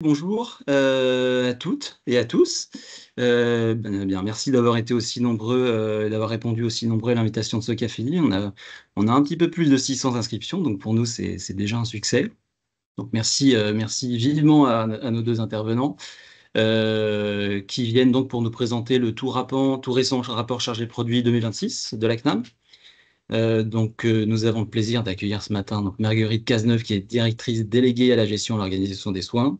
Bonjour à toutes et à tous. Merci d'avoir été aussi nombreux, d'avoir répondu aussi nombreux à l'invitation de ce café. On a un petit peu plus de 600 inscriptions, donc pour nous, c'est déjà un succès. Donc merci vivement à nos deux intervenants qui viennent donc pour nous présenter le tout récent rapport chargé de produit 2026 de la CNAM. Nous avons le plaisir d'accueillir ce matin donc, Marguerite Cazeneuve, qui est directrice déléguée à la gestion et à l'organisation des soins,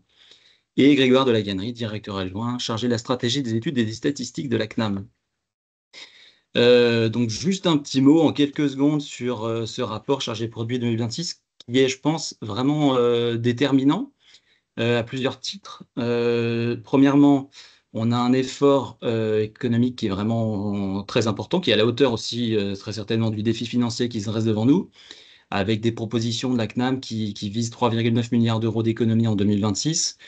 et Grégoire de la Gannerie, directeur adjoint, chargé de la stratégie des études et des statistiques de la CNAM. Donc juste un petit mot en quelques secondes sur ce rapport chargé produit 2026, qui est, je pense, vraiment déterminant à plusieurs titres. Premièrement, on a un effort économique qui est vraiment très important, qui est à la hauteur aussi très certainement du défi financier qui se reste devant nous, avec des propositions de la CNAM qui visent 3,9 milliards d'euros d'économie en 2026.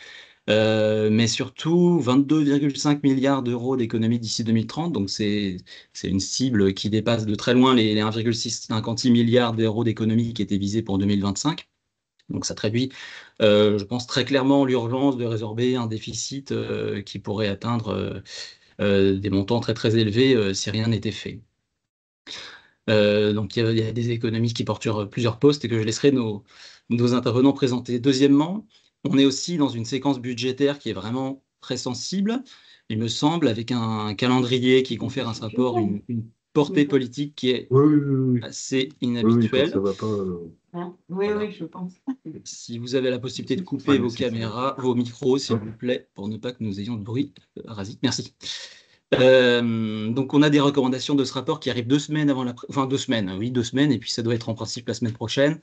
Mais surtout 22,5 milliards d'euros d'économie d'ici 2030. Donc, c'est une cible qui dépasse de très loin les 1,56 milliards d'euros d'économie qui étaient visés pour 2025. Donc, ça traduit, je pense, très clairement l'urgence de résorber un déficit qui pourrait atteindre des montants très, très élevés si rien n'était fait. Il y a des économies qui portent sur plusieurs postes et que je laisserai nos intervenants présenter. Deuxièmement, on est aussi dans une séquence budgétaire qui est vraiment très sensible, il me semble, avec un calendrier qui confère à ce rapport une portée politique qui est Oui, oui, oui, assez oui, oui, quand ça inhabituelle. va pas. Hein. Oui, Voilà. oui, je pense. Si vous avez la possibilité de Ouais, couper mais vos c'est sûr. caméras, vos micros, s'il Hop. vous plaît, pour ne pas que nous ayons de bruit parasite. Merci. Donc, on a des recommandations de ce rapport qui arrivent 2 semaines avant enfin 2 semaines, oui, 2 semaines, et puis ça doit être en principe la semaine prochaine.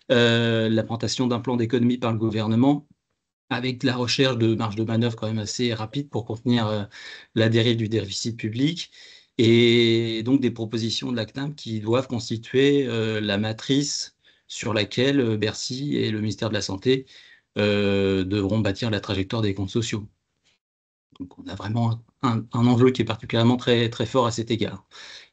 La présentation d'un plan d'économie par le gouvernement, avec la recherche de marge de manœuvre quand même assez rapide pour contenir la dérive du déficit public, et donc des propositions de la CNAM qui doivent constituer la matrice sur laquelle Bercy et le ministère de la Santé devront bâtir la trajectoire des comptes sociaux. Donc, on a vraiment un enjeu qui est particulièrement très, très fort à cet égard.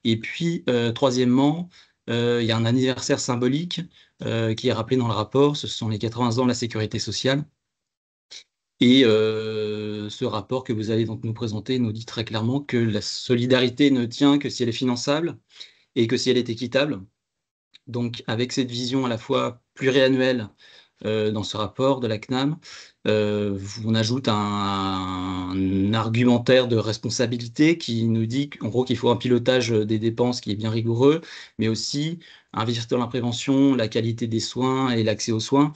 Et puis, troisièmement, il y a un anniversaire symbolique qui est rappelé dans le rapport, ce sont les 80 ans de la sécurité sociale. Et ce rapport que vous allez donc nous présenter nous dit très clairement que la solidarité ne tient que si elle est finançable et que si elle est équitable. Donc, avec cette vision à la fois pluriannuelle dans ce rapport de la CNAM, on ajoute un argumentaire de responsabilité qui nous dit qu'en gros qu'il faut un pilotage des dépenses qui est bien rigoureux, mais aussi investir dans la prévention, la qualité des soins et l'accès aux soins.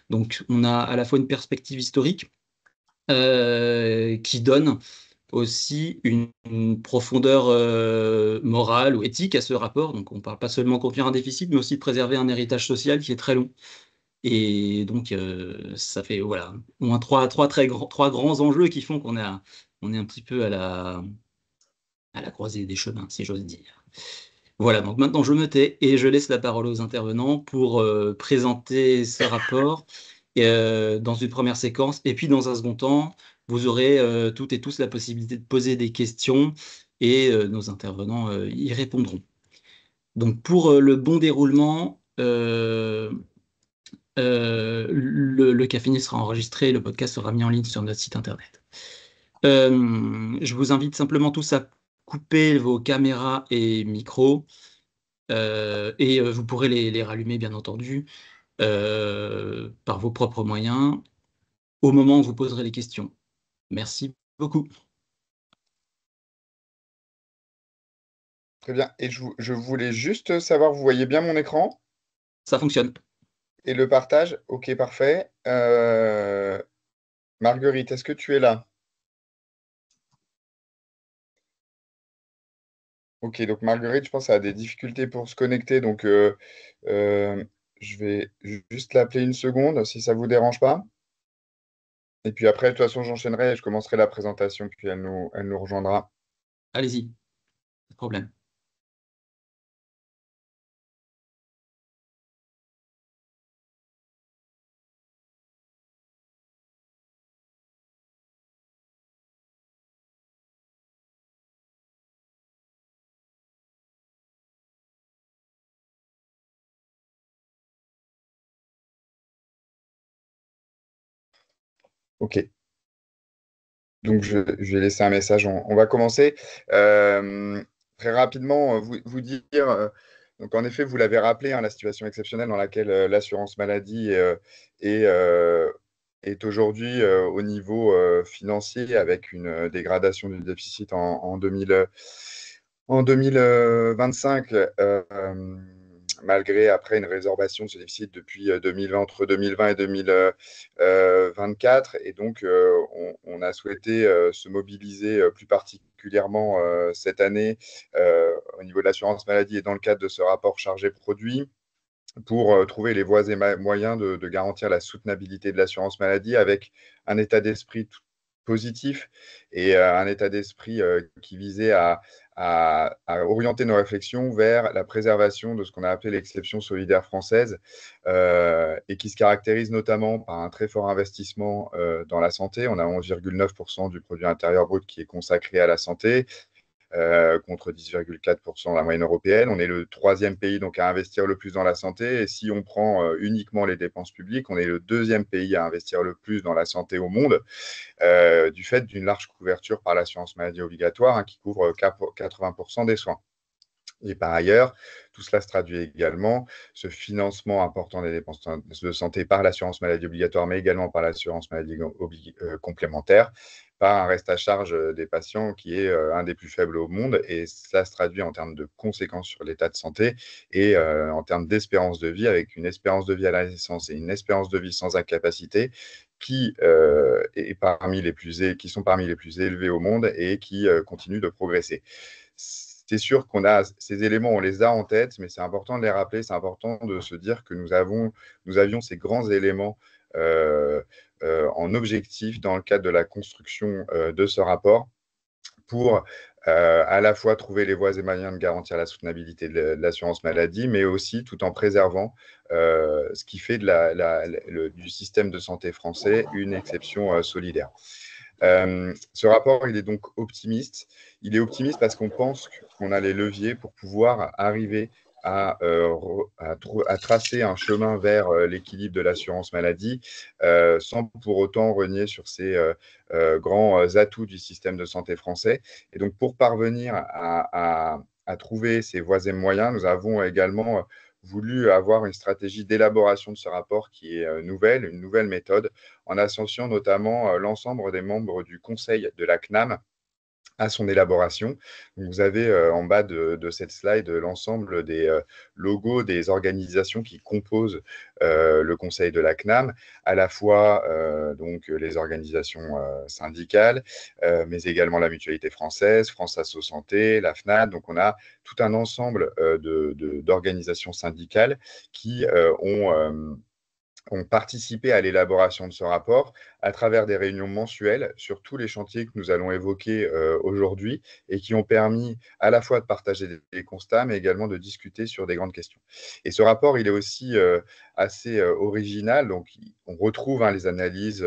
Donc, on a à la fois une perspective historique qui donne aussi une profondeur morale ou éthique à ce rapport. Donc, on ne parle pas seulement de contenir un déficit, mais aussi de préserver un héritage social qui est très long. Et donc, ça fait voilà, au moins trois grands enjeux qui font on est un petit peu à la croisée des chemins, si j'ose dire. Voilà, donc maintenant je me tais et je laisse la parole aux intervenants pour présenter ce rapport dans une première séquence. Et puis dans un second temps, vous aurez toutes et tous la possibilité de poser des questions et nos intervenants y répondront. Donc pour le bon déroulement, le café sera enregistré, le podcast sera mis en ligne sur notre site internet. Je vous invite simplement tous à couper vos caméras et micros. Vous pourrez les rallumer, bien entendu, par vos propres moyens au moment où vous poserez les questions. Merci beaucoup. Très bien. Et je voulais juste savoir, vous voyez bien mon écran Ça fonctionne. et le partage? Ok, parfait. Marguerite, est-ce que tu es là? Ok, donc Marguerite, je pense qu'elle a des difficultés pour se connecter, donc euh, je vais juste l'appeler une seconde, si ça vous dérange pas. Et puis après, de toute façon, j'enchaînerai et je commencerai la présentation, puis elle nous rejoindra. Allez-y, pas de problème. Ok. Donc, je vais laisser un message. On va commencer. Euh, Très rapidement, vous dire, donc en effet, vous l'avez rappelé, hein, la situation exceptionnelle dans laquelle l'assurance maladie est, euh, est aujourd'hui au niveau financier, avec une dégradation du déficit en 2000, en 2025, malgré après une résorbation de ce déficit depuis 2020, entre 2020 et 2024. Et donc, on a souhaité se mobiliser plus particulièrement cette année au niveau de l'assurance maladie et dans le cadre de ce rapport chargé produit pour trouver les voies et moyens de garantir la soutenabilité de l'assurance maladie avec un état d'esprit positif et un état d'esprit qui visait à orienter nos réflexions vers la préservation de ce qu'on a appelé l'exception solidaire française et qui se caractérise notamment par un très fort investissement dans la santé. On a 11,9% du produit intérieur brut qui est consacré à la santé, contre 10,4% de la moyenne européenne. On est le troisième pays donc à investir le plus dans la santé. Et si on prend uniquement les dépenses publiques, on est le deuxième pays à investir le plus dans la santé au monde, du fait d'une large couverture par l'assurance maladie obligatoire, hein, qui couvre 80% des soins. Et par ailleurs, tout cela se traduit également, ce financement important des dépenses de santé par l'assurance maladie obligatoire, mais également par l'assurance maladie complémentaire, par un reste à charge des patients qui est un des plus faibles au monde. Et cela se traduit en termes de conséquences sur l'état de santé et en termes d'espérance de vie, avec une espérance de vie à la naissance et une espérance de vie sans incapacité qui sont parmi les plus élevées au monde et qui continuent de progresser. C'est sûr qu'on a ces éléments, on les a en tête, mais c'est important de les rappeler, c'est important de se dire que nous avions ces grands éléments euh, en objectif dans le cadre de la construction de ce rapport pour à la fois trouver les voies et moyens de garantir la soutenabilité de l'assurance maladie, mais aussi tout en préservant ce qui fait du système de santé français une exception solidaire. Ce rapport, il est donc optimiste. Il est optimiste parce qu'on pense qu'on a les leviers pour pouvoir arriver à tracer un chemin vers l'équilibre de l'assurance maladie sans pour autant renier sur ces grands atouts du système de santé français. Et donc, pour parvenir à trouver ces voies et moyens, nous avons également voulu avoir une stratégie d'élaboration de ce rapport qui est nouvelle, une nouvelle méthode, en associant notamment l'ensemble des membres du conseil de la CNAM à son élaboration. Vous avez en bas de cette slide l'ensemble des logos des organisations qui composent le conseil de la CNAM, à la fois donc les organisations syndicales, mais également la Mutualité française, France Asso Santé, la FNAD. Donc on a tout un ensemble d'organisations syndicales qui ont participé à l'élaboration de ce rapport à travers des réunions mensuelles sur tous les chantiers que nous allons évoquer aujourd'hui et qui ont permis à la fois de partager des constats, mais également de discuter sur des grandes questions. Et ce rapport, il est aussi assez original. Donc, on retrouve les analyses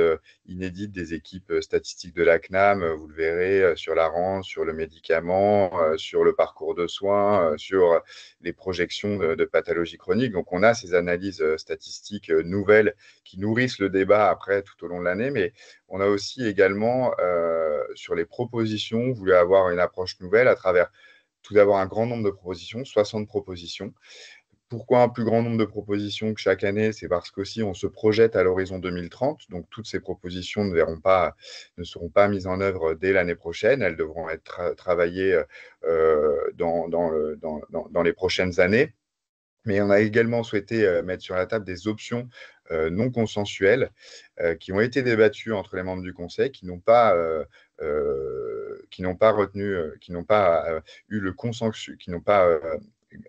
inédites des équipes statistiques de la CNAM, vous le verrez, sur la rente, sur le médicament, sur le parcours de soins, sur les projections de pathologies chroniques. Donc, on a ces analyses statistiques nouvelles qui nourrissent le débat après tout au long de l'année, mais on a aussi également sur les propositions voulu avoir une approche nouvelle à travers tout d'abord un grand nombre de propositions, 60 propositions. Pourquoi un plus grand nombre de propositions que chaque année? C'est parce qu'aussi on se projette à l'horizon 2030, donc toutes ces propositions ne seront pas mises en œuvre dès l'année prochaine, elles devront être travaillées dans les prochaines années. Mais on a également souhaité mettre sur la table des options non consensuelles qui ont été débattues entre les membres du Conseil, qui n'ont pas eu le consensus, qui n'ont pas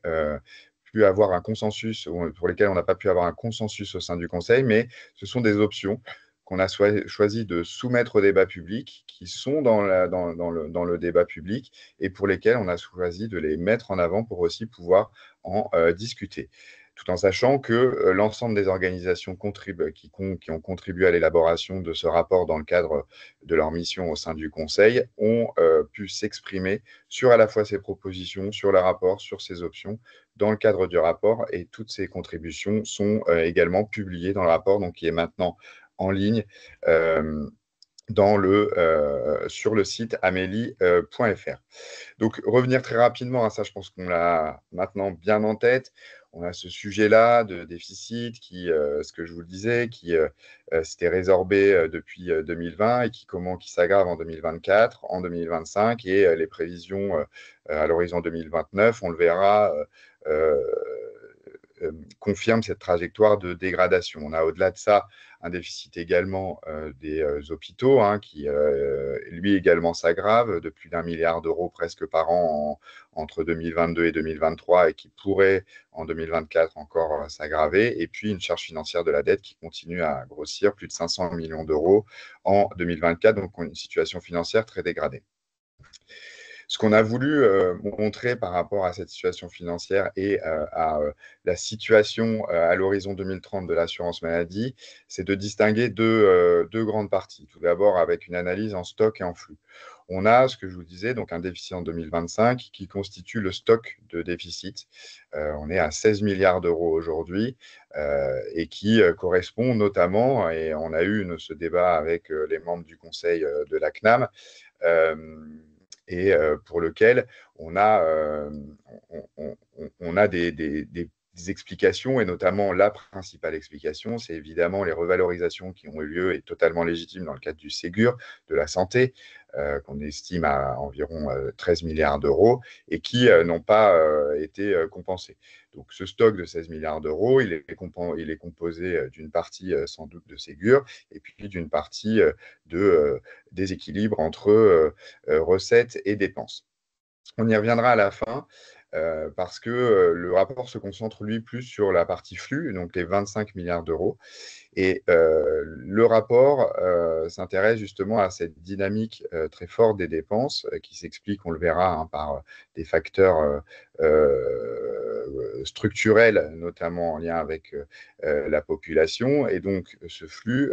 euh, pu avoir un consensus, ou pour lesquels on n'a pas pu avoir un consensus au sein du Conseil, mais ce sont des options qu'on a choisi de soumettre au débat public, qui sont dans le débat public et pour lesquelles on a choisi de les mettre en avant pour aussi pouvoir en discuter, tout en sachant que l'ensemble des organisations qui ont contribué à l'élaboration de ce rapport dans le cadre de leur mission au sein du Conseil ont pu s'exprimer sur à la fois ces propositions, sur le rapport, sur ces options dans le cadre du rapport, et toutes ces contributions sont également publiées dans le rapport, donc qui est maintenant en ligne sur le site amélie.fr. Donc, revenir très rapidement, ça je pense qu'on l'a maintenant bien en tête. On a ce sujet-là de déficit ce que je vous le disais, qui s'était résorbé depuis 2020 et qui s'aggrave en 2024, en 2025 et les prévisions à l'horizon 2029, on le verra, euh, confirme cette trajectoire de dégradation. On a au-delà de ça un déficit également des hôpitaux qui, lui également, s'aggrave de plus d'1 milliard d'euros presque par an entre 2022 et 2023 et qui pourrait en 2024 encore s'aggraver. Et puis une charge financière de la dette qui continue à grossir, plus de 500 millions d'euros en 2024, donc une situation financière très dégradée. Ce qu'on a voulu montrer par rapport à cette situation financière et à la situation à l'horizon 2030 de l'assurance maladie, c'est de distinguer deux grandes parties. Tout d'abord, avec une analyse en stock et en flux. On a, ce que je vous disais, donc un déficit en 2025 qui constitue le stock de déficit. On est à 16 milliards d'euros aujourd'hui et qui correspond notamment, et on a eu ce débat avec les membres du conseil de la CNAM, et pour lequel on a des explications, et notamment la principale explication, c'est évidemment les revalorisations qui ont eu lieu et totalement légitimes dans le cadre du Ségur de la santé, qu'on estime à environ 13 milliards d'euros et qui n'ont pas été compensées. Donc ce stock de 16 milliards d'euros, il est composé d'une partie sans doute de Ségur et puis d'une partie de déséquilibre entre recettes et dépenses. On y reviendra à la fin parce que le rapport se concentre, lui, plus sur la partie flux, donc les 25 milliards d'euros. Et le rapport s'intéresse justement à cette dynamique très forte des dépenses qui s'explique, on le verra, par des facteurs structurels, notamment en lien avec la population. Et donc, ce flux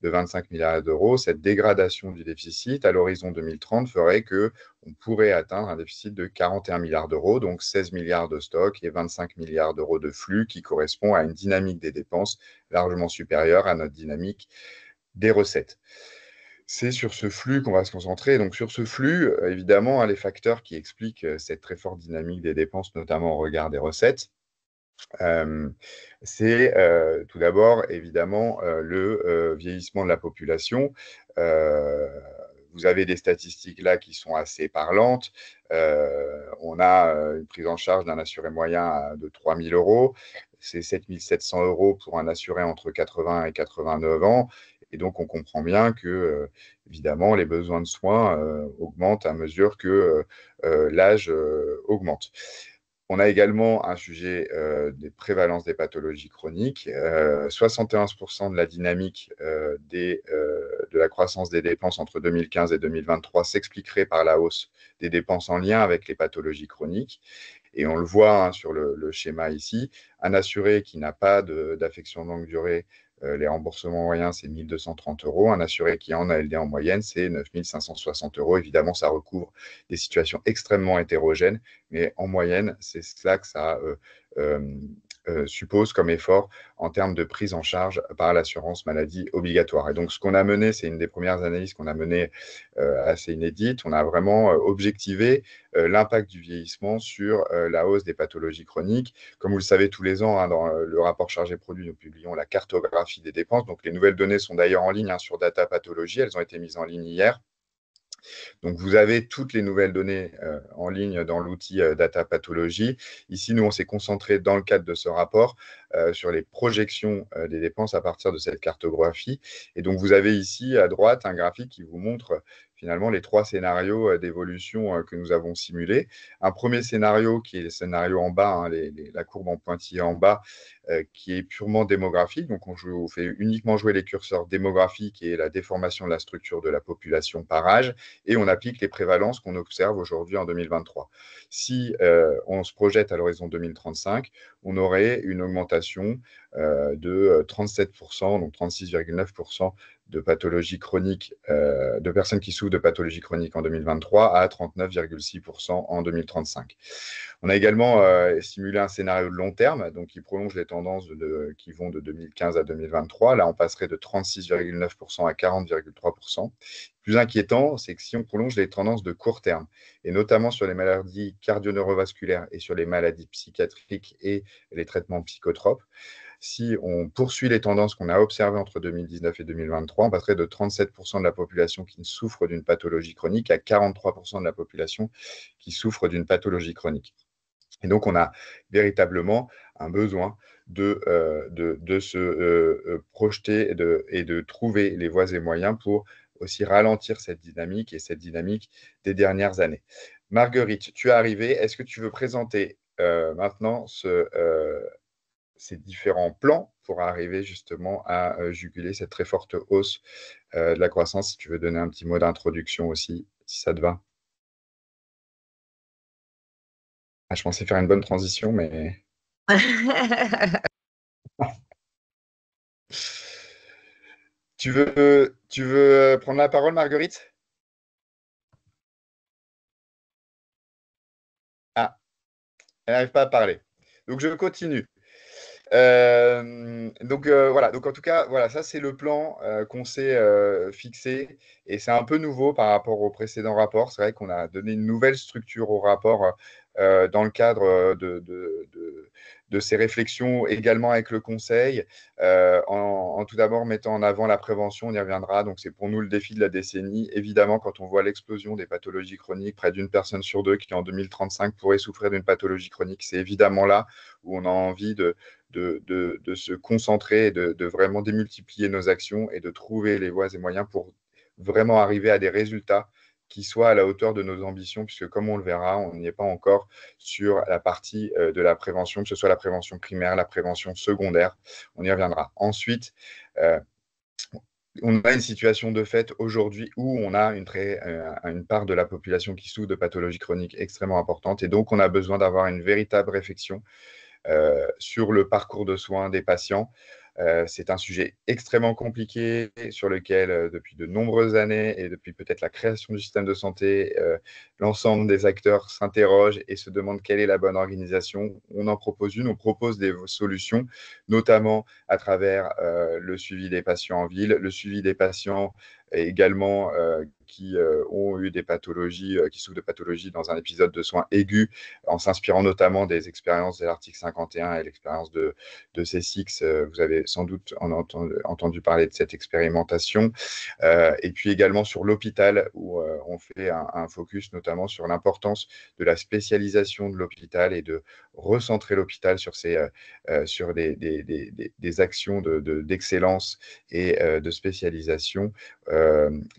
de 25 milliards d'euros, cette dégradation du déficit à l'horizon 2030 ferait qu'on pourrait atteindre un déficit de 41 milliards d'euros, donc 16 milliards de stock et 25 milliards d'euros de flux qui correspond à une dynamique des dépenses largement supérieure à notre dynamique des recettes. C'est sur ce flux qu'on va se concentrer. Donc, sur ce flux, évidemment, les facteurs qui expliquent cette très forte dynamique des dépenses, notamment au regard des recettes, c'est tout d'abord, évidemment, le vieillissement de la population. Vous avez des statistiques là qui sont assez parlantes. On a une prise en charge d'un assuré moyen de 3 000 euros. C'est 7 700 euros pour un assuré entre 80 et 89 ans. Et donc, on comprend bien que, évidemment, les besoins de soins augmentent à mesure que l'âge augmente. On a également un sujet des prévalences des pathologies chroniques. 71% de la dynamique de la croissance des dépenses entre 2015 et 2023 s'expliquerait par la hausse des dépenses en lien avec les pathologies chroniques. Et on le voit sur le schéma ici, un assuré qui n'a pas d'affection de longue durée, les remboursements moyens, c'est 1 230 euros. Un assuré qui en a LD en moyenne, c'est 9 560 euros. Évidemment, ça recouvre des situations extrêmement hétérogènes, mais en moyenne, c'est cela que ça suppose comme effort en termes de prise en charge par l'assurance maladie obligatoire. Et donc, ce qu'on a mené, c'est une des premières analyses qu'on a menées assez inédite. On a vraiment objectivé l'impact du vieillissement sur la hausse des pathologies chroniques. Comme vous le savez, tous les ans, dans le rapport chargé produit, nous publions la cartographie des dépenses. Donc, les nouvelles données sont d'ailleurs en ligne sur Data Pathologie. Elles ont été mises en ligne hier. Donc, vous avez toutes les nouvelles données en ligne dans l'outil Data Pathologie. Ici, nous, on s'est concentré dans le cadre de ce rapport sur les projections des dépenses à partir de cette cartographie. Et donc, vous avez ici à droite un graphique qui vous montre finalement les 3 scénarios d'évolution que nous avons simulés. Un premier scénario qui est le scénario en bas, la courbe en pointillé en bas, qui est purement démographique. Donc, on fait uniquement jouer les curseurs démographiques et la déformation de la structure de la population par âge, et on applique les prévalences qu'on observe aujourd'hui en 2023. Si on se projette à l'horizon 2035, on aurait une augmentation de 37%, donc 36,9% de pathologies chroniques, de personnes qui souffrent de pathologies chroniques en 2023 à 39,6% en 2035. On a également simulé un scénario de long terme, donc qui prolonge les tendances qui vont de 2015 à 2023. Là, on passerait de 36,9% à 40,3%. Plus inquiétant, c'est que si on prolonge les tendances de court terme, et notamment sur les maladies cardio-neurovasculaires et sur les maladies psychiatriques et les traitements psychotropes, si on poursuit les tendances qu'on a observées entre 2019 et 2023, on passerait de 37% de la population qui souffre d'une pathologie chronique à 43% de la population qui souffre d'une pathologie chronique. Et donc, on a véritablement un besoin de se projeter et de trouver les voies et moyens pour aussi ralentir cette dynamique et cette dynamique des dernières années. Marguerite, tu es arrivée. Est-ce que tu veux présenter maintenant ces différents plans pour arriver justement à juguler cette très forte hausse de la croissance? Si tu veux donner un petit mot d'introduction aussi, si ça te va. Ah, je pensais faire une bonne transition, mais... Tu veux prendre la parole, Marguerite? Ah, elle n'arrive pas à parler. Donc, je continue. Voilà, donc en tout cas, voilà, ça c'est le plan qu'on s'est fixé et c'est un peu nouveau par rapport au précédent rapport. C'est vrai qu'on a donné une nouvelle structure au rapport dans le cadre de ces réflexions également avec le conseil, en tout d'abord mettant en avant la prévention, on y reviendra. Donc c'est pour nous le défi de la décennie. Évidemment, quand on voit l'explosion des pathologies chroniques, près d'une personne sur deux qui en 2035 pourrait souffrir d'une pathologie chronique, c'est évidemment là où on a envie de se concentrer, de vraiment démultiplier nos actions et de trouver les voies et moyens pour vraiment arriver à des résultats qui soient à la hauteur de nos ambitions, puisque comme on le verra, on n'y est pas encore sur la partie de la prévention, que ce soit la prévention primaire, la prévention secondaire, on y reviendra. Ensuite, on a une situation de fait aujourd'hui où on a une part de la population qui souffre de pathologies chroniques extrêmement importante, et donc on a besoin d'avoir une véritable réflexion sur le parcours de soins des patients. C'est un sujet extrêmement compliqué sur lequel, depuis de nombreuses années et depuis peut-être la création du système de santé, l'ensemble des acteurs s'interrogent et se demandent quelle est la bonne organisation. On en propose une, on propose des solutions, notamment à travers le suivi des patients en ville, le suivi des patients également qui ont eu des pathologies, qui souffrent de pathologies dans un épisode de soins aigus, en s'inspirant notamment des expériences de l'article 51 et l'expérience de C6. Vous avez sans doute entendu parler de cette expérimentation. Et puis également sur l'hôpital, où on fait un focus notamment sur l'importance de la spécialisation de l'hôpital et de recentrer l'hôpital sur des actions d'excellence et de spécialisation,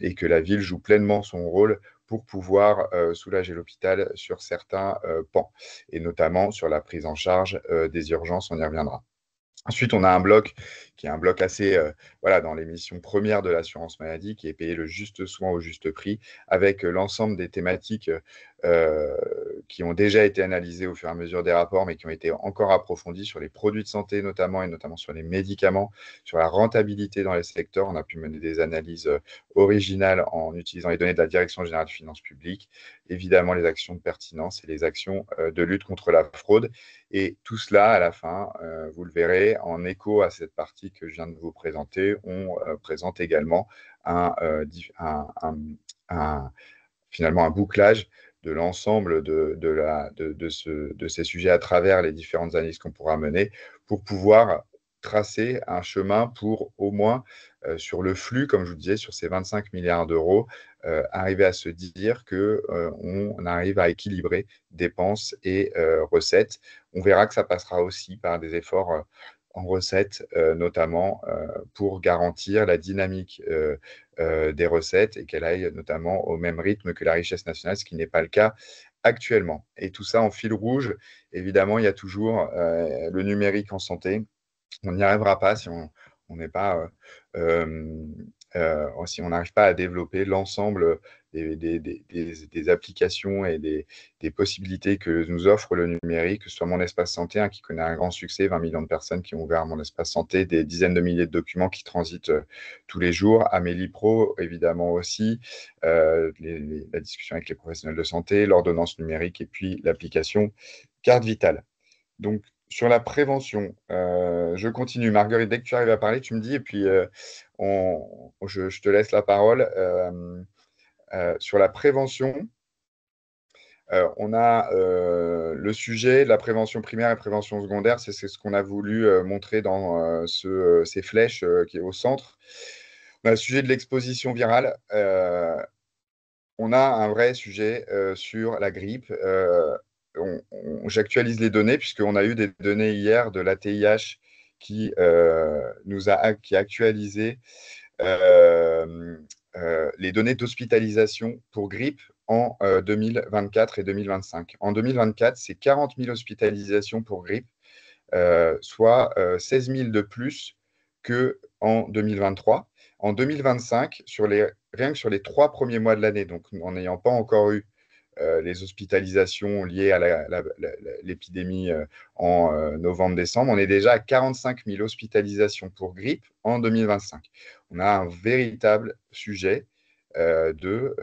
et que la ville joue pleinement son rôle pour pouvoir soulager l'hôpital sur certains pans, et notamment sur la prise en charge des urgences, on y reviendra. Ensuite, on a un bloc qui est un bloc assez, dans les missions premières de l'assurance maladie, qui est payer le juste soin au juste prix, avec l'ensemble des thématiques qui ont déjà été analysées au fur et à mesure des rapports, mais qui ont été encore approfondies sur les produits de santé notamment, et notamment sur les médicaments, sur la rentabilité dans les secteurs. On a pu mener des analyses originales en utilisant les données de la Direction générale des finances publiques, évidemment les actions de pertinence et les actions de lutte contre la fraude. Et tout cela, à la fin, vous le verrez, en écho à cette partie que je viens de vous présenter, on présente également finalement un bouclage de l'ensemble de ces sujets à travers les différentes analyses qu'on pourra mener pour pouvoir tracer un chemin pour au moins, sur le flux, comme je vous disais, sur ces 25 milliards d'euros, arriver à se dire qu'on arrive à équilibrer dépenses et recettes. On verra que ça passera aussi par des efforts en recettes, notamment pour garantir la dynamique des recettes et qu'elle aille notamment au même rythme que la richesse nationale, ce qui n'est pas le cas actuellement. Et tout ça en fil rouge, évidemment, il y a toujours le numérique en santé. On n'y arrivera pas si on n'est pas si on n'arrive pas à développer l'ensemble des applications et des possibilités que nous offre le numérique, que ce soit Mon Espace Santé, hein, qui connaît un grand succès, 20 millions de personnes qui ont ouvert Mon Espace Santé, des dizaines de milliers de documents qui transitent tous les jours, Amélie Pro, évidemment aussi, la discussion avec les professionnels de santé, l'ordonnance numérique et puis l'application Carte Vitale. Donc, sur la prévention, je continue. Marguerite, dès que tu arrives à parler, tu me dis, et puis je te laisse la parole. Sur la prévention, on a le sujet de la prévention primaire et prévention secondaire. C'est ce qu'on a voulu montrer dans ces flèches qui est au centre. On a le sujet de l'exposition virale. On a un vrai sujet sur la grippe. J'actualise les données puisqu'on a eu des données hier de l'ATIH qui qui a actualisé les données d'hospitalisation pour grippe en 2024 et 2025. En 2024, c'est 40 000 hospitalisations pour grippe, soit 16 000 de plus qu'en 2023. En 2025, rien que sur les 3 premiers mois de l'année, donc en n'ayant pas encore eu les hospitalisations liées à l'épidémie en novembre-décembre, on est déjà à 45 000 hospitalisations pour grippe en 2025. On a un véritable sujet de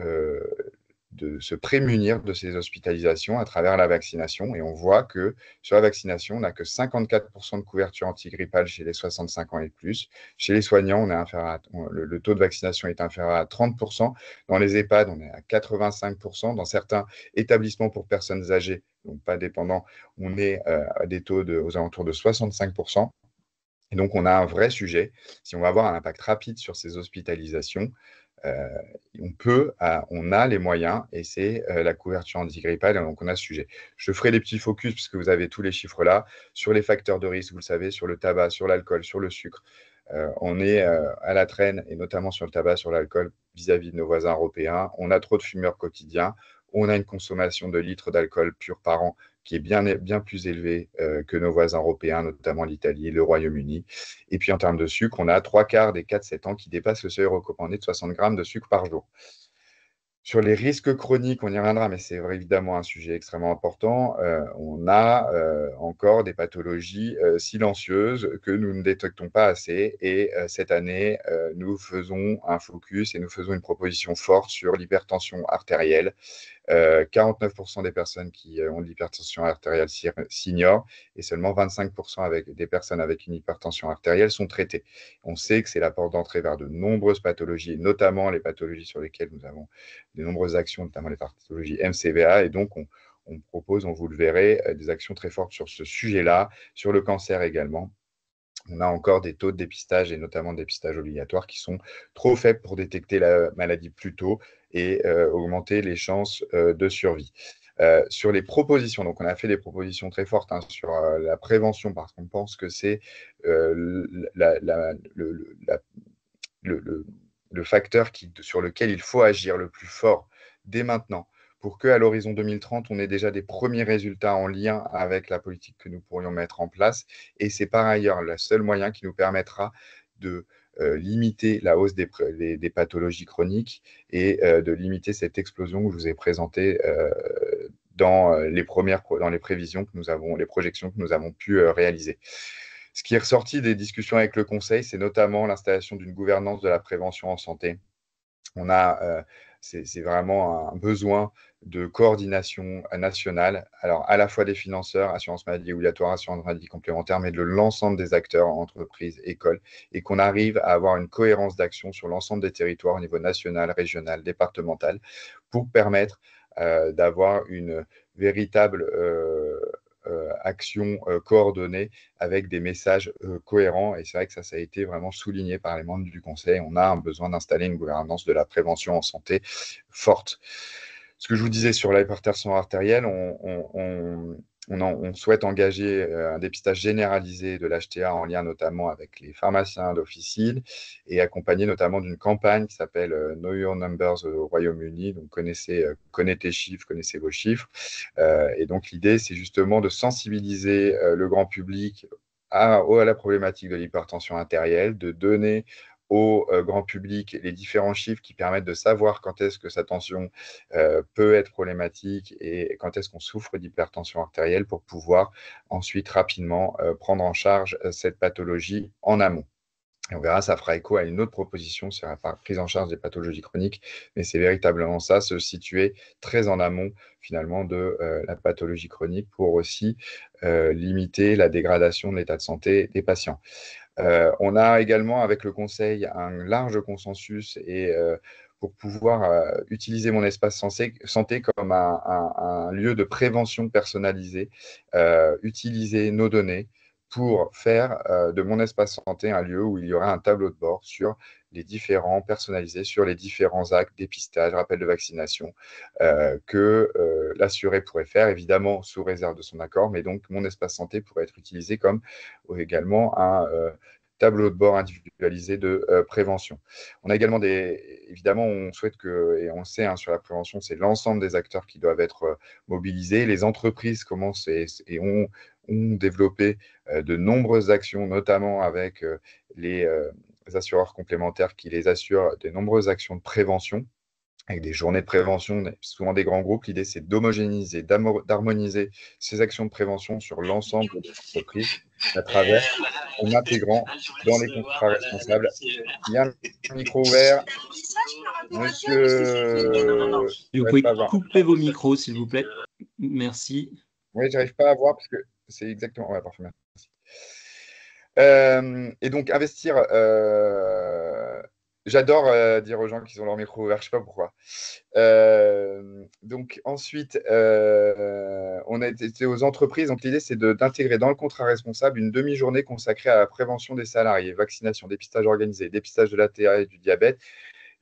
se prémunir de ces hospitalisations à travers la vaccination. Et on voit que sur la vaccination, on n'a que 54% de couverture antigrippale chez les 65 ans et plus. Chez les soignants, le taux de vaccination est inférieur à 30%. Dans les EHPAD, on est à 85%. Dans certains établissements pour personnes âgées, donc pas dépendants, on est à des taux aux alentours de 65%. Et donc, on a un vrai sujet. Si on va avoir un impact rapide sur ces hospitalisations, on a les moyens et c'est la couverture antigrippale. Et donc, on a ce sujet. Je ferai des petits focus puisque vous avez tous les chiffres là sur les facteurs de risque, vous le savez, sur le tabac, sur l'alcool, sur le sucre. On est à la traîne et notamment sur le tabac, sur l'alcool vis-à-vis de nos voisins européens. On a trop de fumeurs quotidiens. On a une consommation de litres d'alcool pur par an qui est bien plus élevée que nos voisins européens, notamment l'Italie, le Royaume-Uni. Et puis en termes de sucre, on a 3/4 des 4-7 ans qui dépassent le seuil recommandé de 60 grammes de sucre par jour. Sur les risques chroniques, on y reviendra, mais c'est évidemment un sujet extrêmement important. On a encore des pathologies silencieuses que nous ne détectons pas assez. Et cette année, nous faisons un focus et nous faisons une proposition forte sur l'hypertension artérielle. 49% des personnes qui ont de l'hypertension artérielle s'ignorent et seulement 25% des personnes avec une hypertension artérielle sont traitées. On sait que c'est la porte d'entrée vers de nombreuses pathologies, notamment les pathologies sur lesquelles nous avons de nombreuses actions, notamment les pathologies MCVA. Et donc, on propose, vous le verrez, des actions très fortes sur ce sujet-là, sur le cancer également. On a encore des taux de dépistage, et notamment de dépistage obligatoire, qui sont trop faibles pour détecter la maladie plus tôt et augmenter les chances de survie. Sur les propositions, donc on a fait des propositions très fortes sur la prévention, parce qu'on pense que c'est le facteur sur lequel il faut agir le plus fort dès maintenant, pour qu'à l'horizon 2030, on ait déjà des premiers résultats en lien avec la politique que nous pourrions mettre en place. Et c'est par ailleurs le seul moyen qui nous permettra de limiter la hausse des pathologies chroniques et de limiter cette explosion que je vous ai présentée dans les prévisions que nous avons, les projections que nous avons pu réaliser. Ce qui est ressorti des discussions avec le Conseil, c'est notamment l'installation d'une gouvernance de la prévention en santé. C'est vraiment un besoin de coordination nationale, alors à la fois des financeurs, assurance maladie obligatoire, assurance maladie complémentaire, mais de l'ensemble des acteurs, entreprises, écoles, et qu'on arrive à avoir une cohérence d'action sur l'ensemble des territoires au niveau national, régional, départemental, pour permettre d'avoir une véritable action coordonnée avec des messages cohérents. Et c'est vrai que ça a été vraiment souligné par les membres du Conseil. On a un besoin d'installer une gouvernance de la prévention en santé forte. Ce que je vous disais sur l'hypertension artérielle, on souhaite engager un dépistage généralisé de l'HTA en lien notamment avec les pharmaciens d'officine et accompagné notamment d'une campagne qui s'appelle Know Your Numbers au Royaume-Uni. Donc, connaissez tes chiffres, connaissez vos chiffres. Et donc, l'idée, c'est justement de sensibiliser le grand public à la problématique de l'hypertension artérielle, de donner au grand public les différents chiffres qui permettent de savoir quand est-ce que sa tension peut être problématique et quand est-ce qu'on souffre d'hypertension artérielle pour pouvoir ensuite rapidement prendre en charge cette pathologie en amont. Et on verra, ça fera écho à une autre proposition sur la prise en charge des pathologies chroniques, mais c'est véritablement ça, se situer très en amont finalement de la pathologie chronique pour aussi limiter la dégradation de l'état de santé des patients. On a également avec le Conseil un large consensus et pour pouvoir utiliser mon espace santé comme un lieu de prévention personnalisée, utiliser nos données pour faire de mon espace santé un lieu où il y aura un tableau de bord sur les différents personnalisés, sur les différents actes, dépistage, rappel de vaccination que l'assuré pourrait faire, évidemment sous réserve de son accord, mais donc mon espace santé pourrait être utilisé comme également un tableau de bord individualisé de prévention. On a également évidemment, on souhaite que, et on sait sur la prévention, c'est l'ensemble des acteurs qui doivent être mobilisés. Les entreprises commencent et ont développé de nombreuses actions, notamment avec les assureurs complémentaires qui les assurent de nombreuses actions de prévention avec des journées de prévention, souvent des grands groupes. L'idée, c'est d'homogénéiser, d'harmoniser ces actions de prévention sur l'ensemble des entreprises à travers, en intégrant dans les contrats responsables. Il y a un micro ouvert. Monsieur, Vous pouvez couper vos micros, s'il vous plaît. Merci. Oui, j'arrive pas à voir parce que c'est exactement. Ouais, parfait, merci. Et donc, investir. J'adore dire aux gens qu'ils ont leur micro ouvert, je ne sais pas pourquoi. Donc, ensuite, on a été aux entreprises. Donc, l'idée, c'est d'intégrer dans le contrat responsable une demi-journée consacrée à la prévention des salariés, vaccination, dépistage organisé, dépistage de l'ATA et du diabète.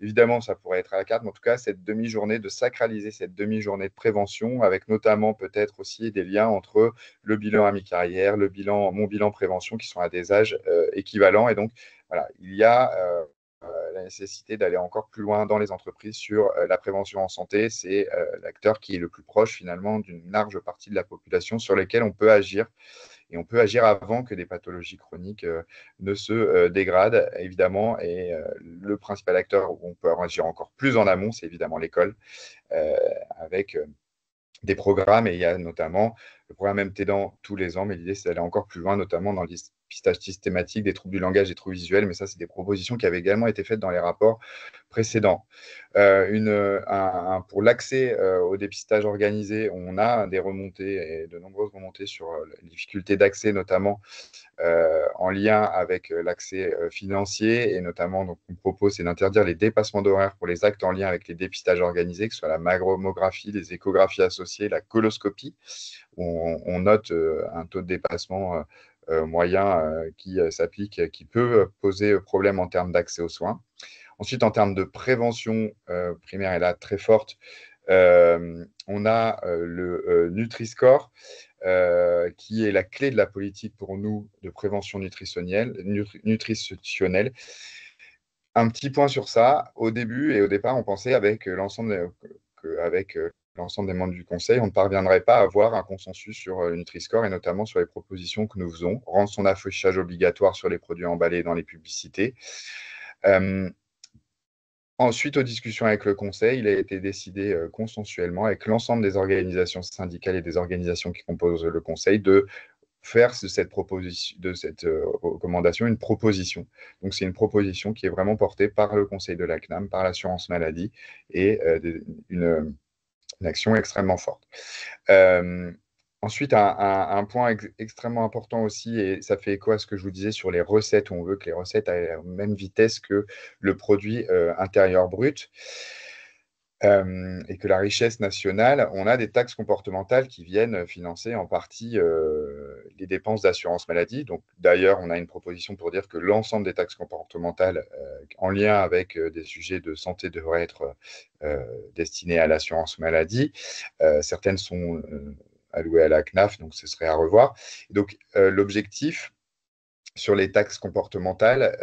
Évidemment, ça pourrait être à la carte, mais en tout cas, cette demi-journée, de sacraliser cette demi-journée de prévention, avec notamment peut-être aussi des liens entre le bilan à mi-carrière, mon bilan prévention, qui sont à des âges équivalents. Et donc, voilà, il y a la nécessité d'aller encore plus loin dans les entreprises sur la prévention en santé. C'est l'acteur qui est le plus proche finalement d'une large partie de la population sur lesquels on peut agir. Et on peut agir avant que des pathologies chroniques ne se dégradent, évidemment. Et le principal acteur où on peut agir encore plus en amont, c'est évidemment l'école, avec des programmes. Et il y a notamment le programme MTDAN tous les ans, mais l'idée, c'est d'aller encore plus loin, notamment dans le dépistage systématique des troubles du langage et des troubles visuels. Mais ça, c'est des propositions qui avaient également été faites dans les rapports précédents. Pour l'accès au dépistage organisé, on a des remontées et de nombreuses remontées sur les difficultés d'accès, notamment en lien avec l'accès financier. Et notamment, donc, on propose, c'est d'interdire les dépassements d'horaires pour les actes en lien avec les dépistages organisés, que ce soit la mammographie, les échographies associées, la coloscopie, où on note un taux de dépassement moyen qui s'applique, qui peut poser problème en termes d'accès aux soins. Ensuite, en termes de prévention primaire, elle est là très forte. On a le Nutri-Score, qui est la clé de la politique pour nous de prévention nutritionnelle. Un petit point sur ça. Au début et au départ, on pensait avec l'ensemble des membres du Conseil, on ne parviendrait pas à avoir un consensus sur le Nutri-Score et notamment sur les propositions que nous faisons. Rendre son affichage obligatoire sur les produits emballés dans les publicités. Ensuite, aux discussions avec le Conseil, il a été décidé consensuellement avec l'ensemble des organisations syndicales et des organisations qui composent le Conseil de faire de cette recommandation une proposition. Donc, c'est une proposition qui est vraiment portée par le Conseil de la CNAM, par l'assurance maladie et une action extrêmement forte. Ensuite, un point extrêmement important aussi, et ça fait écho à ce que je vous disais sur les recettes, où on veut que les recettes aient la même vitesse que le produit intérieur brut, et que la richesse nationale, on a des taxes comportementales qui viennent financer en partie les dépenses d'assurance maladie. Donc, d'ailleurs, on a une proposition pour dire que l'ensemble des taxes comportementales en lien avec des sujets de santé devraient être destinées à l'assurance maladie. Certaines sont allouées à la CNAF, donc ce serait à revoir. Donc, l'objectif, sur les taxes comportementales,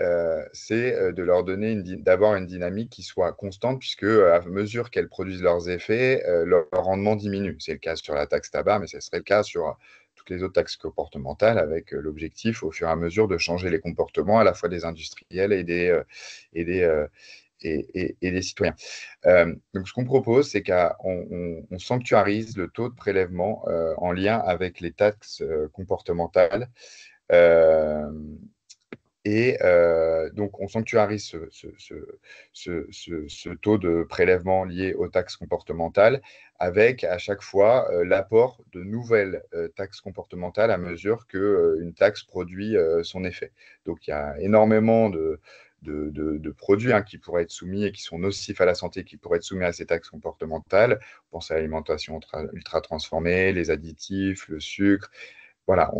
c'est de leur donner d'avoir une dynamique qui soit constante, puisque à mesure qu'elles produisent leurs effets, leur rendement diminue. C'est le cas sur la taxe tabac, mais ce serait le cas sur toutes les autres taxes comportementales, avec l'objectif, au fur et à mesure, de changer les comportements à la fois des industriels et des citoyens. Donc, ce qu'on propose, c'est qu'on sanctuarise le taux de prélèvement en lien avec les taxes comportementales. Euh, donc, on sanctuarise ce taux de prélèvement lié aux taxes comportementales avec à chaque fois l'apport de nouvelles taxes comportementales à mesure qu'une taxe produit son effet. Donc, il y a énormément de produits qui pourraient être soumis et qui sont nocifs à la santé, qui pourraient être soumis à ces taxes comportementales. On pense à l'alimentation ultra transformée, les additifs, le sucre. Voilà,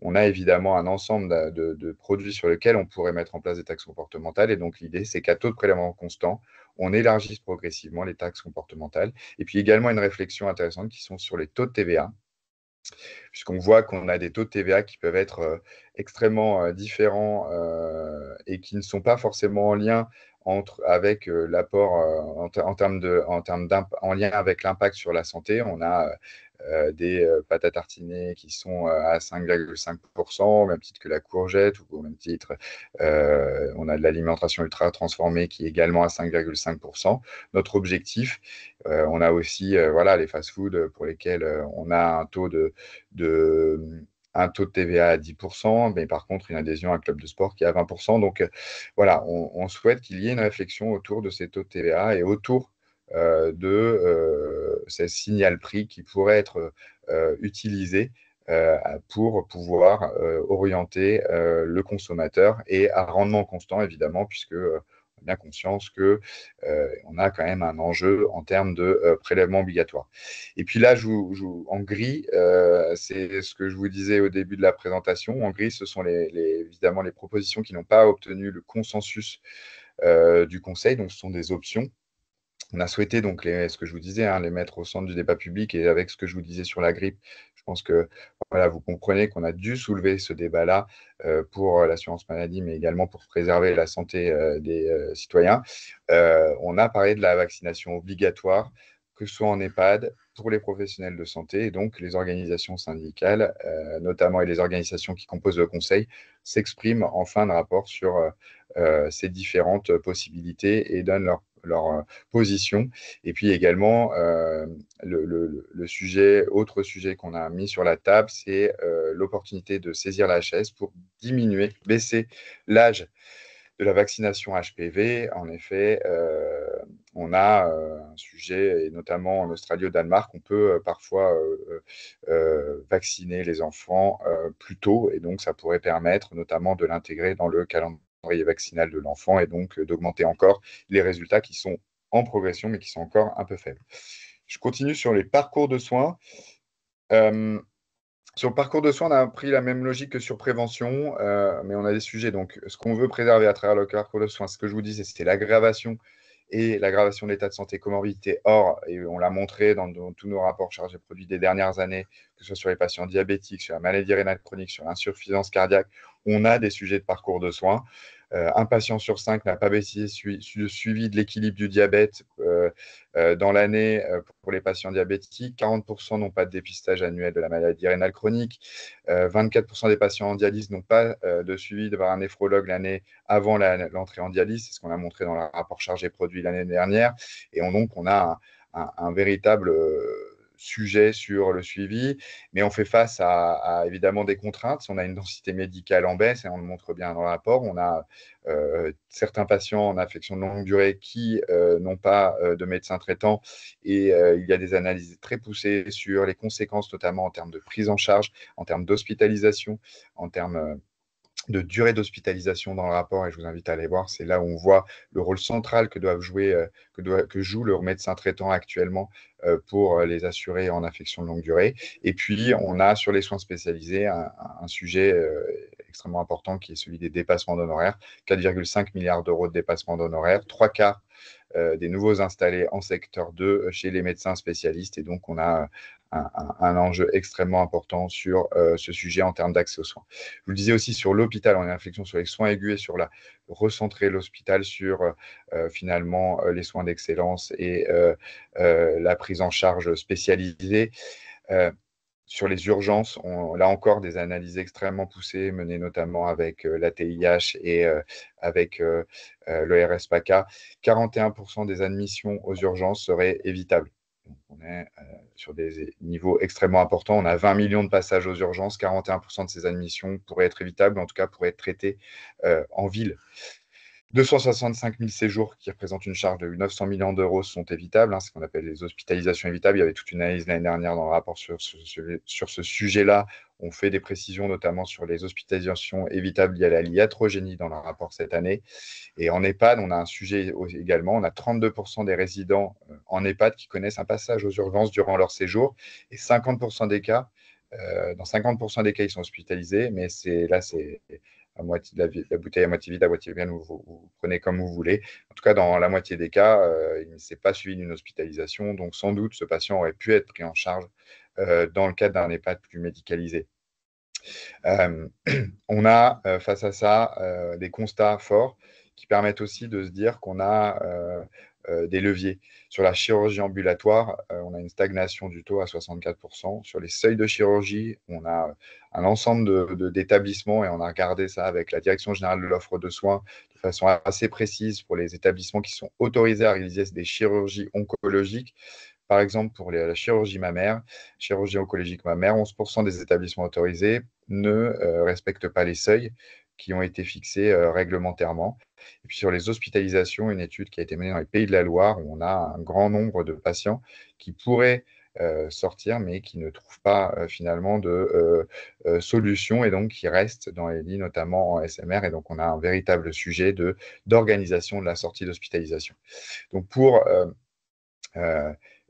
on a évidemment un ensemble de produits sur lesquels on pourrait mettre en place des taxes comportementales. Et donc, l'idée, c'est qu'à taux de prélèvement constant, on élargisse progressivement les taxes comportementales. Et puis également une réflexion intéressante qui sont sur les taux de TVA, puisqu'on voit qu'on a des taux de TVA qui peuvent être extrêmement différents et qui ne sont pas forcément en lien avec l'apport en lien avec l'impact sur la santé. On a des pâtes à tartiner qui sont à 5,5%, au même titre que la courgette, ou au même titre, on a de l'alimentation ultra transformée qui est également à 5,5%. Notre objectif, on a aussi voilà, les fast-foods pour lesquels on a un taux de TVA à 10%, mais par contre une adhésion à un club de sport qui est à 20%. Donc voilà, on souhaite qu'il y ait une réflexion autour de ces taux de TVA et autour de ces signal prix qui pourraient être utilisés pour pouvoir orienter le consommateur et à rendement constant, évidemment, puisque on a bien conscience qu'on a quand même un enjeu en termes de prélèvement obligatoire. Et puis là, en gris, c'est ce que je vous disais au début de la présentation. En gris, ce sont évidemment les propositions qui n'ont pas obtenu le consensus du Conseil, donc ce sont des options. On a souhaité donc ce que je vous disais, les mettre au centre du débat public, et avec ce que je vous disais sur la grippe, je pense que voilà, vous comprenez qu'on a dû soulever ce débat-là pour l'assurance maladie, mais également pour préserver la santé des citoyens. On a parlé de la vaccination obligatoire, que ce soit en EHPAD, pour les professionnels de santé, et donc les organisations syndicales, notamment, et les organisations qui composent le Conseil, s'expriment en fin de rapport sur ces différentes possibilités et donnent leur position. Et puis également, autre sujet qu'on a mis sur la table, c'est l'opportunité de saisir la HS pour baisser l'âge de la vaccination HPV. En effet, on a un sujet, et notamment en Australie, au Danemark, on peut parfois vacciner les enfants plus tôt, et donc ça pourrait permettre notamment de l'intégrer dans le calendrier vaccinal de l'enfant, et donc d'augmenter encore les résultats qui sont en progression, mais qui sont encore un peu faibles. Je continue sur les parcours de soins. Sur le parcours de soins, on a pris la même logique que sur prévention, mais on a des sujets. Donc, ce qu'on veut préserver à travers le parcours de soins, ce que je vous disais, c'était l'aggravation de l'état de santé comorbidité. Or, et on l'a montré dans tous nos rapports chargés produits des dernières années, que ce soit sur les patients diabétiques, sur la maladie rénale chronique, sur l'insuffisance cardiaque, on a des sujets de parcours de soins. Un patient sur 5 n'a pas bénéficié du suivi de l'équilibre du diabète dans l'année pour les patients diabétiques. 40% n'ont pas de dépistage annuel de la maladie rénale chronique. 24% des patients en dialyse n'ont pas de suivi devant un néphrologue l'année avant l'entrée en dialyse. C'est ce qu'on a montré dans le rapport chargé produit l'année dernière. Et donc, on a un véritable sujet sur le suivi, mais on fait face à évidemment des contraintes. On a une densité médicale en baisse, et on le montre bien dans le rapport. On a certains patients en affection de longue durée qui n'ont pas de médecin traitant, et il y a des analyses très poussées sur les conséquences, notamment en termes de prise en charge, en termes d'hospitalisation, en termes de durée d'hospitalisation dans le rapport, et je vous invite à aller voir. C'est là où on voit le rôle central que joue le médecin traitant actuellement pour les assurés en affection de longue durée. Et puis, on a sur les soins spécialisés un sujet extrêmement important qui est celui des dépassements d'honoraires. 4,5 milliards d'euros de dépassements d'honoraires, 3/4 des nouveaux installés en secteur 2 chez les médecins spécialistes. Et donc, on a un enjeu extrêmement important sur ce sujet en termes d'accès aux soins. Je vous le disais aussi sur l'hôpital, on a une réflexion sur les soins aigus et sur recentrer l'hôpital sur finalement les soins d'excellence et la prise en charge spécialisée. Sur les urgences, là encore, des analyses extrêmement poussées, menées notamment avec la TIH et avec l'ERS-PACA. 41% des admissions aux urgences seraient évitables. Donc, on est sur des niveaux extrêmement importants. On a 20 millions de passages aux urgences. 41% de ces admissions pourraient être évitables, en tout cas pourraient être traitées en ville. 265 000 séjours qui représentent une charge de 900 millions d'euros sont évitables, ce qu'on appelle les hospitalisations évitables. Il y avait toute une analyse l'année dernière dans le rapport sur ce sujet-là. On fait des précisions notamment sur les hospitalisations évitables liées à la iatrogénie dans le rapport cette année. Et en EHPAD, on a un sujet également. On a 32% des résidents en EHPAD qui connaissent un passage aux urgences durant leur séjour. Et 50% des cas, dans 50% des cas, ils sont hospitalisés. Mais c'est à moitié, la bouteille à moitié vide, à moitié pleine, vous prenez comme vous voulez. En tout cas, dans la moitié des cas, il ne s'est pas suivi d'une hospitalisation. Donc, sans doute, ce patient aurait pu être pris en charge dans le cadre d'un EHPAD plus médicalisé. On a face à ça des constats forts qui permettent aussi de se dire qu'on a des leviers. Sur la chirurgie ambulatoire, on a une stagnation du taux à 64%. Sur les seuils de chirurgie, on a un ensemble d'établissements et on a regardé ça avec la Direction générale de l'offre de soins de façon assez précise pour les établissements qui sont autorisés à réaliser des chirurgies oncologiques. Par exemple, pour la chirurgie mammaire, chirurgie oncologique mammaire, 11% des établissements autorisés ne respectent pas les seuils qui ont été fixés réglementairement. Et puis sur les hospitalisations, une étude qui a été menée dans les Pays de la Loire, où on a un grand nombre de patients qui pourraient sortir, mais qui ne trouvent pas finalement de solution et donc qui restent dans les lits, notamment en SMR. Et donc, on a un véritable sujet d'organisation de la sortie d'hospitalisation. Donc, pour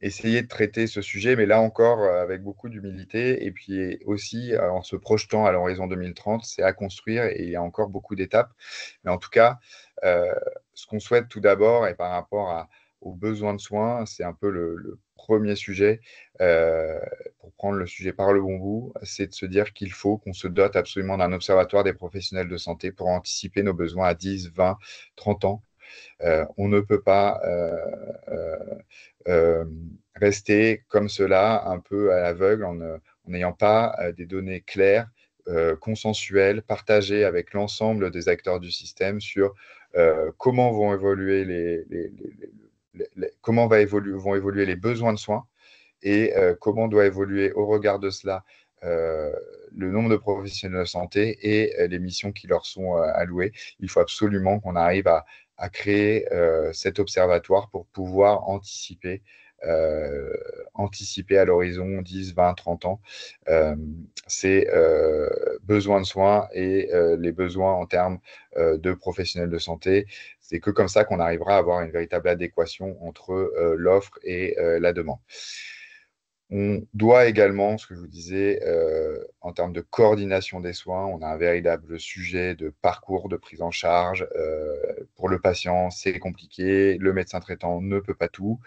essayer de traiter ce sujet, mais là encore avec beaucoup d'humilité et puis aussi en se projetant à l'horizon 2030, c'est à construire et il y a encore beaucoup d'étapes. Mais en tout cas, ce qu'on souhaite tout d'abord et par rapport aux besoins de soins, c'est un peu le premier sujet, pour prendre le sujet par le bon bout, c'est de se dire qu'il faut qu'on se dote absolument d'un observatoire des professionnels de santé pour anticiper nos besoins à 10, 20, 30 ans. On ne peut pas rester comme cela, un peu à l'aveugle, en n'ayant pas des données claires, consensuelles, partagées avec l'ensemble des acteurs du système sur comment vont évoluer vont évoluer les besoins de soins et comment doit évoluer au regard de cela le nombre de professionnels de santé et les missions qui leur sont allouées. Il faut absolument qu'on arrive à créer cet observatoire pour pouvoir anticiper à l'horizon 10, 20, 30 ans ces besoins de soins et les besoins en termes de professionnels de santé. C'est que comme ça qu'on arrivera à avoir une véritable adéquation entre l'offre et la demande. On doit également, ce que je vous disais, en termes de coordination des soins, on a un véritable sujet de parcours de prise en charge. Pour le patient, c'est compliqué. Le médecin traitant ne peut pas tout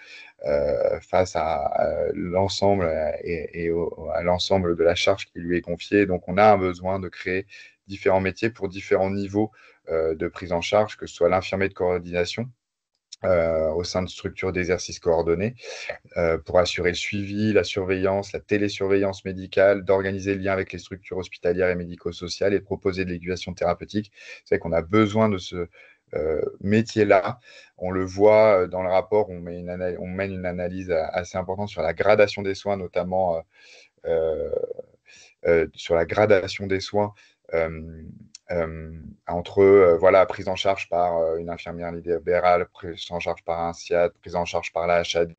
face à l'ensemble et à l'ensemble de la charge qui lui est confiée. Donc, on a un besoin de créer différents métiers pour différents niveaux de prise en charge, que ce soit l'infirmier de coordination au sein de structures d'exercice coordonnés, pour assurer le suivi, la surveillance, la télésurveillance médicale, d'organiser le lien avec les structures hospitalières et médico-sociales et de proposer de l'éducation thérapeutique. C'est vrai qu'on a besoin de ce métier-là. On le voit dans le rapport, on mène une analyse assez importante sur la gradation des soins, notamment sur la gradation des soins entre prise en charge par une infirmière libérale, prise en charge par un SIAD, prise en charge par la HAD,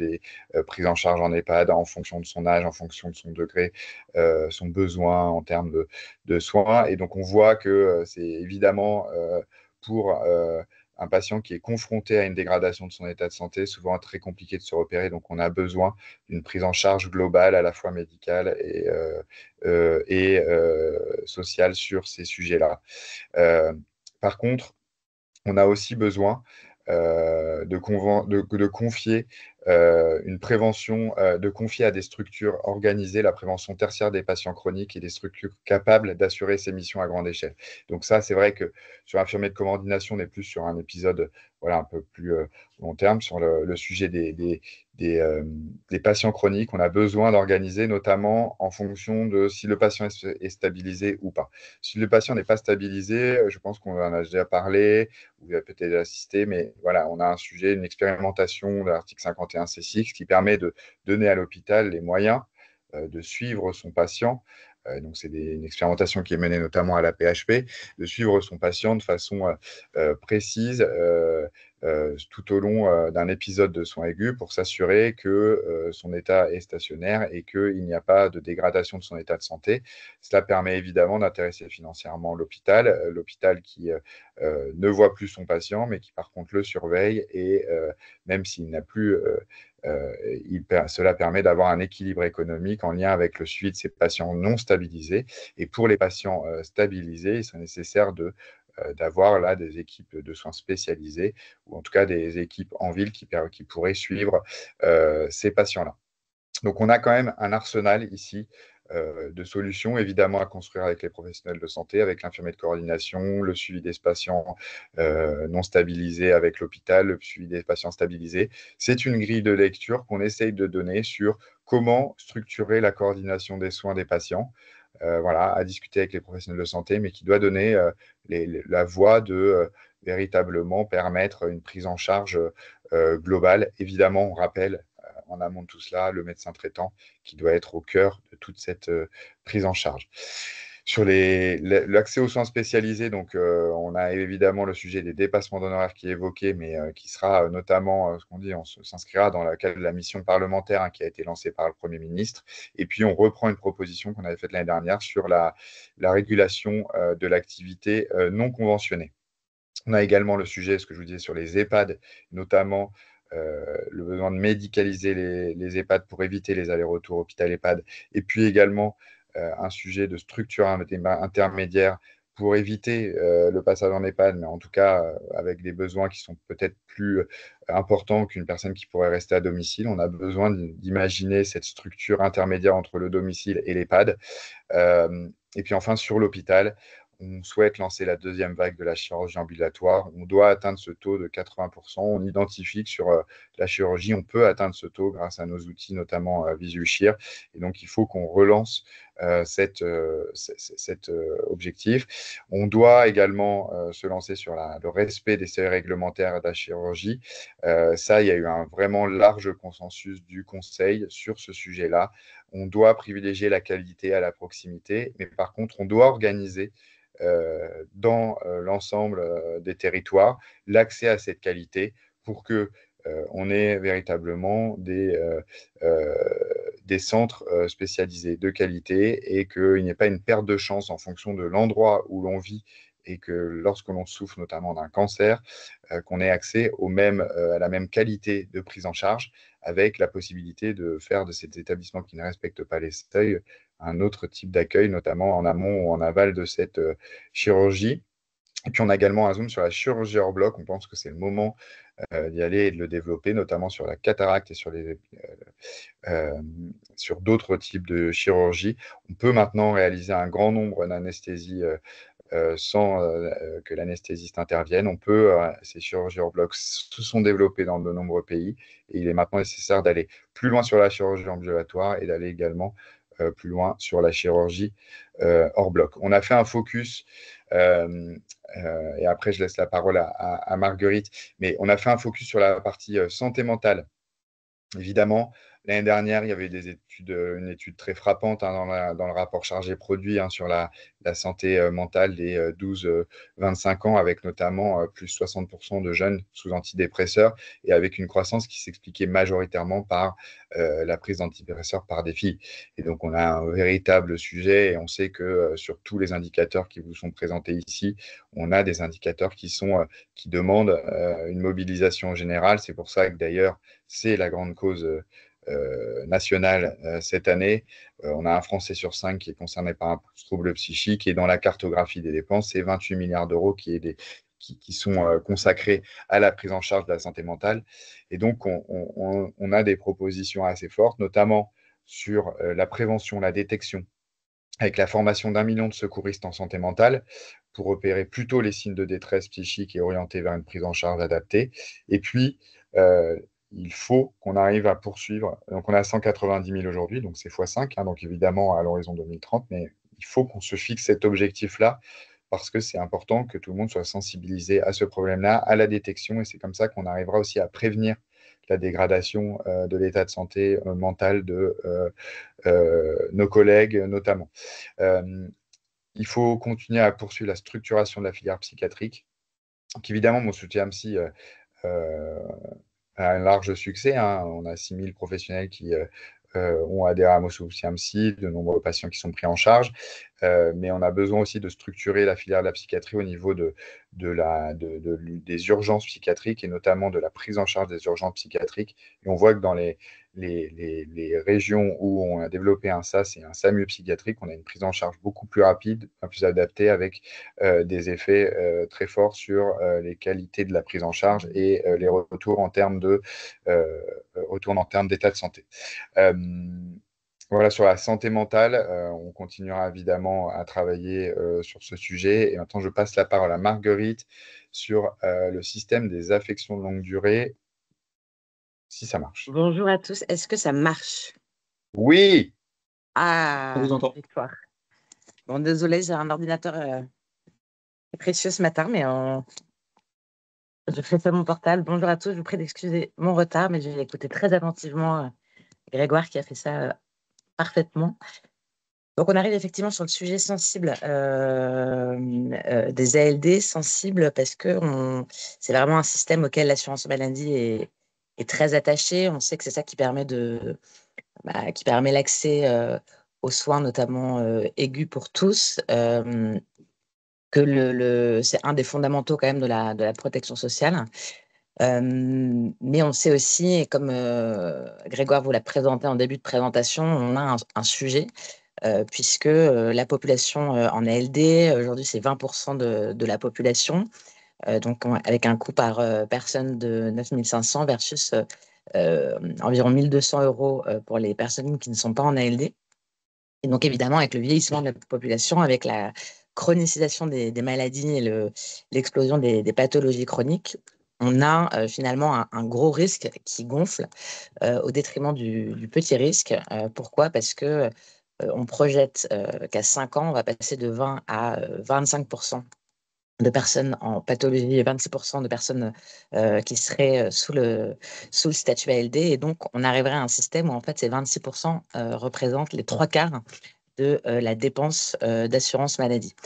prise en charge en EHPAD en fonction de son âge, en fonction de son degré, son besoin en termes de soins. Et donc, on voit que c'est évidemment pour un patient qui est confronté à une dégradation de son état de santé, souvent très compliqué de se repérer. Donc, on a besoin d'une prise en charge globale, à la fois médicale et sociale sur ces sujets-là. Par contre, on a aussi besoin de confier une prévention, de confier à des structures organisées la prévention tertiaire des patients chroniques et des structures capables d'assurer ces missions à grande échelle. Donc ça, c'est vrai que sur infirmier de coordination, on est plus sur un épisode un peu plus long terme sur le sujet des patients chroniques. On a besoin d'organiser, notamment en fonction de si le patient est stabilisé ou pas. Si le patient n'est pas stabilisé, je pense qu'on en a déjà parlé, vous avez peut-être assisté, mais voilà, on a un sujet, une expérimentation de l'article 51C6 qui permet de donner à l'hôpital les moyens de suivre son patient. Donc, c'est une expérimentation qui est menée notamment à la PHP, de suivre son patient de façon précise tout au long d'un épisode de soins aigus pour s'assurer que son état est stationnaire et qu'il n'y a pas de dégradation de son état de santé. Cela permet évidemment d'intéresser financièrement l'hôpital qui ne voit plus son patient, mais qui par contre le surveille et même s'il n'a plus cela permet d'avoir un équilibre économique en lien avec le suivi de ces patients non stabilisés. Et pour les patients stabilisés, il serait nécessaire d'avoir là des équipes de soins spécialisées ou en tout cas des équipes en ville qui pourraient suivre ces patients-là. Donc, on a quand même un arsenal ici de solutions, évidemment, à construire avec les professionnels de santé, avec l'infirmier de coordination, le suivi des patients non stabilisés avec l'hôpital, le suivi des patients stabilisés. C'est une grille de lecture qu'on essaye de donner sur comment structurer la coordination des soins des patients, à discuter avec les professionnels de santé, mais qui doit donner la voie de véritablement permettre une prise en charge globale. Évidemment, on rappelle en amont de tout cela, le médecin traitant qui doit être au cœur de toute cette prise en charge. Sur l'accès aux soins spécialisés, donc, on a évidemment le sujet des dépassements d'honoraires qui est évoqué, mais qui sera notamment, ce qu'on dit, s'inscrira dans le cadre de la mission parlementaire qui a été lancée par le Premier ministre. Et puis, on reprend une proposition qu'on avait faite l'année dernière sur la régulation de l'activité non conventionnée. On a également le sujet, ce que je vous disais, sur les EHPAD, notamment le besoin de médicaliser les EHPAD pour éviter les allers-retours hôpital-EHPAD, et puis également un sujet de structure intermédiaire pour éviter le passage en EHPAD, mais en tout cas avec des besoins qui sont peut-être plus importants qu'une personne qui pourrait rester à domicile. On a besoin d'imaginer cette structure intermédiaire entre le domicile et l'EHPAD. Et puis enfin, sur l'hôpital, on souhaite lancer la deuxième vague de la chirurgie ambulatoire. On doit atteindre ce taux de 80%. On identifie que sur la chirurgie, on peut atteindre ce taux grâce à nos outils, notamment VisuChir. Et donc, il faut qu'on relance cet objectif. On doit également se lancer sur le respect des seuils réglementaires de la chirurgie. Ça, il y a eu un vraiment large consensus du Conseil sur ce sujet-là. On doit privilégier la qualité à la proximité, mais par contre, on doit organiser dans l'ensemble des territoires l'accès à cette qualité pour que on ait véritablement des centres spécialisés de qualité et qu'il n'y ait pas une perte de chance en fonction de l'endroit où l'on vit et que lorsque l'on souffre notamment d'un cancer, qu'on ait accès à la même qualité de prise en charge avec la possibilité de faire de ces établissements qui ne respectent pas les seuils un autre type d'accueil, notamment en amont ou en aval de cette chirurgie. Et puis, on a également un zoom sur la chirurgie hors bloc. On pense que c'est le moment d'y aller et de le développer, notamment sur la cataracte et sur d'autres types de chirurgie. On peut maintenant réaliser un grand nombre d'anesthésies sans que l'anesthésiste intervienne. Ces chirurgies hors bloc se sont développées dans de nombreux pays et il est maintenant nécessaire d'aller plus loin sur la chirurgie ambulatoire et d'aller également plus loin sur la chirurgie hors bloc. On a fait un focus, et après je laisse la parole à Marguerite, mais on a fait un focus sur la partie santé mentale. Évidemment, L'année dernière, il y avait une étude très frappante dans le rapport chargé-produit sur la santé mentale des 12-25 ans, avec notamment plus 60% de jeunes sous antidépresseurs et avec une croissance qui s'expliquait majoritairement par la prise d'antidépresseurs par des filles. Et donc, on a un véritable sujet et on sait que sur tous les indicateurs qui vous sont présentés ici, on a des indicateurs qui demandent une mobilisation générale. C'est pour ça que d'ailleurs, c'est la grande cause nationale cette année. On a un Français sur 5 qui est concerné par un trouble psychique et dans la cartographie des dépenses, c'est 28 milliards d'euros qui sont consacrés à la prise en charge de la santé mentale. Et donc, on a des propositions assez fortes, notamment sur la prévention, la détection, avec la formation d'1 million de secouristes en santé mentale pour repérer plutôt les signes de détresse psychique et orienter vers une prise en charge adaptée. Et puis, il faut qu'on arrive à poursuivre. Donc, on a 190 000 aujourd'hui, donc c'est x5, donc évidemment à l'horizon 2030, mais il faut qu'on se fixe cet objectif-là parce que c'est important que tout le monde soit sensibilisé à ce problème-là, à la détection, et c'est comme ça qu'on arrivera aussi à prévenir la dégradation de l'état de santé mentale de nos collègues notamment. Il faut continuer à poursuivre la structuration de la filière psychiatrique. Donc évidemment, mon soutien psy a un large succès. On a 6 000 professionnels qui ont adhéré à mon soutien psy, de nombreux patients qui sont pris en charge. Mais on a besoin aussi de structurer la filière de la psychiatrie au niveau des urgences psychiatriques et notamment de la prise en charge des urgences psychiatriques. Et on voit que dans les régions où on a développé un SAS et un SAMU psychiatrique, on a une prise en charge beaucoup plus rapide, plus adaptée, avec des effets très forts sur les qualités de la prise en charge et les retours en termes d'état de santé. Voilà, sur la santé mentale, on continuera évidemment à travailler sur ce sujet. Et maintenant, je passe la parole à Marguerite sur le système des affections de longue durée, si ça marche. Bonjour à tous. Est-ce que ça marche? Oui. On vous Ah, entend. victoire. Bon, désolé, j'ai un ordinateur précieux ce matin, mais je fais ça mon portable. Bonjour à tous. Je vous prie d'excuser mon retard, mais j'ai écouté très attentivement Grégoire qui a fait ça parfaitement. Donc, on arrive effectivement sur le sujet sensible des ALD, sensible parce que c'est vraiment un système auquel l'assurance maladie est très attachée. On sait que c'est ça qui permet l'accès aux soins, notamment aigus pour tous, que c'est un des fondamentaux quand même de la protection sociale. Mais on sait aussi, et comme Grégoire vous l'a présenté en début de présentation, on a un sujet, puisque la population en ALD, aujourd'hui, c'est 20% de la population, donc avec un coût par personne de 9 500 versus environ 1 200 euros pour les personnes qui ne sont pas en ALD. Et donc, évidemment, avec le vieillissement de la population, avec la chronicisation des maladies et l'explosion des pathologies chroniques, on a finalement un gros risque qui gonfle au détriment du petit risque. Pourquoi? Parce que on projette qu'à 5 ans, on va passer de 20 à 25% de personnes en pathologie et 26% de personnes qui seraient sous le statut ALD. Et donc, on arriverait à un système où, en fait, ces 26% représentent les 3/4 de la dépense d'assurance maladie.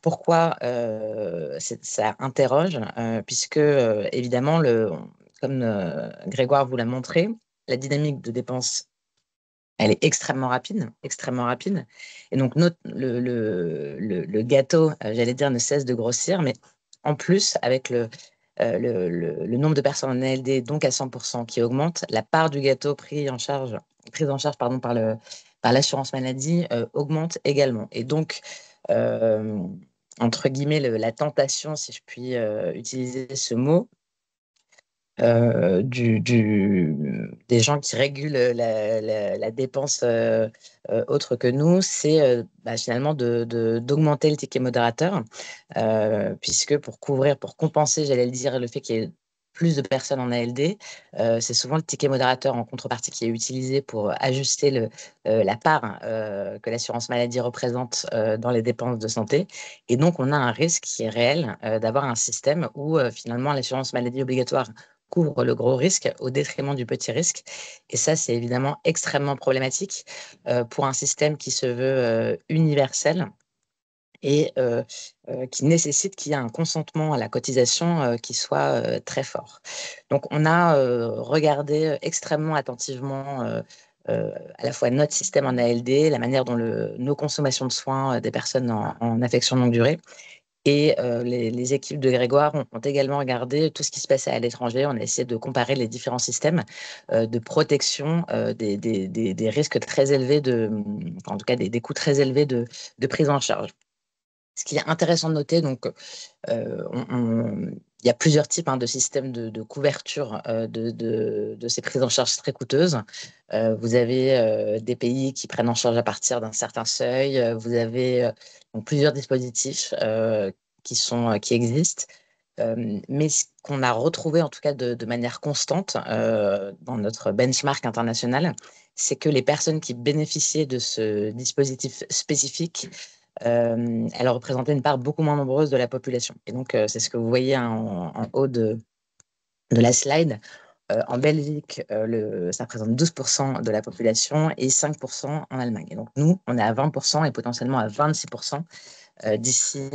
Pourquoi ça interroge? Puisque, évidemment, comme Grégoire vous l'a montré, la dynamique de dépenses, elle est extrêmement rapide, extrêmement rapide. Et donc, le gâteau, j'allais dire, ne cesse de grossir, mais en plus, avec le nombre de personnes en ALD, donc à 100%, qui augmente, la part du gâteau prise en charge pardon, par l'assurance maladie augmente également. Et donc, entre guillemets, la tentation, si je puis utiliser ce mot, des gens qui régulent la dépense autre que nous, c'est finalement d'augmenter le ticket modérateur, puisque pour compenser, j'allais le dire, le fait qu'il y ait plus de personnes en ALD, c'est souvent le ticket modérateur en contrepartie qui est utilisé pour ajuster la part que l'assurance maladie représente dans les dépenses de santé. Et donc, on a un risque qui est réel d'avoir un système où finalement l'assurance maladie obligatoire couvre le gros risque au détriment du petit risque. Et ça, c'est évidemment extrêmement problématique pour un système qui se veut universel et qui nécessite qu'il y ait un consentement à la cotisation qui soit très fort. Donc, on a regardé extrêmement attentivement à la fois notre système en ALD, la manière dont nos consommations de soins des personnes en affection longue durée, et les équipes de Grégoire ont également regardé tout ce qui se passait à l'étranger. On a essayé de comparer les différents systèmes de protection des risques très élevés, en tout cas des coûts très élevés de prise en charge. Ce qui est intéressant de noter, donc, il y a plusieurs types de systèmes de couverture de ces prises en charge très coûteuses. Vous avez des pays qui prennent en charge à partir d'un certain seuil. Vous avez donc plusieurs dispositifs qui existent. Mais ce qu'on a retrouvé, en tout cas de manière constante dans notre benchmark international, c'est que les personnes qui bénéficiaient de ce dispositif spécifique, elle représentait une part beaucoup moins nombreuse de la population. Et donc, c'est ce que vous voyez en haut de la slide. En Belgique, ça représente 12% de la population et 5% en Allemagne. Et donc, nous, on est à 20% et potentiellement à 26% d'ici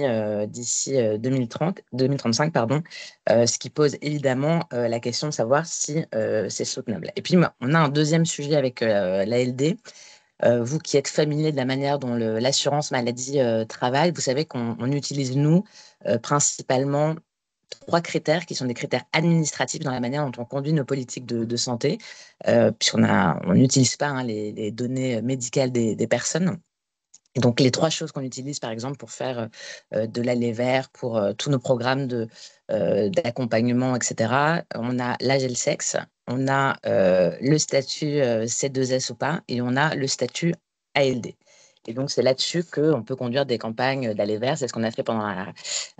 2035, pardon, ce qui pose évidemment la question de savoir si c'est soutenable. Et puis, on a un deuxième sujet avec l'ALD. Vous qui êtes familier de la manière dont l'assurance maladie travaille, vous savez qu'on utilise, nous, principalement 3 critères qui sont des critères administratifs dans la manière dont on conduit nos politiques de santé, puisqu'on n'utilise pas les données médicales des personnes. Et donc, les 3 choses qu'on utilise, par exemple, pour faire de l'allait vert, pour tous nos programmes d'accompagnement, etc., on a l'âge et le sexe, on a le statut C2S ou pas, et on a le statut ALD. Et donc, c'est là-dessus qu'on peut conduire des campagnes d'allait vert. C'est ce qu'on a fait pendant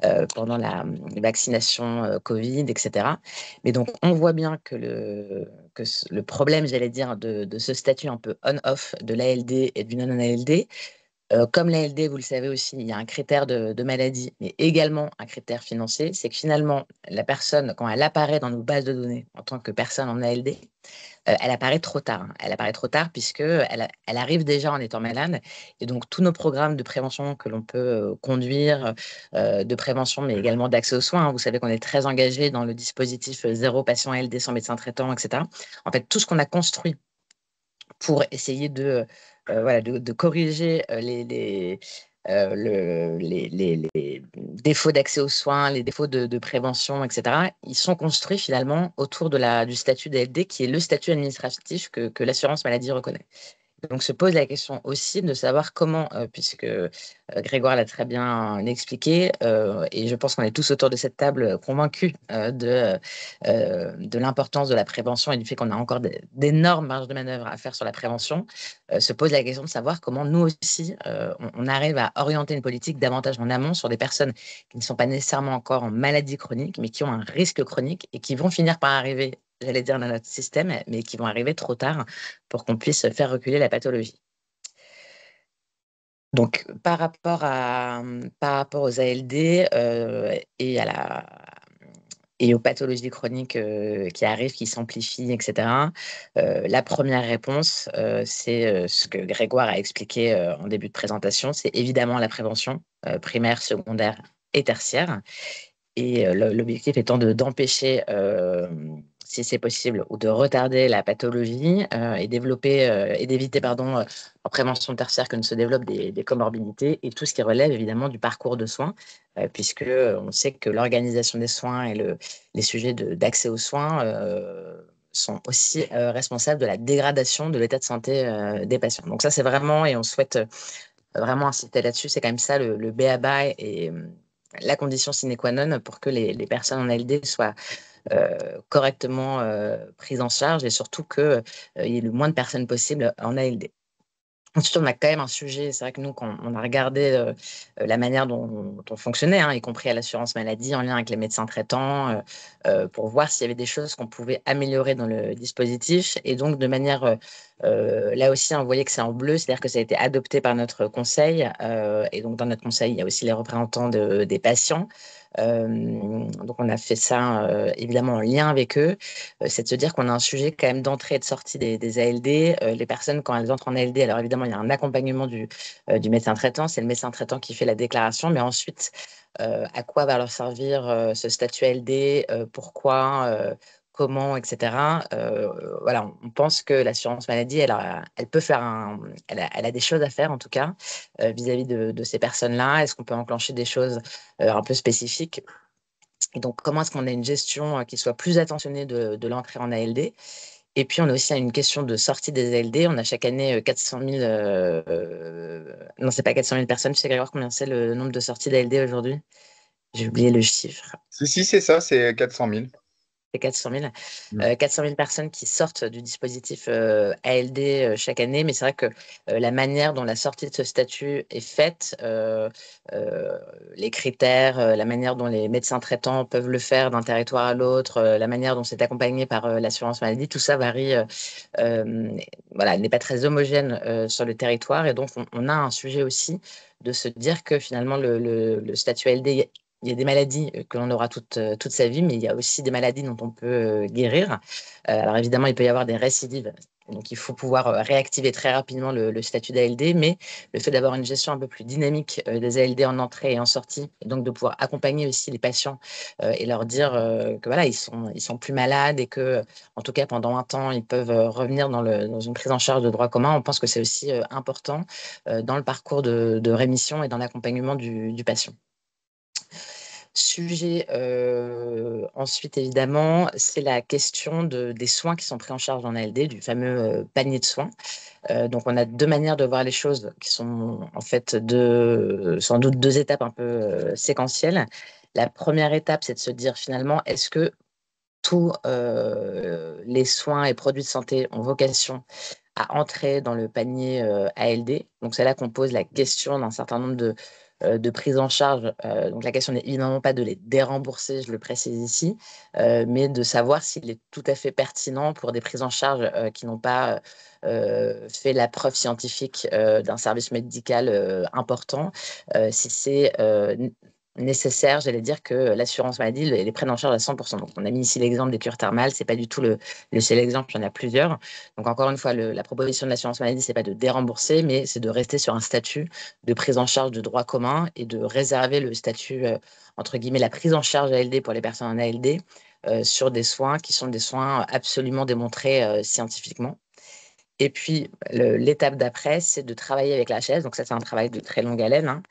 la vaccination Covid, etc. Mais donc, on voit bien que le problème, j'allais dire, de ce statut un peu on-off de l'ALD et du non-ALD, comme l'ALD, vous le savez aussi, il y a un critère de maladie, mais également un critère financier. C'est que finalement, la personne, quand elle apparaît dans nos bases de données en tant que personne en ALD, elle apparaît trop tard. Elle apparaît trop tard puisqu'elle arrive déjà en étant malade. Et donc, tous nos programmes de prévention que l'on peut conduire, de prévention, mais également d'accès aux soins, vous savez qu'on est très engagé dans le dispositif zéro patient ALD sans médecin traitant, etc. En fait, tout ce qu'on a construit pour essayer de corriger les défauts d'accès aux soins, les défauts de prévention, etc., ils sont construits finalement autour du statut d'ALD, qui est le statut administratif que l'assurance maladie reconnaît. Donc, se pose la question aussi de savoir comment, puisque Grégoire l'a très bien expliqué, et je pense qu'on est tous autour de cette table convaincus de l'importance de la prévention et du fait qu'on a encore d'énormes marges de manœuvre à faire sur la prévention, se pose la question de savoir comment nous aussi, on arrive à orienter une politique davantage en amont sur des personnes qui ne sont pas nécessairement encore en maladie chronique, mais qui ont un risque chronique et qui vont finir par arriver, j'allais dire, dans notre système, mais qui vont arriver trop tard pour qu'on puisse faire reculer la pathologie. Donc, par rapport aux ALD et aux pathologies chroniques qui arrivent, qui s'amplifient, etc., la première réponse, c'est ce que Grégoire a expliqué en début de présentation, c'est évidemment la prévention primaire, secondaire et tertiaire. Et l'objectif étant d'empêcher, si c'est possible, ou de retarder la pathologie et d'éviter, en prévention tertiaire, que ne se développent des comorbidités et tout ce qui relève évidemment du parcours de soins, puisque on sait que l'organisation des soins et les sujets d'accès aux soins sont aussi responsables de la dégradation de l'état de santé des patients. Donc ça, c'est vraiment, et on souhaite vraiment insister là-dessus, c'est quand même ça le b.a.-ba et la condition sine qua non pour que les personnes en ALD soient correctement prises en charge et surtout qu'il y ait le moins de personnes possible en ALD. Ensuite, on a quand même un sujet, c'est vrai que nous, quand on a regardé la manière dont on fonctionnait, y compris à l'assurance maladie, en lien avec les médecins traitants, pour voir s'il y avait des choses qu'on pouvait améliorer dans le dispositif. Et donc, de manière, là aussi, on voyait que c'est en bleu, c'est-à-dire que ça a été adopté par notre conseil. Et donc, dans notre conseil, il y a aussi les représentants des patients. Donc, on a fait ça évidemment en lien avec eux. C'est de se dire qu'on a un sujet quand même d'entrée et de sortie des ALD. Les personnes, quand elles entrent en ALD, alors évidemment, il y a un accompagnement du médecin traitant. C'est le médecin traitant qui fait la déclaration, mais ensuite, à quoi va leur servir ce statut ALD, pourquoi, comment, etc. Voilà, on pense que l'assurance maladie, elle peut faire elle a des choses à faire en tout cas vis-à-vis de ces personnes-là. Est-ce qu'on peut enclencher des choses un peu spécifiques? Et donc, comment est-ce qu'on a une gestion qui soit plus attentionnée de l'entrée en ALD? Et puis, on a aussi une question de sortie des ALD. On a chaque année 400 000... non, c'est pas 400 000 personnes. Tu sais, Grégoire, combien c'est le nombre de sorties d'ALD aujourd'hui? J'ai oublié le chiffre. Si, c'est ça, c'est 400 000. C'est 400 000. Mm. 400 000 personnes qui sortent du dispositif ALD chaque année, mais c'est vrai que la manière dont la sortie de ce statut est faite, les critères, la manière dont les médecins traitants peuvent le faire d'un territoire à l'autre, la manière dont c'est accompagné par l'assurance maladie, tout ça varie, voilà, n'est pas très homogène sur le territoire. Et donc, on a un sujet aussi de se dire que finalement, le statut ALD, il y a des maladies que l'on aura toute sa vie, mais il y a aussi des maladies dont on peut guérir. Alors évidemment, il peut y avoir des récidives. Donc il faut pouvoir réactiver très rapidement le statut d'ALD, mais le fait d'avoir une gestion un peu plus dynamique des ALD en entrée et en sortie, et donc de pouvoir accompagner aussi les patients et leur dire que voilà, ils sont plus malades et que, en tout cas, pendant un temps, ils peuvent revenir dans une prise en charge de droit commun. On pense que c'est aussi important dans le parcours de rémission et dans l'accompagnement du patient. Sujet ensuite, évidemment, c'est la question des soins qui sont pris en charge en ALD, du fameux panier de soins. Donc, on a deux manières de voir les choses qui sont en fait sans doute deux étapes un peu séquentielles. La première étape, c'est de se dire finalement, est-ce que tous les soins et produits de santé ont vocation à entrer dans le panier ALD? Donc, c'est là qu'on pose la question d'un certain nombre de prises en charge. Donc, la question n'est évidemment pas de les dérembourser, je le précise ici, mais de savoir s'il est tout à fait pertinent pour des prises en charge qui n'ont pas fait la preuve scientifique d'un service médical important, si c'est nécessaire, j'allais dire, que l'assurance maladie les prenne en charge à 100%. Donc, on a mis ici l'exemple des cures thermales. C'est pas du tout le seul exemple, il y en a plusieurs. Donc, encore une fois, la proposition de l'assurance maladie, c'est pas de dérembourser, mais c'est de rester sur un statut de prise en charge de droit commun et de réserver le statut, entre guillemets, la prise en charge ALD pour les personnes en ALD sur des soins qui sont des soins absolument démontrés scientifiquement. Et puis, l'étape d'après, c'est de travailler avec la HAS. Donc, ça, c'est un travail de très longue haleine, hein.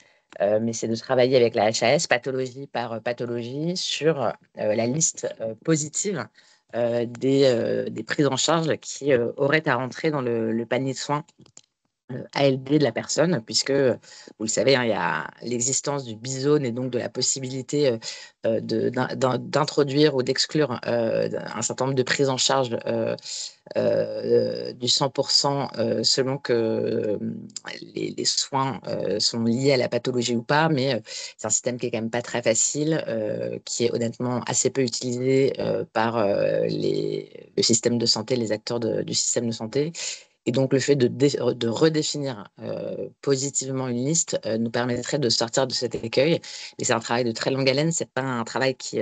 Mais c'est de travailler avec la HAS, pathologie par pathologie, sur la liste positive des prises en charge qui auraient à rentrer dans le panier de soins ALD de la personne, puisque, vous le savez, hein, il y a l'existence du bisone et donc de la possibilité d'introduire ou d'exclure un certain nombre de prises en charge du 100% selon que les soins sont liés à la pathologie ou pas, mais c'est un système qui est quand même pas très facile, qui est honnêtement assez peu utilisé par le système de santé, les acteurs du système de santé. Et donc, le fait de redéfinir positivement une liste nous permettrait de sortir de cet écueil. Mais c'est un travail de très longue haleine. Ce n'est pas un travail qui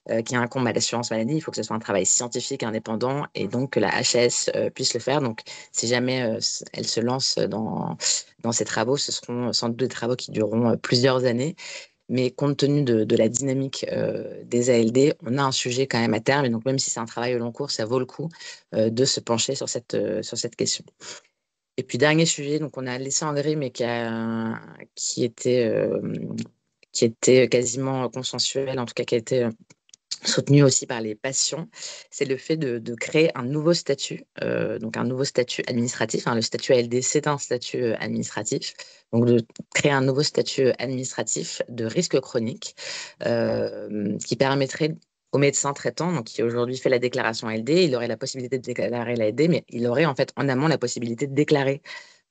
incombe à l'assurance maladie. Il faut que ce soit un travail scientifique, indépendant, et donc que la HAS puisse le faire. Donc, si jamais elle se lance dans ces travaux, ce seront sans doute des travaux qui dureront plusieurs années. Mais compte tenu de la dynamique des ALD, on a un sujet quand même à terme. Et donc, même si c'est un travail au long cours, ça vaut le coup de se pencher sur cette question. Et puis, dernier sujet, donc on a laissé en gris, mais qui était quasiment consensuel, en tout cas qui a été soutenu aussi par les patients, c'est le fait de créer un nouveau statut, donc un nouveau statut administratif. Hein, le statut ALD, c'est un statut administratif. Donc, de créer un nouveau statut administratif de risque chronique qui permettrait au médecin traitant, donc qui aujourd'hui fait la déclaration ALD, il aurait la possibilité de déclarer l'ALD, mais il aurait en fait en amont la possibilité de déclarer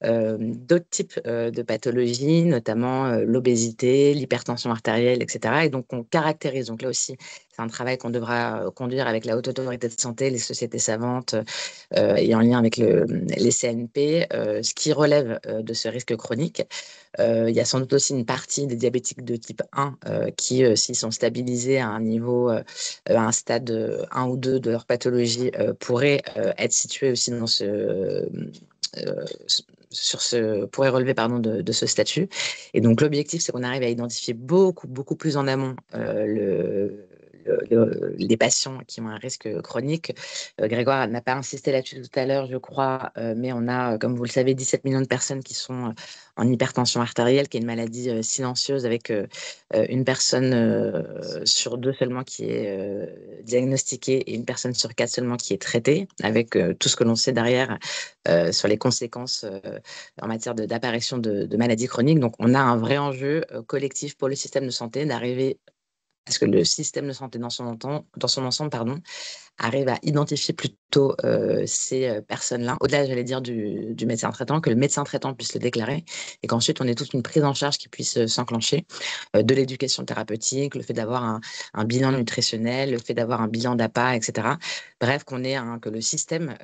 d'autres types de pathologies, notamment l'obésité, l'hypertension artérielle, etc. Et donc, on caractérise. Donc là aussi, C'est un travail qu'on devra conduire avec la Haute Autorité de Santé, les sociétés savantes et en lien avec les CNP, ce qui relève de ce risque chronique. Il y a sans doute aussi une partie des diabétiques de type 1 qui, s'ils sont stabilisés à un niveau, à un stade 1 ou 2 de leur pathologie, pourraient être situés aussi dans pourrait relever de ce statut. Et donc l'objectif, c'est qu'on arrive à identifier beaucoup plus en amont les patients qui ont un risque chronique. Grégoire n'a pas insisté là-dessus tout à l'heure, je crois, mais on a, comme vous le savez, 17 millions de personnes qui sont en hypertension artérielle, qui est une maladie silencieuse avec une personne sur 2 seulement qui est diagnostiquée et une personne sur 4 seulement qui est traitée, avec tout ce que l'on sait derrière sur les conséquences en matière d'apparition de maladies chroniques. Donc, on a un vrai enjeu collectif pour le système de santé d'arriver à ce que le système de santé dans son ensemble arrive à identifier plutôt ces personnes-là, au-delà, j'allais dire, du médecin traitant, que le médecin traitant puisse le déclarer et qu'ensuite on ait toute une prise en charge qui puisse s'enclencher, de l'éducation thérapeutique, le fait d'avoir un bilan nutritionnel, le fait d'avoir un bilan d'APA, etc. Bref, que le système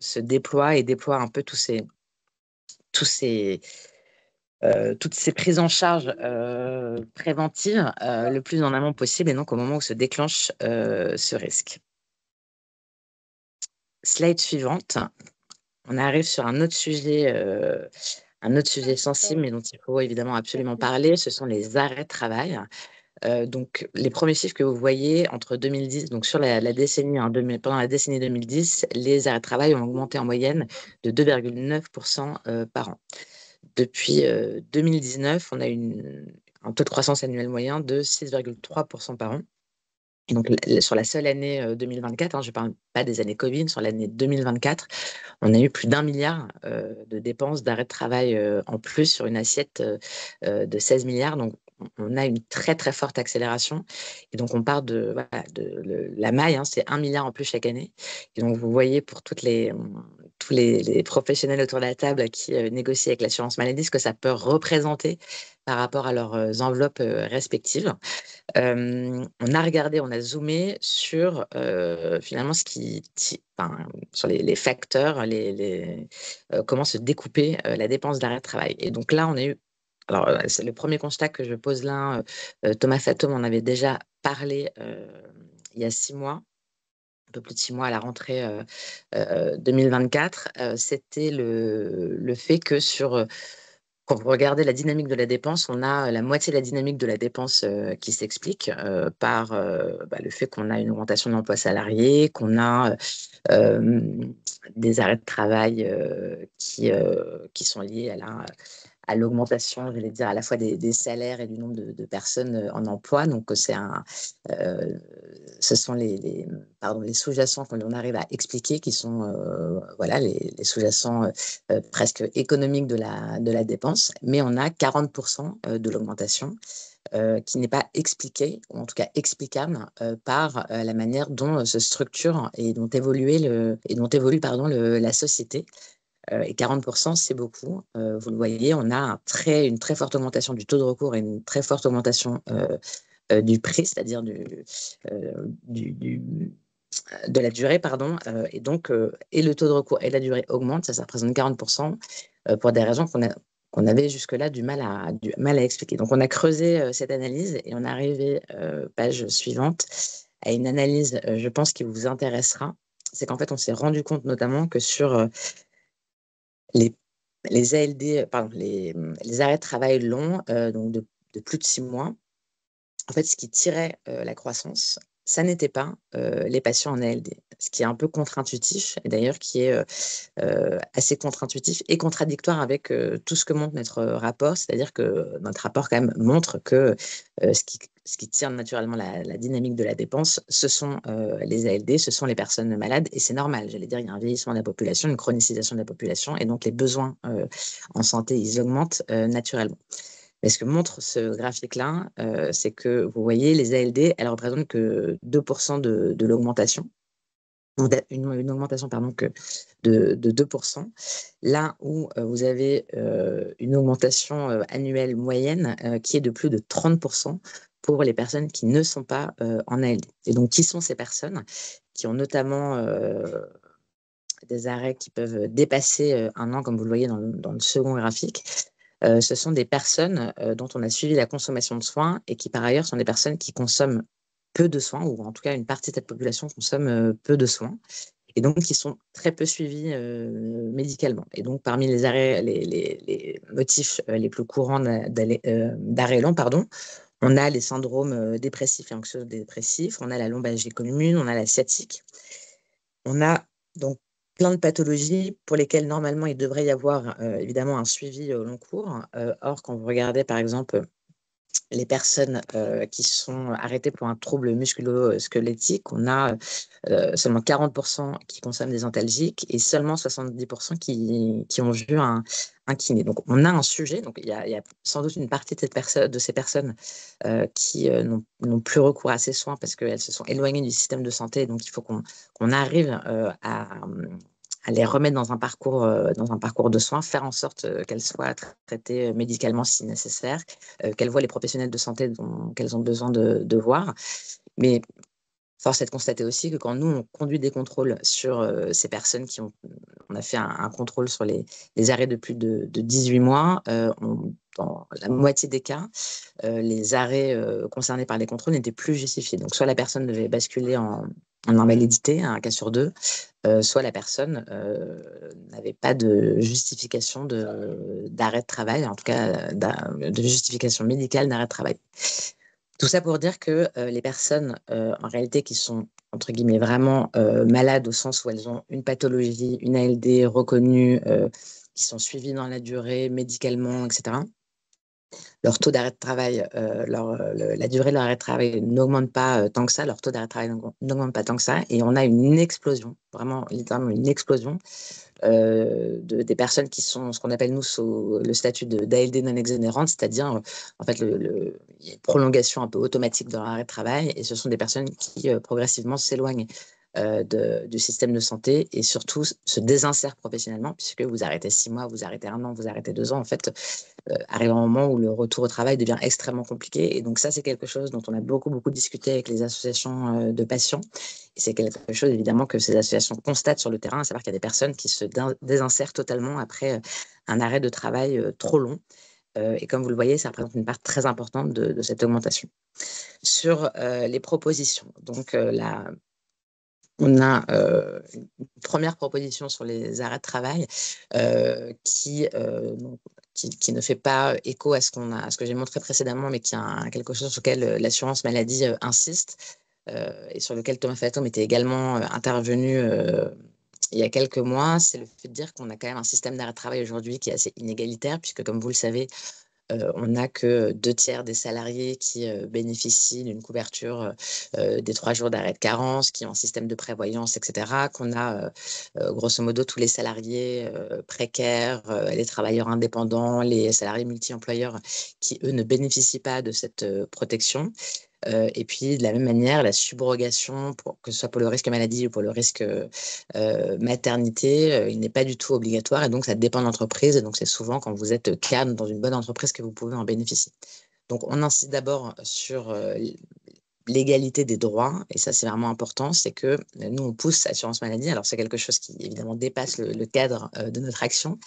se déploie et déploie un peu toutes ces prises en charge préventives le plus en amont possible et donc au moment où se déclenche ce risque. Slide suivante. On arrive sur un autre sujet sensible, mais dont il faut évidemment absolument parler. Ce sont les arrêts de travail. Donc, les premiers chiffres que vous voyez entre 2010, donc sur la décennie, pendant la décennie 2010, les arrêts de travail ont augmenté en moyenne de 2,9% par an. Depuis 2019, on a un taux de croissance annuel moyen de 6,3% par an. Et donc, sur la seule année 2024, je ne parle pas des années Covid, sur l'année 2024, on a eu plus d'1 milliard de dépenses d'arrêt de travail en plus sur une assiette de 16 milliards. Donc, on a une très forte accélération. Et donc, on part de la maille, c'est 1 milliard en plus chaque année. Et donc, vous voyez pour tous les professionnels autour de la table qui négocient avec l'assurance maladie, ce que ça peut représenter par rapport à leurs enveloppes respectives. On a zoomé sur finalement sur les facteurs, comment se découper la dépense d'arrêt de travail. Et donc là, on a eu. Alors, c'est le premier constat que je pose là. Thomas Fatome en avait déjà parlé il y a 6 mois, un peu plus de 6 mois à la rentrée 2024. C'était le fait que quand vous regardez la dynamique de la dépense, on a la moitié de la dynamique de la dépense qui s'explique par le fait qu'on a une augmentation de l'emploi salarié, qu'on a des arrêts de travail qui sont liés à l'augmentation, je vais dire, à la fois des salaires et du nombre de personnes en emploi. Donc, ce sont les sous-jacents que l'on arrive à expliquer, qui sont les sous-jacents presque économiques de la dépense. Mais on a 40% de l'augmentation qui n'est pas expliquée, ou en tout cas explicable, par la manière dont se structure et dont évolue la société. Et 40%, c'est beaucoup. Vous le voyez, on a une très forte augmentation du taux de recours et une très forte augmentation du prix, c'est-à-dire de la durée, pardon. Et donc, et le taux de recours et la durée augmentent, ça représente 40% pour des raisons qu'on avait jusque-là du mal à expliquer. Donc, on a creusé cette analyse et on est arrivé, page suivante, à une analyse, je pense, qui vous intéressera. C'est qu'en fait, on s'est rendu compte notamment que sur les ALD, pardon, les arrêts de travail longs, donc de plus de 6 mois, en fait, ce qui tirait la croissance, ça n'était pas les patients en ALD, ce qui est un peu contre-intuitif, et d'ailleurs qui est assez contre-intuitif et contradictoire avec tout ce que montre notre rapport, c'est-à-dire que notre rapport quand même montre que ce qui tire naturellement la dynamique de la dépense, ce sont les ALD, ce sont les personnes malades, et c'est normal, j'allais dire, il y a un vieillissement de la population, une chronicisation de la population, et donc les besoins en santé, ils augmentent naturellement. Mais ce que montre ce graphique-là, c'est que vous voyez, les ALD, elles représentent que 2% de l'augmentation, une augmentation que de 2%, là où vous avez une augmentation annuelle moyenne qui est de plus de 30% pour les personnes qui ne sont pas en ALD. Et donc, qui sont ces personnes qui ont notamment des arrêts qui peuvent dépasser 1 an, comme vous le voyez dans le second graphique? Ce sont des personnes dont on a suivi la consommation de soins et qui, par ailleurs, sont des personnes qui consomment peu de soins, ou en tout cas, une partie de cette population consomme peu de soins, et donc qui sont très peu suivis médicalement. Et donc, parmi les arrêts, les motifs les plus courants d'arrêt lent, pardon, on a les syndromes dépressifs et anxio-dépressifs, on a la lombalgie commune, on a la sciatique. On a donc plein de pathologies pour lesquelles normalement il devrait y avoir évidemment un suivi au long cours. Or, quand vous regardez par exemple les personnes qui sont arrêtées pour un trouble musculo-squelettique, on a seulement 40% qui consomment des antalgiques et seulement 70% qui ont vu un kiné. Donc, on a un sujet. Donc, il y a sans doute une partie de ces personnes qui n'ont plus recours à ces soins parce qu'elles se sont éloignées du système de santé. Donc, il faut qu'on arrive à les remettre dans un parcours de soins, faire en sorte qu'elles soient traitées médicalement si nécessaire, qu'elles voient les professionnels de santé qu'elles ont besoin de voir. Mais force est de constater aussi que quand nous, on conduit des contrôles sur ces personnes on a fait un contrôle sur les arrêts de plus de 18 mois, dans la moitié des cas, les arrêts concernés par les contrôles n'étaient plus justifiés. Donc, soit la personne devait basculer en invalidité, un cas sur deux, soit la personne n'avait pas de justification d'arrêt de travail, en tout cas de justification médicale d'arrêt de travail. Tout ça pour dire que les personnes, en réalité, qui sont, entre guillemets, vraiment malades au sens où elles ont une pathologie, une ALD reconnue, qui sont suivies dans la durée, médicalement, etc., leur taux d'arrêt de travail, la durée de leur arrêt de travail n'augmente pas tant que ça, leur taux d'arrêt de travail n'augmente pas tant que ça, et on a une explosion, vraiment littéralement une explosion des personnes qui sont ce qu'on appelle nous sous le statut d'ALD non exonérante, c'est-à-dire en fait il y a une prolongation un peu automatique de leur arrêt de travail, et ce sont des personnes qui progressivement s'éloignent du système de santé et surtout se désinsèrent professionnellement, puisque vous arrêtez 6 mois, vous arrêtez 1 an, vous arrêtez 2 ans, en fait, arrive un moment où le retour au travail devient extrêmement compliqué. Et donc ça, c'est quelque chose dont on a beaucoup, beaucoup discuté avec les associations de patients. Et c'est quelque chose, évidemment, que ces associations constatent sur le terrain, à savoir qu'il y a des personnes qui se désinsèrent totalement après un arrêt de travail trop long. Et comme vous le voyez, ça représente une part très importante de cette augmentation. Sur les propositions, donc on a une première proposition sur les arrêts de travail qui ne fait pas écho à ce que j'ai montré précédemment, mais qui est quelque chose sur lequel l'assurance maladie insiste et sur lequel Thomas Fatome était également intervenu il y a quelques mois. C'est le fait de dire qu'on a quand même un système d'arrêt de travail aujourd'hui qui est assez inégalitaire, puisque comme vous le savez, on n'a que 2/3 des salariés qui bénéficient d'une couverture des 3 jours d'arrêt de carence, qui ont un système de prévoyance, etc., qu'on a grosso modo tous les salariés précaires, les travailleurs indépendants, les salariés multi-employeurs qui, eux, ne bénéficient pas de cette protection. Et puis, de la même manière, la subrogation, que ce soit pour le risque maladie ou pour le risque maternité, il n'est pas du tout obligatoire. Et donc, ça dépend de l'entreprise. Et donc, c'est souvent quand vous êtes cadre dans une bonne entreprise que vous pouvez en bénéficier. Donc, on insiste d'abord sur l'égalité des droits. Et ça, c'est vraiment important. C'est que nous, on pousse l'assurance maladie. Alors, c'est quelque chose qui, évidemment, dépasse le cadre de notre action.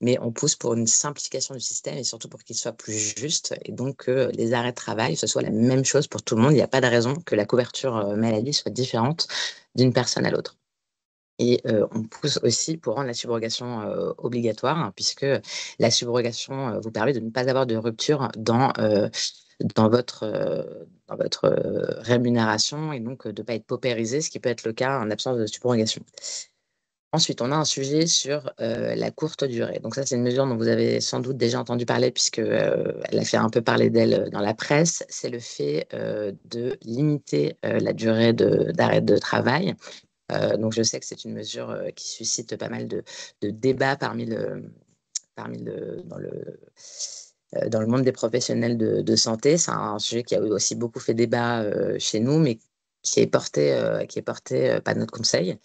Mais on pousse pour une simplification du système et surtout pour qu'il soit plus juste. Et donc, que les arrêts de travail, ce soit la même chose pour tout le monde. Il n'y a pas de raison que la couverture maladie soit différente d'une personne à l'autre. Et on pousse aussi pour rendre la subrogation obligatoire, hein, puisque la subrogation vous permet de ne pas avoir de rupture dans votre rémunération et donc de ne pas être paupérisé, ce qui peut être le cas en absence de subrogation. Ensuite, on a un sujet sur la courte durée. Donc ça, c'est une mesure dont vous avez sans doute déjà entendu parler puisque elle a fait un peu parler d'elle dans la presse. C'est le fait de limiter la durée d'arrêt de travail. Donc je sais que c'est une mesure qui suscite pas mal de débats dans le monde des professionnels de santé. C'est un sujet qui a aussi beaucoup fait débat chez nous, mais qui est porté par notre conseil.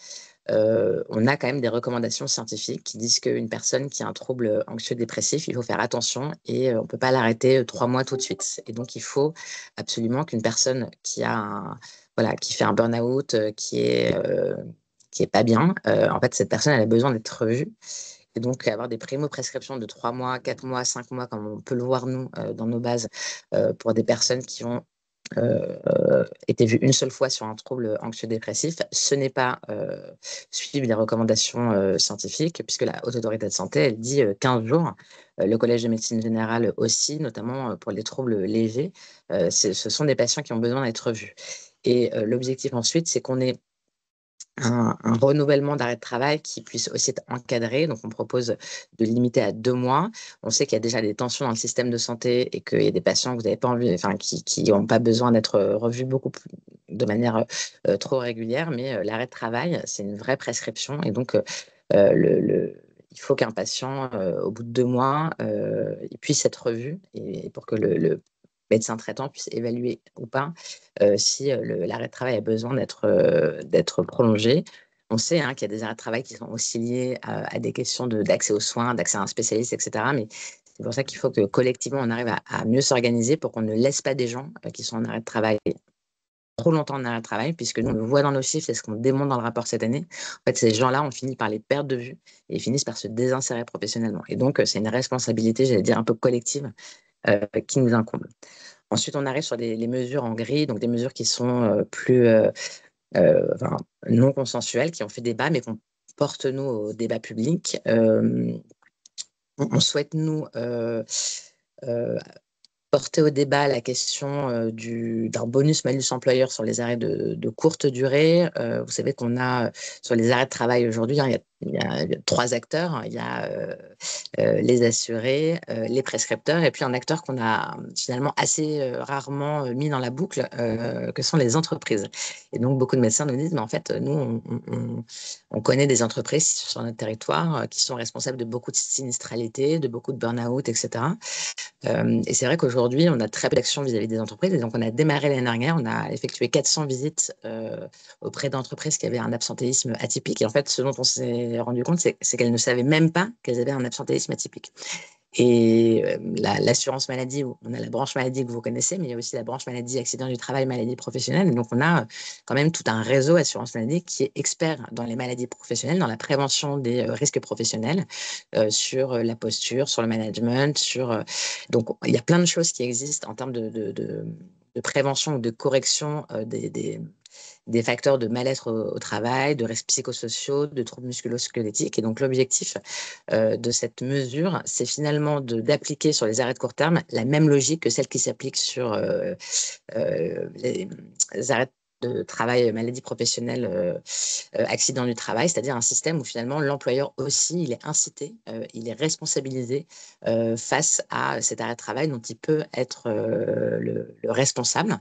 on a quand même des recommandations scientifiques qui disent qu'une personne qui a un trouble anxieux-dépressif, il faut faire attention et on ne peut pas l'arrêter 3 mois tout de suite. Et donc, il faut absolument qu'une personne voilà, qui fait un burn-out, qui est pas bien, en fait, cette personne, elle a besoin d'être revue. Et donc, avoir des primo-prescriptions de 3 mois, 4 mois, 5 mois, comme on peut le voir, nous, dans nos bases, pour des personnes qui ont été vues une seule fois sur un trouble anxieux-dépressif, ce n'est pas suivre les recommandations scientifiques, puisque la Haute Autorité de Santé, elle dit 15 jours. Le Collège de médecine générale aussi, notamment pour les troubles légers. Ce sont des patients qui ont besoin d'être vus. Et l'objectif ensuite, c'est qu'on ait un renouvellement d'arrêt de travail qui puisse aussi être encadré. Donc, on propose de limiter à 2 mois. On sait qu'il y a déjà des tensions dans le système de santé et qu'il y a des patients que vous n'avez pas envie, enfin, qui n'ont pas besoin d'être revus de manière trop régulière. Mais l'arrêt de travail, c'est une vraie prescription. Et donc, il faut qu'un patient, au bout de 2 mois, il puisse être revu et pour que le médecin traitant puisse évaluer ou pas si l'arrêt de travail a besoin d'être prolongé. On sait qu'il y a des arrêts de travail qui sont aussi liés à des questions d'accès aux soins, d'accès à un spécialiste, etc. Mais c'est pour ça qu'il faut que collectivement, on arrive à mieux s'organiser pour qu'on ne laisse pas des gens qui sont en arrêt de travail trop longtemps en arrêt de travail, puisque nous, on le voit dans nos chiffres, c'est ce qu'on démontre dans le rapport cette année. En fait, ces gens-là, on finit par les perdre de vue et ils finissent par se désinsérer professionnellement. Et donc, c'est une responsabilité, j'allais dire, un peu collective qui nous incombe. Ensuite, on arrive sur les mesures en gris, donc des mesures qui sont plus enfin, non consensuelles, qui ont fait débat, mais qu'on porte, nous, au débat public. On souhaite, nous, porter au débat la question d'un bonus-malus employeur sur les arrêts de courte durée. Vous savez qu'on a, sur les arrêts de travail aujourd'hui, il y a 3 acteurs. Il y a les assurés, les prescripteurs, et puis un acteur qu'on a finalement assez rarement mis dans la boucle, que sont les entreprises. Et donc, beaucoup de médecins nous disent, mais en fait, nous, on connaît des entreprises sur notre territoire qui sont responsables de beaucoup de sinistralité, de beaucoup de burn-out, etc. Et c'est vrai qu'aujourd'hui, on a très peu d'actions vis-à-vis des entreprises. Et donc, on a démarré l'année dernière, on a effectué 400 visites auprès d'entreprises qui avaient un absentéisme atypique. Et en fait, ce dont on s'est rendu compte, c'est qu'elles ne savaient même pas qu'elles avaient un absentéisme atypique. Et l'assurance maladie, on a la branche maladie que vous connaissez, mais il y a aussi la branche maladie, accident du travail, maladie professionnelle. Et donc, on a quand même tout un réseau assurance maladie qui est expert dans les maladies professionnelles, dans la prévention des risques professionnels, sur la posture, sur le management, donc, il y a plein de choses qui existent en termes de prévention ou de correction des facteurs de mal-être au travail, de risques psychosociaux, de troubles musculo-squelettiques. Et donc, l'objectif de cette mesure, c'est finalement d'appliquer sur les arrêts de court terme la même logique que celle qui s'applique sur les arrêts de travail, maladie professionnelle, accident du travail, c'est-à-dire un système où finalement l'employeur aussi, il est incité, il est responsabilisé face à cet arrêt de travail dont il peut être le responsable.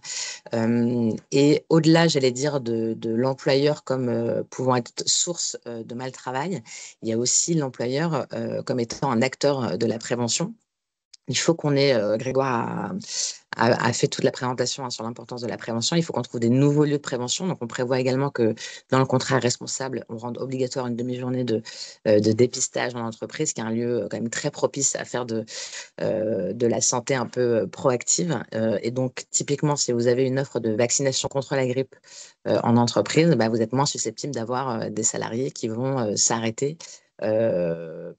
Et au-delà, j'allais dire, de l'employeur comme pouvant être source de mal-travail, il y a aussi l'employeur comme étant un acteur de la prévention. Il faut qu'on ait, Grégoire a fait toute la présentation sur l'importance de la prévention. Il faut qu'on trouve des nouveaux lieux de prévention. Donc, on prévoit également que dans le contrat responsable, on rende obligatoire une demi-journée de dépistage dans l'entreprise, qui est un lieu quand même très propice à faire de la santé un peu proactive. Et donc, typiquement, si vous avez une offre de vaccination contre la grippe en entreprise, vous êtes moins susceptible d'avoir des salariés qui vont s'arrêter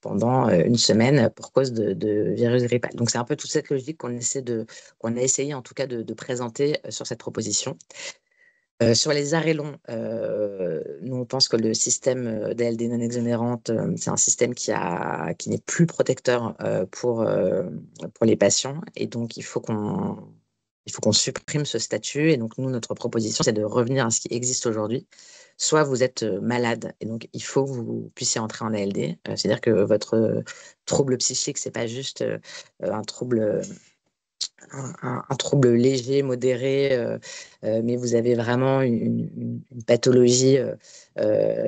pendant une semaine pour cause de virus grippal. Donc, c'est un peu toute cette logique qu'on a essayé en tout cas de présenter sur cette proposition. Sur les arrêts longs, nous, on pense que le système d'ALD non exonérante, c'est un système qui n'est plus protecteur pour les patients. Et donc, il faut qu'on supprime ce statut. Et donc, nous, notre proposition, c'est de revenir à ce qui existe aujourd'hui. Soit vous êtes malade, et donc il faut que vous puissiez entrer en ALD. C'est-à-dire que votre trouble psychique, ce n'est pas juste un trouble léger, modéré, mais vous avez vraiment une pathologie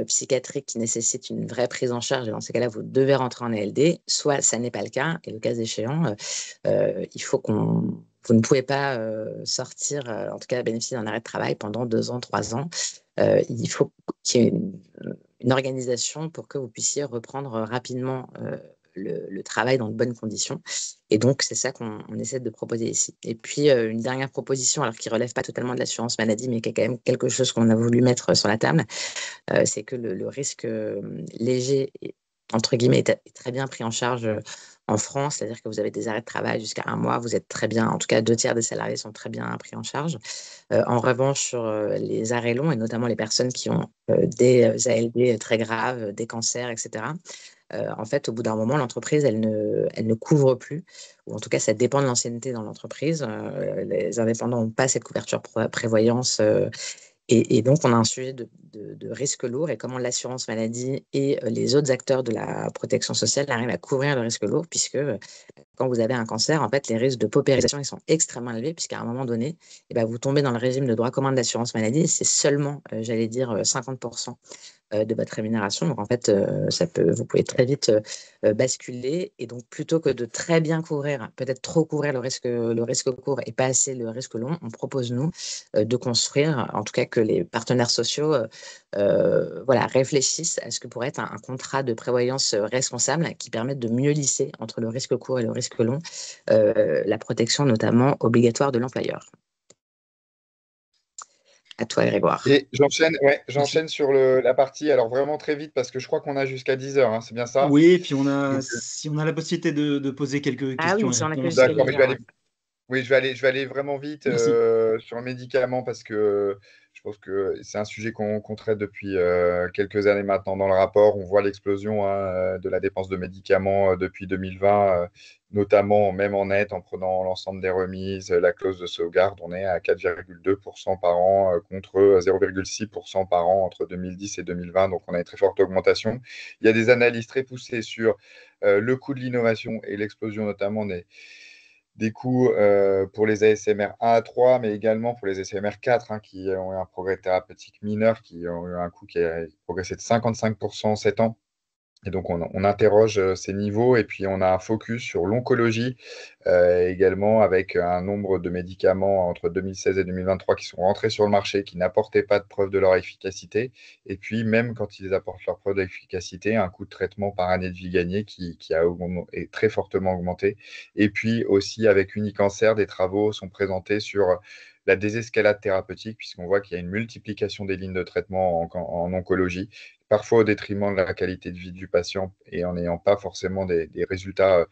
psychiatrique qui nécessite une vraie prise en charge. Et dans ces cas-là, vous devez rentrer en ALD. Soit ça n'est pas le cas, et le cas échéant, il faut vous ne pouvez pas sortir, en tout cas bénéficier d'un arrêt de travail pendant 2 ans, 3 ans. Il faut qu'il y ait une organisation pour que vous puissiez reprendre rapidement le travail dans de bonnes conditions. Et donc, c'est ça qu'on essaie de proposer ici. Et puis, une dernière proposition, alors qui ne relève pas totalement de l'assurance maladie, mais qui est quand même quelque chose qu'on a voulu mettre sur la table, c'est que le risque léger, entre guillemets, est très bien pris en charge en France, c'est-à-dire que vous avez des arrêts de travail jusqu'à 1 mois, vous êtes très bien, en tout cas 2 tiers des salariés sont très bien pris en charge. En revanche, sur les arrêts longs, et notamment les personnes qui ont des ALD très graves, des cancers, etc., en fait, au bout d'un moment, l'entreprise, elle ne couvre plus, ou en tout cas, ça dépend de l'ancienneté dans l'entreprise. Les indépendants n'ont pas cette couverture prévoyance. Et donc, on a un sujet de risque lourd et comment l'assurance maladie et les autres acteurs de la protection sociale arrivent à couvrir le risque lourd, puisque quand vous avez un cancer, en fait, les risques de paupérisation ils sont extrêmement élevés, puisqu'à un moment donné, eh ben, vous tombez dans le régime de droit commun de l'assurance maladie et c'est seulement, j'allais dire, 50% de votre rémunération. Donc, en fait, vous pouvez très vite basculer. Et donc, plutôt que de très bien couvrir, peut-être trop couvrir le risque court et pas assez le risque long, on propose, nous, de construire, en tout cas que les partenaires sociaux voilà, réfléchissent à ce que pourrait être un contrat de prévoyance responsable qui permette de mieux lisser entre le risque court et le risque long, la protection notamment obligatoire de l'employeur. À toi, Grégoire. Et j'enchaîne sur la partie, alors vraiment très vite, parce que je crois qu'on a jusqu'à 10 heures, hein, c'est bien ça? Oui, et puis Donc, si on a la possibilité de poser quelques Ah oui, questions et si on a que réponses. jusqu'à d'accord, 10 je vais heures. aller, oui, je vais aller vraiment vite Merci. sur le médicament parce que je pense que c'est un sujet qu'on traite depuis quelques années maintenant dans le rapport. On voit l'explosion de la dépense de médicaments depuis 2020, notamment même en net, en prenant l'ensemble des remises, la clause de sauvegarde. On est à 4,2% par an contre 0,6% par an entre 2010 et 2020. Donc on a une très forte augmentation. Il y a des analyses très poussées sur le coût de l'innovation et l'explosion notamment des coûts pour les ASMR 1 à 3, mais également pour les ASMR 4, qui ont eu un progrès thérapeutique mineur, qui ont eu un coût qui a progressé de 55% en 7 ans. Et donc, on interroge ces niveaux et puis on a un focus sur l'oncologie également avec un nombre de médicaments entre 2016 et 2023 qui sont rentrés sur le marché, qui n'apportaient pas de preuve de leur efficacité. Et puis, même quand ils apportent leur preuve d'efficacité, un coût de traitement par année de vie gagnée qui a est très fortement augmenté. Et puis aussi, avec Unicancer, des travaux sont présentés sur la désescalade thérapeutique, puisqu'on voit qu'il y a une multiplication des lignes de traitement en oncologie, parfois au détriment de la qualité de vie du patient et en n'ayant pas forcément des résultats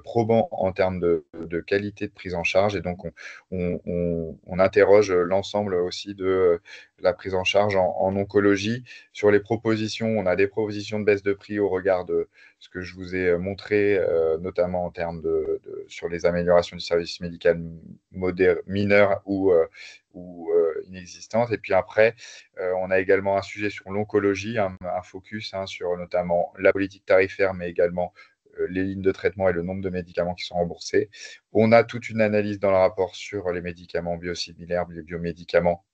probants en termes de qualité de prise en charge. Et donc, on interroge l'ensemble aussi de la prise en charge en oncologie. Sur les propositions, on a des propositions de baisse de prix au regard de ce que je vous ai montré, notamment en termes sur les améliorations du service médical mineur ou inexistantes. Et puis après, on a également un sujet sur l'oncologie, un focus sur notamment la politique tarifaire, mais également les lignes de traitement et le nombre de médicaments qui sont remboursés. On a toute une analyse dans le rapport sur les médicaments biosimilaires, les biomédicaments,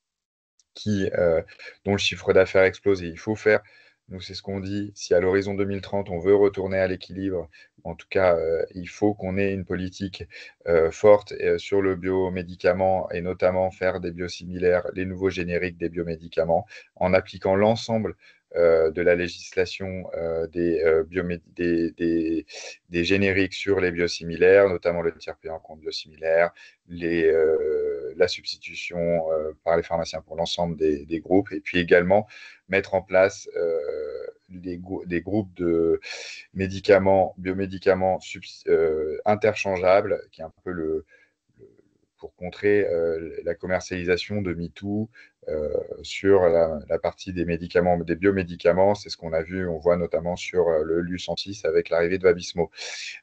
dont le chiffre d'affaires explose et il faut faire. Nous, c'est ce qu'on dit. Si à l'horizon 2030, on veut retourner à l'équilibre, en tout cas, il faut qu'on ait une politique forte sur le biomédicament et notamment faire des biosimilaires, les nouveaux génériques des biomédicaments, en appliquant l'ensemble de la législation des génériques sur les biosimilaires, notamment le tiers payant compte biosimilaire, la substitution par les pharmaciens pour l'ensemble des groupes, et puis également mettre en place des groupes de biomédicaments interchangeables, qui est un peu pour contrer la commercialisation de MeToo sur la partie des médicaments, des biomédicaments. C'est ce qu'on a vu, on voit notamment sur le Lucentis avec l'arrivée de Vabysmo.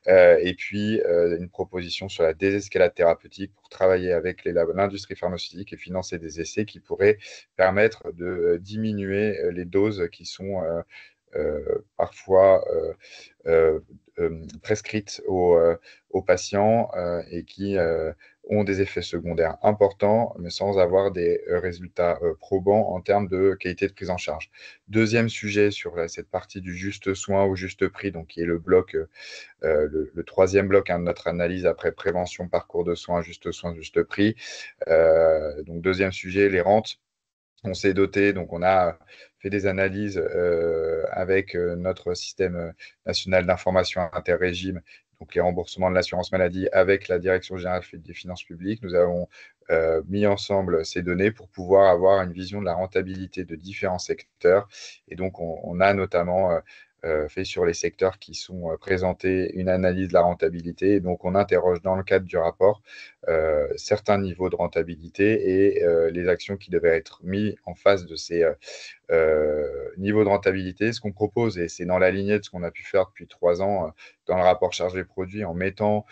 Et puis, une proposition sur la désescalade thérapeutique pour travailler avec l'industrie pharmaceutique et financer des essais qui pourraient permettre de diminuer les doses qui sont parfois prescrites aux patients et qui ont des effets secondaires importants, mais sans avoir des résultats probants en termes de qualité de prise en charge. Deuxième sujet sur cette partie du juste soin au juste prix, donc qui est le bloc, le troisième bloc de notre analyse après prévention, parcours de soins, juste prix. Donc deuxième sujet, les rentes. On s'est doté, donc on a fait des analyses avec notre système national d'information interrégime, donc les remboursements de l'assurance maladie, avec la Direction générale des finances publiques. Nous avons mis ensemble ces données pour pouvoir avoir une vision de la rentabilité de différents secteurs. Et donc, on a notamment fait sur les secteurs qui sont présentés une analyse de la rentabilité. Et donc, on interroge dans le cadre du rapport certains niveaux de rentabilité et les actions qui devaient être mises en face de ces niveaux de rentabilité. Ce qu'on propose, et c'est dans la lignée de ce qu'on a pu faire depuis 3 ans dans le rapport chargé produit, en mettant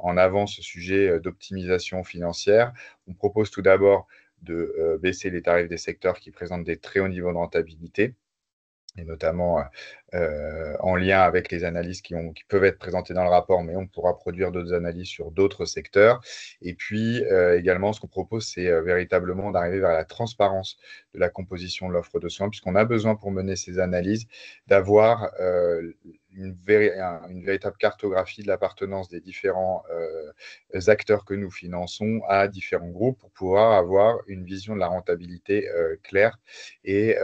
en avant ce sujet d'optimisation financière, on propose tout d'abord de baisser les tarifs des secteurs qui présentent des très hauts niveaux de rentabilité, et notamment en lien avec les analyses qui peuvent être présentées dans le rapport, mais on pourra produire d'autres analyses sur d'autres secteurs. Et puis également, ce qu'on propose, c'est véritablement d'arriver vers la transparence de la composition de l'offre de soins, puisqu'on a besoin pour mener ces analyses d'avoir une véritable cartographie de l'appartenance des différents acteurs que nous finançons à différents groupes pour pouvoir avoir une vision de la rentabilité claire et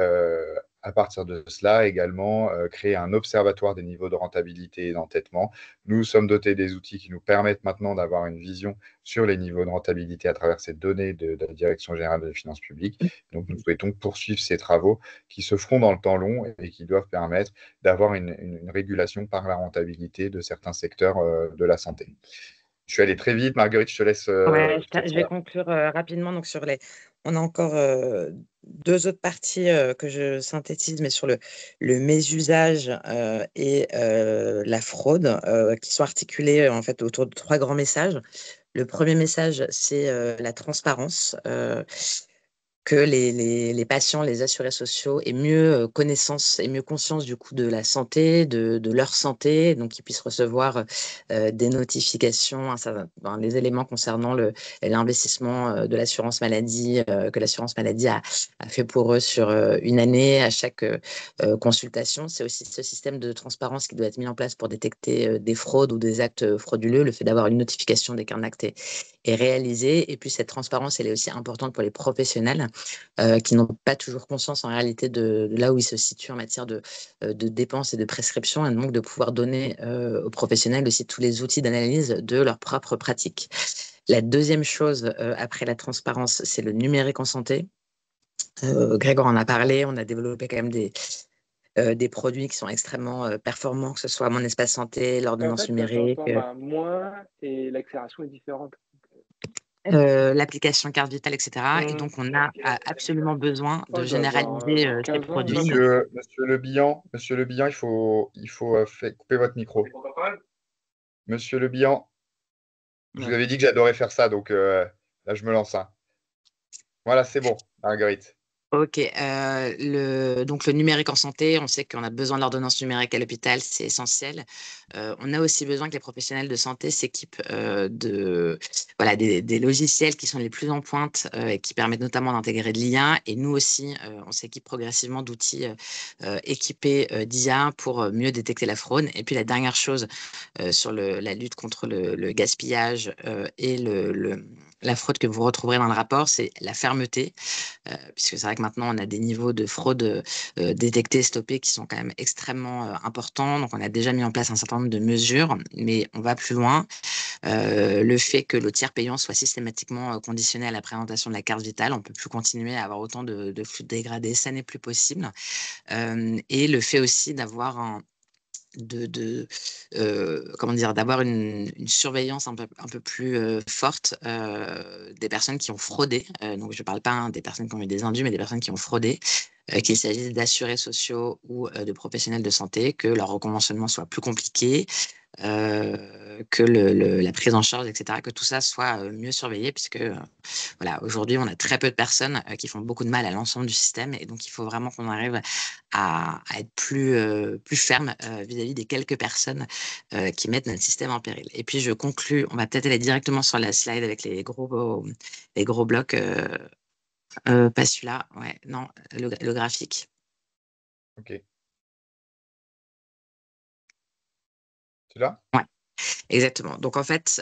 à partir de cela, également, créer un observatoire des niveaux de rentabilité et d'entêtement. Nous sommes dotés des outils qui nous permettent maintenant d'avoir une vision sur les niveaux de rentabilité à travers ces données de la Direction générale des finances publiques. Donc, nous souhaitons poursuivre ces travaux qui se feront dans le temps long et qui doivent permettre d'avoir une régulation par la rentabilité de certains secteurs de la santé. Je suis allé très vite. Marguerite, je te laisse. Ouais, je vais conclure rapidement. Donc on a encore deux autres parties que je synthétise, mais sur le mésusage et la fraude, qui sont articulés en fait autour de trois grands messages. Le premier message, c'est la transparence. Que les patients, les assurés sociaux aient mieux connaissance et mieux conscience du coup de la santé, de leur santé, donc qu'ils puissent recevoir des notifications, les éléments concernant l'investissement de l'assurance maladie, que l'assurance maladie a fait pour eux sur une année à chaque consultation. C'est aussi ce système de transparence qui doit être mis en place pour détecter des fraudes ou des actes frauduleux, le fait d'avoir une notification dès qu'un acte est réalisé. Et puis cette transparence, elle est aussi importante pour les professionnels qui n'ont pas toujours conscience en réalité de là où ils se situent en matière de dépenses et de prescriptions, et donc de pouvoir donner aux professionnels aussi tous les outils d'analyse de leurs propres pratiques. La deuxième chose, après la transparence, c'est le numérique en santé. Grégoire en a parlé, on a développé quand même des produits qui sont extrêmement performants, que ce soit Mon Espace Santé, l'ordonnance numérique. Ça s'entend moins et l'accélération est différente. L'application carte vitale, etc. Et donc, on a absolument besoin de généraliser ces produits. Monsieur Le Bihan, il faut couper votre micro. Monsieur Le Bihan, je vous avais dit que j'adorais faire ça, donc là, je me lance. Voilà, c'est bon, Marguerite. Ok, donc le numérique en santé, on sait qu'on a besoin de l'ordonnance numérique à l'hôpital, c'est essentiel. On a aussi besoin que les professionnels de santé s'équipent des logiciels qui sont les plus en pointe et qui permettent notamment d'intégrer de l'IA. Et nous aussi, on s'équipe progressivement d'outils équipés d'IA pour mieux détecter la fraude. Et puis la dernière chose sur la lutte contre le gaspillage et la fraude que vous retrouverez dans le rapport, c'est la fermeté. Puisque c'est vrai que maintenant, on a des niveaux de fraude détectés, stoppés qui sont quand même extrêmement importants. Donc, on a déjà mis en place un certain nombre de mesures, mais on va plus loin. Le fait que le tiers payant soit systématiquement conditionné à la présentation de la carte vitale, on ne peut plus continuer à avoir autant de flux dégradés, ça n'est plus possible. Et le fait aussi d'avoir d'avoir une surveillance un peu plus forte des personnes qui ont fraudé. Donc, je ne parle pas des personnes qui ont eu des indus, mais des personnes qui ont fraudé, qu'il s'agisse d'assurés sociaux ou de professionnels de santé, que leur reconventionnement soit plus compliqué, que la prise en charge, etc., que tout ça soit mieux surveillé, puisque aujourd'hui, on a très peu de personnes qui font beaucoup de mal à l'ensemble du système, et donc il faut vraiment qu'on arrive à être plus ferme vis-à-vis des quelques personnes qui mettent notre système en péril. Et puis je conclus, on va peut-être aller directement sur la slide avec les gros blocs, pas celui-là, ouais, non, le graphique. Ok. Celui-là ? Ouais. Exactement. Donc en fait,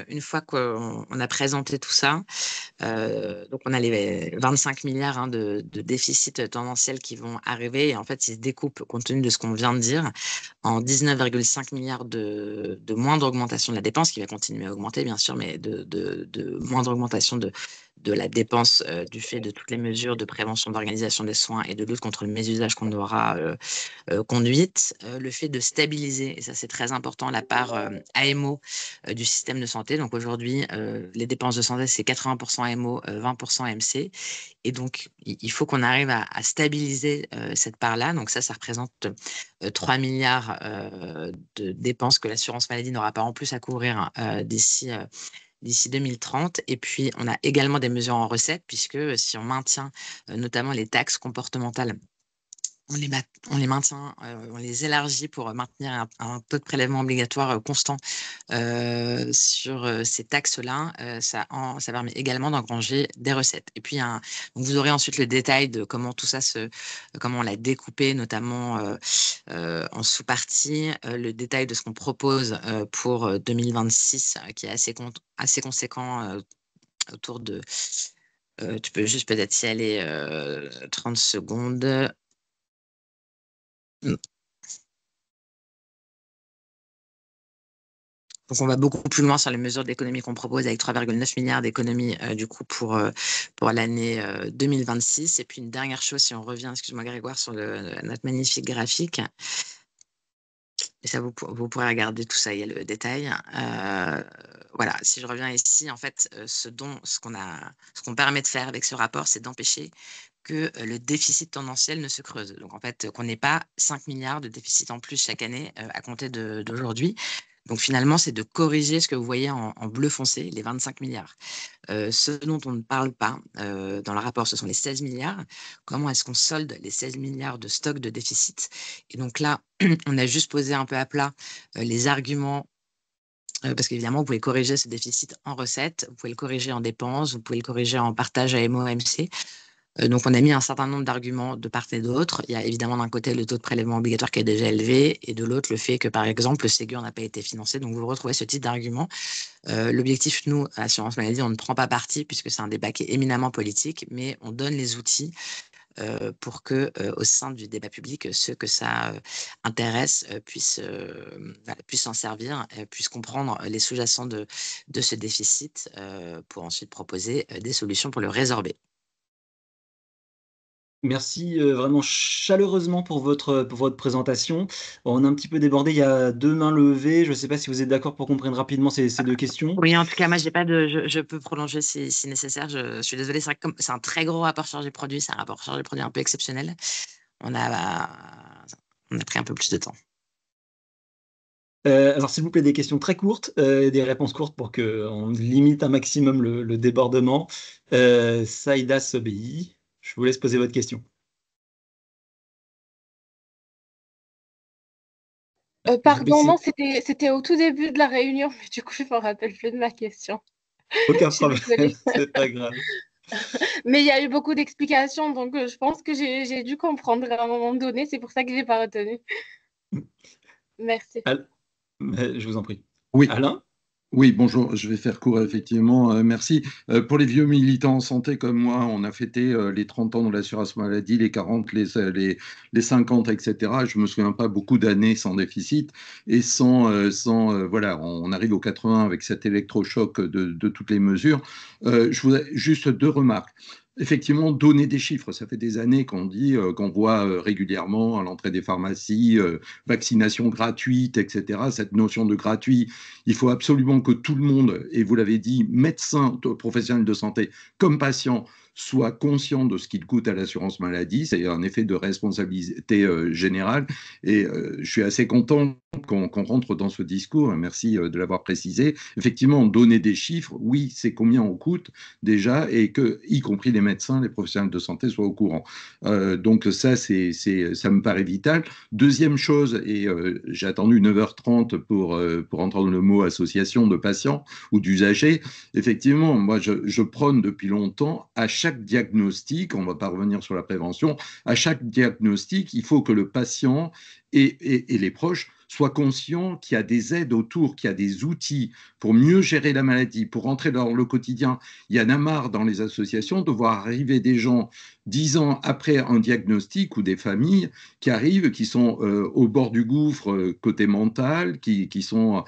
une fois qu'on a présenté tout ça, donc on a les 25 milliards de déficit tendanciel qui vont arriver. Et en fait, ils se découpent, compte tenu de ce qu'on vient de dire, en 19,5 milliards de moindre augmentation de la dépense, qui va continuer à augmenter, bien sûr, mais de moindre augmentation de la dépense du fait de toutes les mesures de prévention d'organisation des soins et de lutte contre le mésusage qu'on aura conduite, le fait de stabiliser, et ça c'est très important, la part AMO du système de santé. Donc aujourd'hui, les dépenses de santé, c'est 80% AMO, 20% MC. Et donc, il faut qu'on arrive à stabiliser cette part-là. Donc ça représente 3 milliards de dépenses que l'assurance maladie n'aura pas en plus à couvrir d'ici 2030. Et puis, on a également des mesures en recettes, puisque si on maintient notamment les taxes comportementales, on les maintient, on les élargit pour maintenir un taux de prélèvement obligatoire constant sur ces taxes-là. Ça permet également d'engranger des recettes. Et puis, donc vous aurez ensuite le détail de comment tout ça comment on l'a découpé, notamment en sous-parties, le détail de ce qu'on propose pour 2026, qui est assez conséquent autour de... tu peux juste peut-être y aller 30 secondes. Donc, on va beaucoup plus loin sur les mesures d'économie qu'on propose avec 3,9 milliards d'économies du coup pour l'année 2026. Et puis une dernière chose, si on revient, excuse-moi Grégoire, sur notre magnifique graphique. Et ça, vous pourrez regarder tout ça, il y a le détail. Voilà, si je reviens ici, en fait, ce qu'on permet de faire avec ce rapport, c'est d'empêcher que le déficit tendanciel ne se creuse. Donc, en fait, qu'on n'ait pas 5 milliards de déficit en plus chaque année à compter d'aujourd'hui. Donc, finalement, c'est de corriger ce que vous voyez en bleu foncé, les 25 milliards. Ce dont on ne parle pas dans le rapport, ce sont les 16 milliards. Comment est-ce qu'on solde les 16 milliards de stock de déficit? Et donc là, on a juste posé un peu à plat les arguments parce qu'évidemment, vous pouvez corriger ce déficit en recettes, vous pouvez le corriger en dépenses, vous pouvez le corriger en partage AMO-MC. Donc, on a mis un certain nombre d'arguments de part et d'autre. Il y a évidemment d'un côté le taux de prélèvement obligatoire qui est déjà élevé et de l'autre le fait que, par exemple, le Ségur n'a pas été financé. Donc, vous retrouvez ce type d'argument. L'objectif, nous, à l'assurance maladie, on ne prend pas parti puisque c'est un débat qui est éminemment politique, mais on donne les outils pour que, au sein du débat public, ceux que ça intéresse puissent s'en servir, puissent comprendre les sous-jacents de ce déficit pour ensuite proposer des solutions pour le résorber. Merci vraiment chaleureusement pour votre présentation. On a un petit peu débordé, il y a 2 mains levées. Je ne sais pas si vous êtes d'accord pour qu'on prenne rapidement ces 2 questions. Oui, en tout cas, moi, je peux prolonger si nécessaire. Je suis désolée, c'est vrai que c'est un très gros rapport chargé-produit, c'est un rapport chargé-produit un peu exceptionnel. On a pris un peu plus de temps. Alors, s'il vous plaît, des questions très courtes et des réponses courtes pour qu'on limite un maximum le débordement. Saïda Sobei, je vous laisse poser votre question. Pardon, non, c'était au tout début de la réunion, mais du coup, je ne me rappelle plus de ma question. Aucun Je suis problème, désolée. c'est pas grave. Mais il y a eu beaucoup d'explications, donc je pense que j'ai dû comprendre à un moment donné. C'est pour ça que je n'ai pas retenu. Merci. Je vous en prie. Oui. Alain? Oui, bonjour, je vais faire court, effectivement, merci. Pour les vieux militants en santé comme moi, on a fêté les 30 ans de l'assurance maladie, les 40, les 50, etc. Je me souviens pas beaucoup d'années sans déficit et voilà, on arrive aux 80 avec cet électrochoc de toutes les mesures. Je voudrais juste 2 remarques. Effectivement, donner des chiffres, ça fait des années qu'on dit, qu'on voit régulièrement à l'entrée des pharmacies, vaccination gratuite, etc. Cette notion de gratuit, il faut absolument que tout le monde, et vous l'avez dit, médecins, professionnels de santé, comme patients, soient conscients de ce qu'il coûte à l'assurance maladie. C'est un effet de responsabilité générale. Et je suis assez content qu'on rentre dans ce discours. Merci de l'avoir précisé. Effectivement, donner des chiffres, oui, c'est combien on coûte déjà, et que, y compris les médecins, les professionnels de santé soient au courant. Donc ça, ça me paraît vital. Deuxième chose, et j'ai attendu 9h30 pour entendre le mot association de patients ou d'usagers. Effectivement, moi, je prône depuis longtemps, à chaque diagnostic, on ne va pas revenir sur la prévention, à chaque diagnostic, il faut que le patient et les proches soient conscients qu'il y a des aides autour, qu'il y a des outils pour mieux gérer la maladie, pour rentrer dans le quotidien. Il y en a marre dans les associations de voir arriver des gens 10 ans après un diagnostic ou des familles qui arrivent, qui sont au bord du gouffre côté mental, qui sont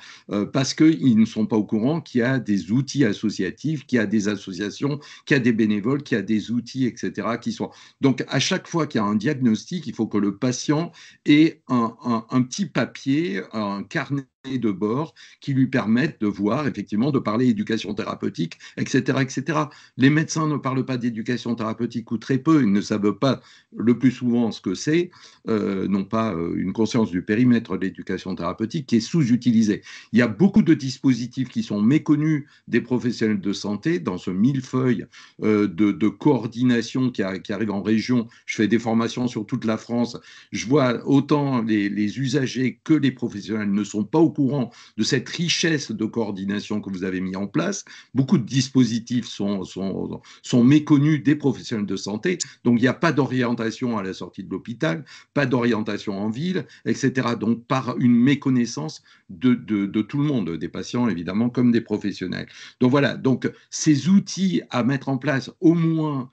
parce qu'ils ne sont pas au courant qu'il y a des outils associatifs, qu'il y a des associations, qu'il y a des bénévoles, qu'il y a des outils, etc. Qui sont... Donc, à chaque fois qu'il y a un diagnostic, il faut que le patient ait un petit papier, un carnet de bord qui lui permettent de voir, effectivement, de parler éducation thérapeutique, etc., etc. Les médecins ne parlent pas d'éducation thérapeutique ou très peu, ils ne savent pas le plus souvent ce que c'est, n'ont pas une conscience du périmètre de l'éducation thérapeutique qui est sous-utilisé. Il y a beaucoup de dispositifs qui sont méconnus des professionnels de santé dans ce millefeuille de coordination qui arrive en région. Je fais des formations sur toute la France. Je vois autant les usagers que les professionnels ne sont pas au courant de cette richesse de coordination que vous avez mis en place. Beaucoup de dispositifs sont méconnus des professionnels de santé, donc il n'y a pas d'orientation à la sortie de l'hôpital, pas d'orientation en ville, etc. Donc par une méconnaissance de tout le monde, des patients évidemment comme des professionnels. Donc voilà, donc ces outils à mettre en place au moins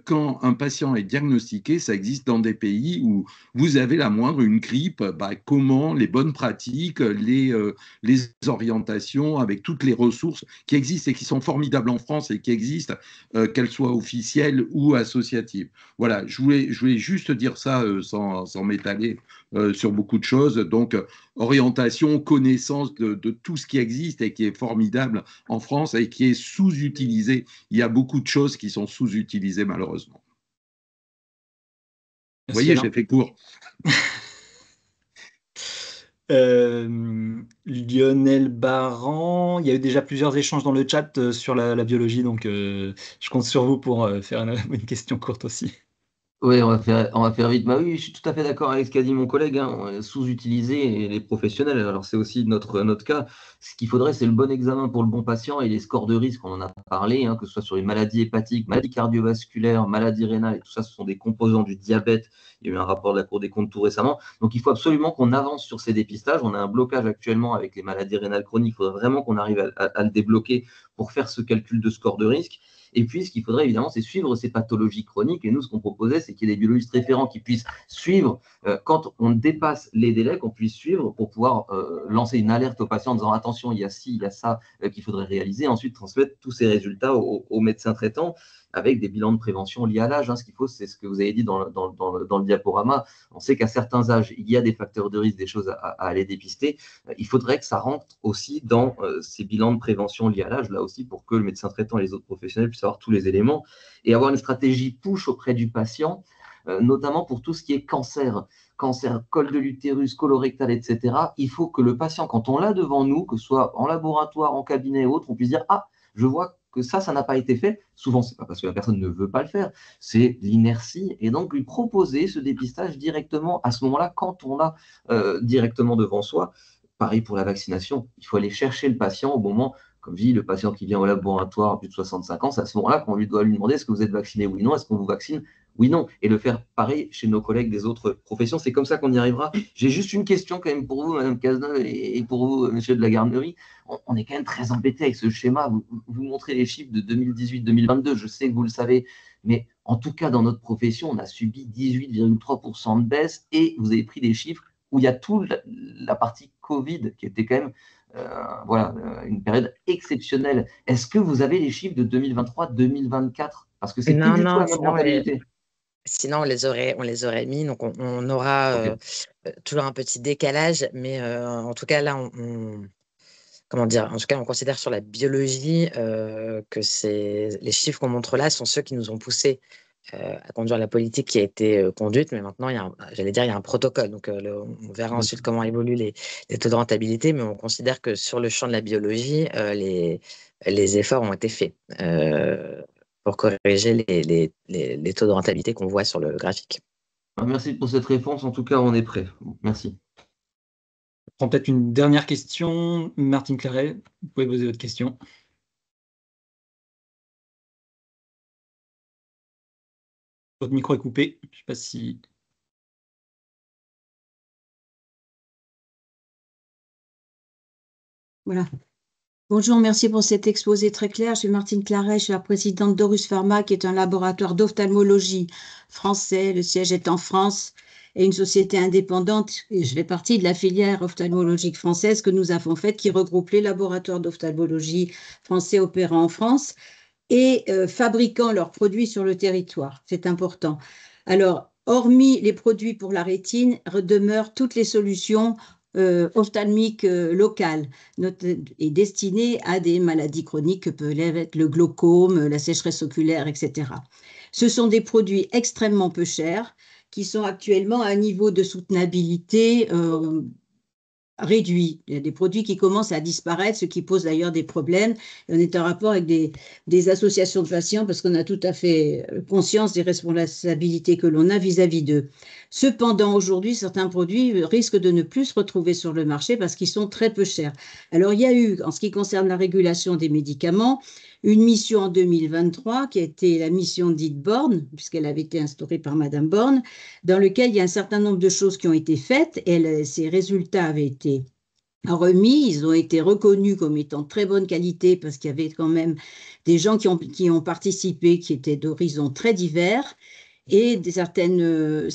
quand un patient est diagnostiqué, ça existe dans des pays où vous avez la moindre, une grippe, comment les bonnes pratiques, les orientations avec toutes les ressources qui existent et qui sont formidables en France et qui existent, qu'elles soient officielles ou associatives. Voilà, je voulais juste dire ça sans m'étaler sur beaucoup de choses. Donc, orientation, connaissance de tout ce qui existe et qui est formidable en France et qui est sous-utilisé. Il y a beaucoup de choses qui sont sous-utilisées malheureusement. Vous Merci, voyez, Alain. j'ai fait court. Lionel Baran, il y a eu déjà plusieurs échanges dans le chat sur la biologie, donc je compte sur vous pour faire une question courte aussi. Oui, on va faire vite. Bah oui, je suis tout à fait d'accord avec ce qu'a dit mon collègue, hein, sous-utiliser les professionnels. Alors, c'est aussi notre cas. Ce qu'il faudrait, c'est le bon examen pour le bon patient et les scores de risque, on en a parlé, hein, que ce soit sur les maladies hépatiques, maladies cardiovasculaires, maladies rénales, et tout ça, ce sont des composants du diabète. Il y a eu un rapport de la Cour des comptes tout récemment. Donc, il faut absolument qu'on avance sur ces dépistages. On a un blocage actuellement avec les maladies rénales chroniques. Il faudrait vraiment qu'on arrive à le débloquer pour faire ce calcul de score de risque. Et puis, ce qu'il faudrait évidemment, c'est suivre ces pathologies chroniques. Et nous, ce qu'on proposait, c'est qu'il y ait des biologistes référents qui puissent suivre quand on dépasse les délais, qu'on puisse suivre pour pouvoir lancer une alerte aux patients en disant attention, il y a ci, il y a ça qu'il faudrait réaliser. Ensuite, transmettre tous ces résultats aux médecins traitants avec des bilans de prévention liés à l'âge. Hein. Ce qu'il faut, c'est ce que vous avez dit dans le diaporama. On sait qu'à certains âges, il y a des facteurs de risque, des choses à aller dépister. Il faudrait que ça rentre aussi dans ces bilans de prévention liés à l'âge, là aussi, pour que le médecin traitant et les autres professionnels puissent avoir tous les éléments et avoir une stratégie push auprès du patient, notamment pour tout ce qui est cancer, col de l'utérus, colorectal, etc. Il faut que le patient, quand on l'a devant nous, que ce soit en laboratoire, en cabinet ou autre, on puisse dire « Ah, je vois que ça n'a pas été fait. » Souvent, ce n'est pas parce que la personne ne veut pas le faire, c'est l'inertie. Et donc, lui proposer ce dépistage directement à ce moment-là, quand on l'a directement devant soi. Pareil pour la vaccination. Il faut aller chercher le patient au moment, comme je dis, le patient qui vient au laboratoire à plus de 65 ans, c'est à ce moment-là qu'on doit lui demander est-ce que vous êtes vacciné oui ou non, est-ce qu'on vous vaccine oui, non, et le faire pareil chez nos collègues des autres professions. C'est comme ça qu'on y arrivera. J'ai juste une question quand même pour vous, Madame Cazeneuve, et pour vous, Monsieur de la Garnerie. On est quand même très embêté avec ce schéma. Vous montrez les chiffres de 2018-2022, je sais que vous le savez, mais en tout cas, dans notre profession, on a subi 18,3% de baisse et vous avez pris des chiffres où il y a toute la partie Covid qui était quand même une période exceptionnelle. Est-ce que vous avez les chiffres de 2023-2024 parce que c'est plus du tout la même rentabilité. Sinon, on les aurait mis. Donc, on aura toujours un petit décalage. Mais en tout cas, là, comment dire, en tout cas, on considère sur la biologie que les chiffres qu'on montre là sont ceux qui nous ont poussés à conduire la politique qui a été conduite. Mais maintenant, il y a un protocole. Donc, on verra ensuite comment évoluent les taux de rentabilité. Mais on considère que sur le champ de la biologie, les efforts ont été faits pour corriger les taux de rentabilité qu'on voit sur le graphique. Merci pour cette réponse. En tout cas, on est prêt. Merci. Je prends peut-être une dernière question. Martine Claret, vous pouvez poser votre question. Votre micro est coupé. Je ne sais pas si... Voilà. Bonjour, merci pour cet exposé très clair. Je suis Martine Claret, je suis la présidente d'Aurus Pharma, qui est un laboratoire d'ophtalmologie français. Le siège est en France et une société indépendante. Et je fais partie de la filière ophtalmologique française que nous avons faite, qui regroupe les laboratoires d'ophtalmologie français opérant en France et fabriquant leurs produits sur le territoire. C'est important. Alors, hormis les produits pour la rétine, demeurent toutes les solutions ophtalmiques locales et destinées à des maladies chroniques que peuvent être le glaucome, la sécheresse oculaire, etc. Ce sont des produits extrêmement peu chers qui sont actuellement à un niveau de soutenabilité réduit. Il y a des produits qui commencent à disparaître, ce qui pose d'ailleurs des problèmes. On est en rapport avec des associations de patients parce qu'on a tout à fait conscience des responsabilités que l'on a vis-à-vis d'eux. Cependant, aujourd'hui, certains produits risquent de ne plus se retrouver sur le marché parce qu'ils sont très peu chers. Alors, il y a eu, en ce qui concerne la régulation des médicaments, une mission en 2023 qui a été la mission dite Borne, puisqu'elle avait été instaurée par Madame Borne, dans lequel il y a un certain nombre de choses qui ont été faites et ces résultats avaient été remis, ils ont été reconnus comme étant de très bonne qualité parce qu'il y avait quand même des gens qui ont participé, qui étaient d'horizons très divers et certaines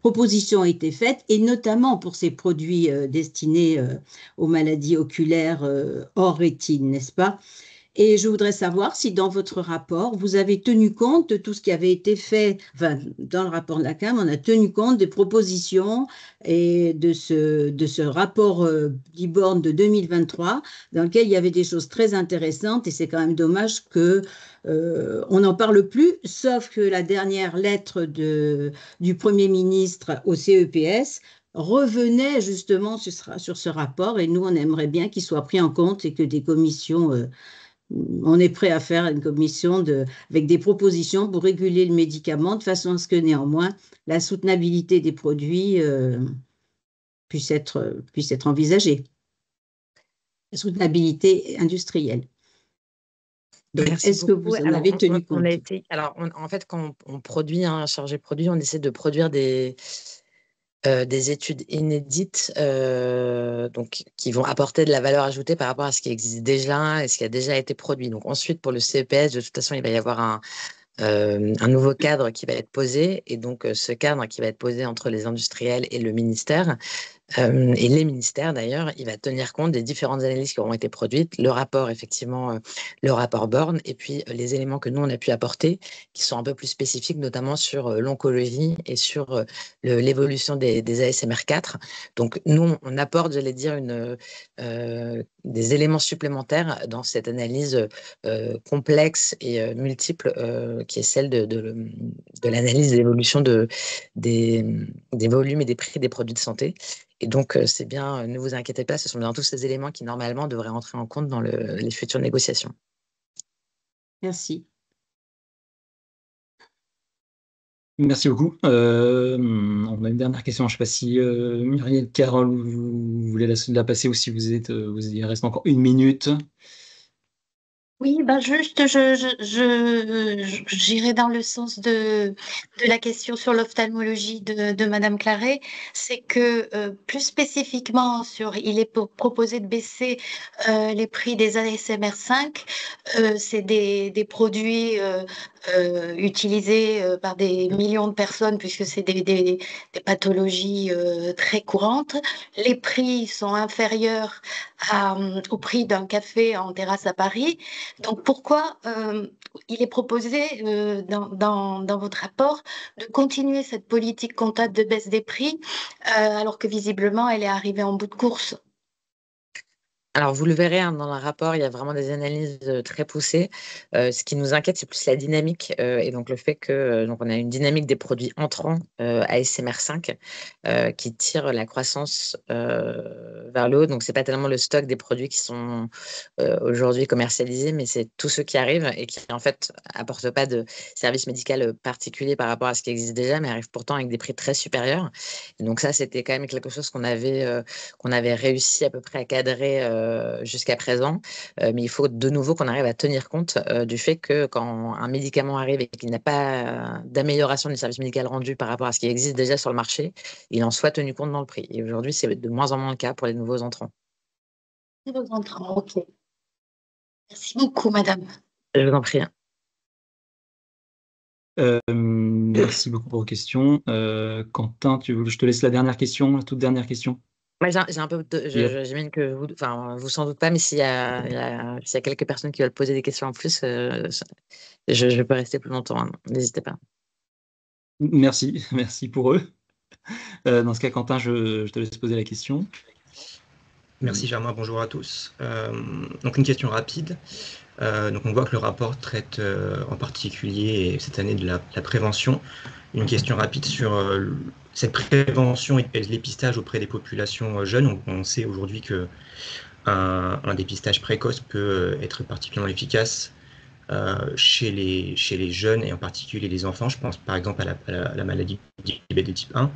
propositions ont été faites et notamment pour ces produits destinés aux maladies oculaires hors rétine, n'est-ce pas? Et je voudrais savoir si dans votre rapport, vous avez tenu compte de tout ce qui avait été fait, enfin, dans le rapport de la CAM, on a tenu compte des propositions et de ce rapport d'Iborne de 2023, dans lequel il y avait des choses très intéressantes, et c'est quand même dommage que on n'en parle plus, sauf que la dernière lettre du Premier ministre au CEPS revenait justement sur ce rapport, et nous, on aimerait bien qu'il soit pris en compte et que des commissions on est prêt à faire une commission avec des propositions pour réguler le médicament de façon à ce que néanmoins la soutenabilité des produits puisse être envisagée. La soutenabilité industrielle. Donc, est-ce que vous en avez tenu compte? En fait, quand on produit un chargé produit, on essaie de produire des études inédites donc, qui vont apporter de la valeur ajoutée par rapport à ce qui existe déjà et ce qui a déjà été produit. Donc ensuite, pour le CEPS, de toute façon, il va y avoir un nouveau cadre qui va être posé. Et donc, ce cadre qui va être posé entre les industriels et le ministère, et les ministères d'ailleurs, il va tenir compte des différentes analyses qui auront été produites, le rapport effectivement, le rapport Borne, et puis les éléments que nous on a pu apporter, qui sont un peu plus spécifiques, notamment sur l'oncologie et sur l'évolution des ASMR4. Donc nous on apporte, j'allais dire, des éléments supplémentaires dans cette analyse complexe et multiple, qui est celle de l'analyse de l'évolution des volumes et des prix des produits de santé. Et donc, c'est bien, ne vous inquiétez pas, ce sont bien tous ces éléments qui, normalement, devraient entrer en compte dans les futures négociations. Merci. Merci beaucoup. On a une dernière question. Je ne sais pas si Muriel, Carole, vous voulez la passer ou si il reste encore 1 minute. Oui, juste, j'irai dans le sens de la question sur l'ophtalmologie de Madame Claret. C'est que plus spécifiquement il est proposé de baisser les prix des ASMR5. C'est des produits utilisés par des millions de personnes puisque c'est des pathologies très courantes. Les prix sont inférieurs au prix d'un café en terrasse à Paris. Donc pourquoi il est proposé dans votre rapport de continuer cette politique comptable de baisse des prix alors que visiblement elle est arrivée en bout de course? Alors, vous le verrez dans le rapport, il y a vraiment des analyses très poussées. Ce qui nous inquiète, c'est plus la dynamique et donc le fait que donc on a une dynamique des produits entrants ASMR5 qui tire la croissance vers le haut. Donc, c'est pas tellement le stock des produits qui sont aujourd'hui commercialisés, mais c'est tous ceux qui arrivent et qui en fait apportent pas de service médical particulier par rapport à ce qui existe déjà, mais arrivent pourtant avec des prix très supérieurs. Et donc ça, c'était quand même quelque chose qu'on avait réussi à peu près à cadrer jusqu'à présent, mais il faut de nouveau qu'on arrive à tenir compte du fait que quand un médicament arrive et qu'il n'a pas d'amélioration du service médical rendu par rapport à ce qui existe déjà sur le marché, il en soit tenu compte dans le prix. Et aujourd'hui, c'est de moins en moins le cas pour les nouveaux entrants. Je vous entends, ok. Merci beaucoup, madame. Je vous en prie. Merci beaucoup pour vos questions. Quentin, je te laisse la dernière question, la toute dernière question. Moi, j'ai un peu j'imagine que vous, enfin, vous sans doute pas, mais s'il y a quelques personnes qui veulent poser des questions en plus, je peux rester plus longtemps, hein. N'hésitez pas. Merci, merci pour eux. Dans ce cas, Quentin, je te laisse poser la question. Merci Germain, bonjour à tous. Donc une question rapide. Donc on voit que le rapport traite en particulier cette année de la prévention. Une question rapide sur cette prévention et le dépistage auprès des populations jeunes. On sait aujourd'hui que un dépistage précoce peut être particulièrement efficace chez les jeunes et en particulier les enfants. Je pense par exemple à la maladie du diabète de type 1,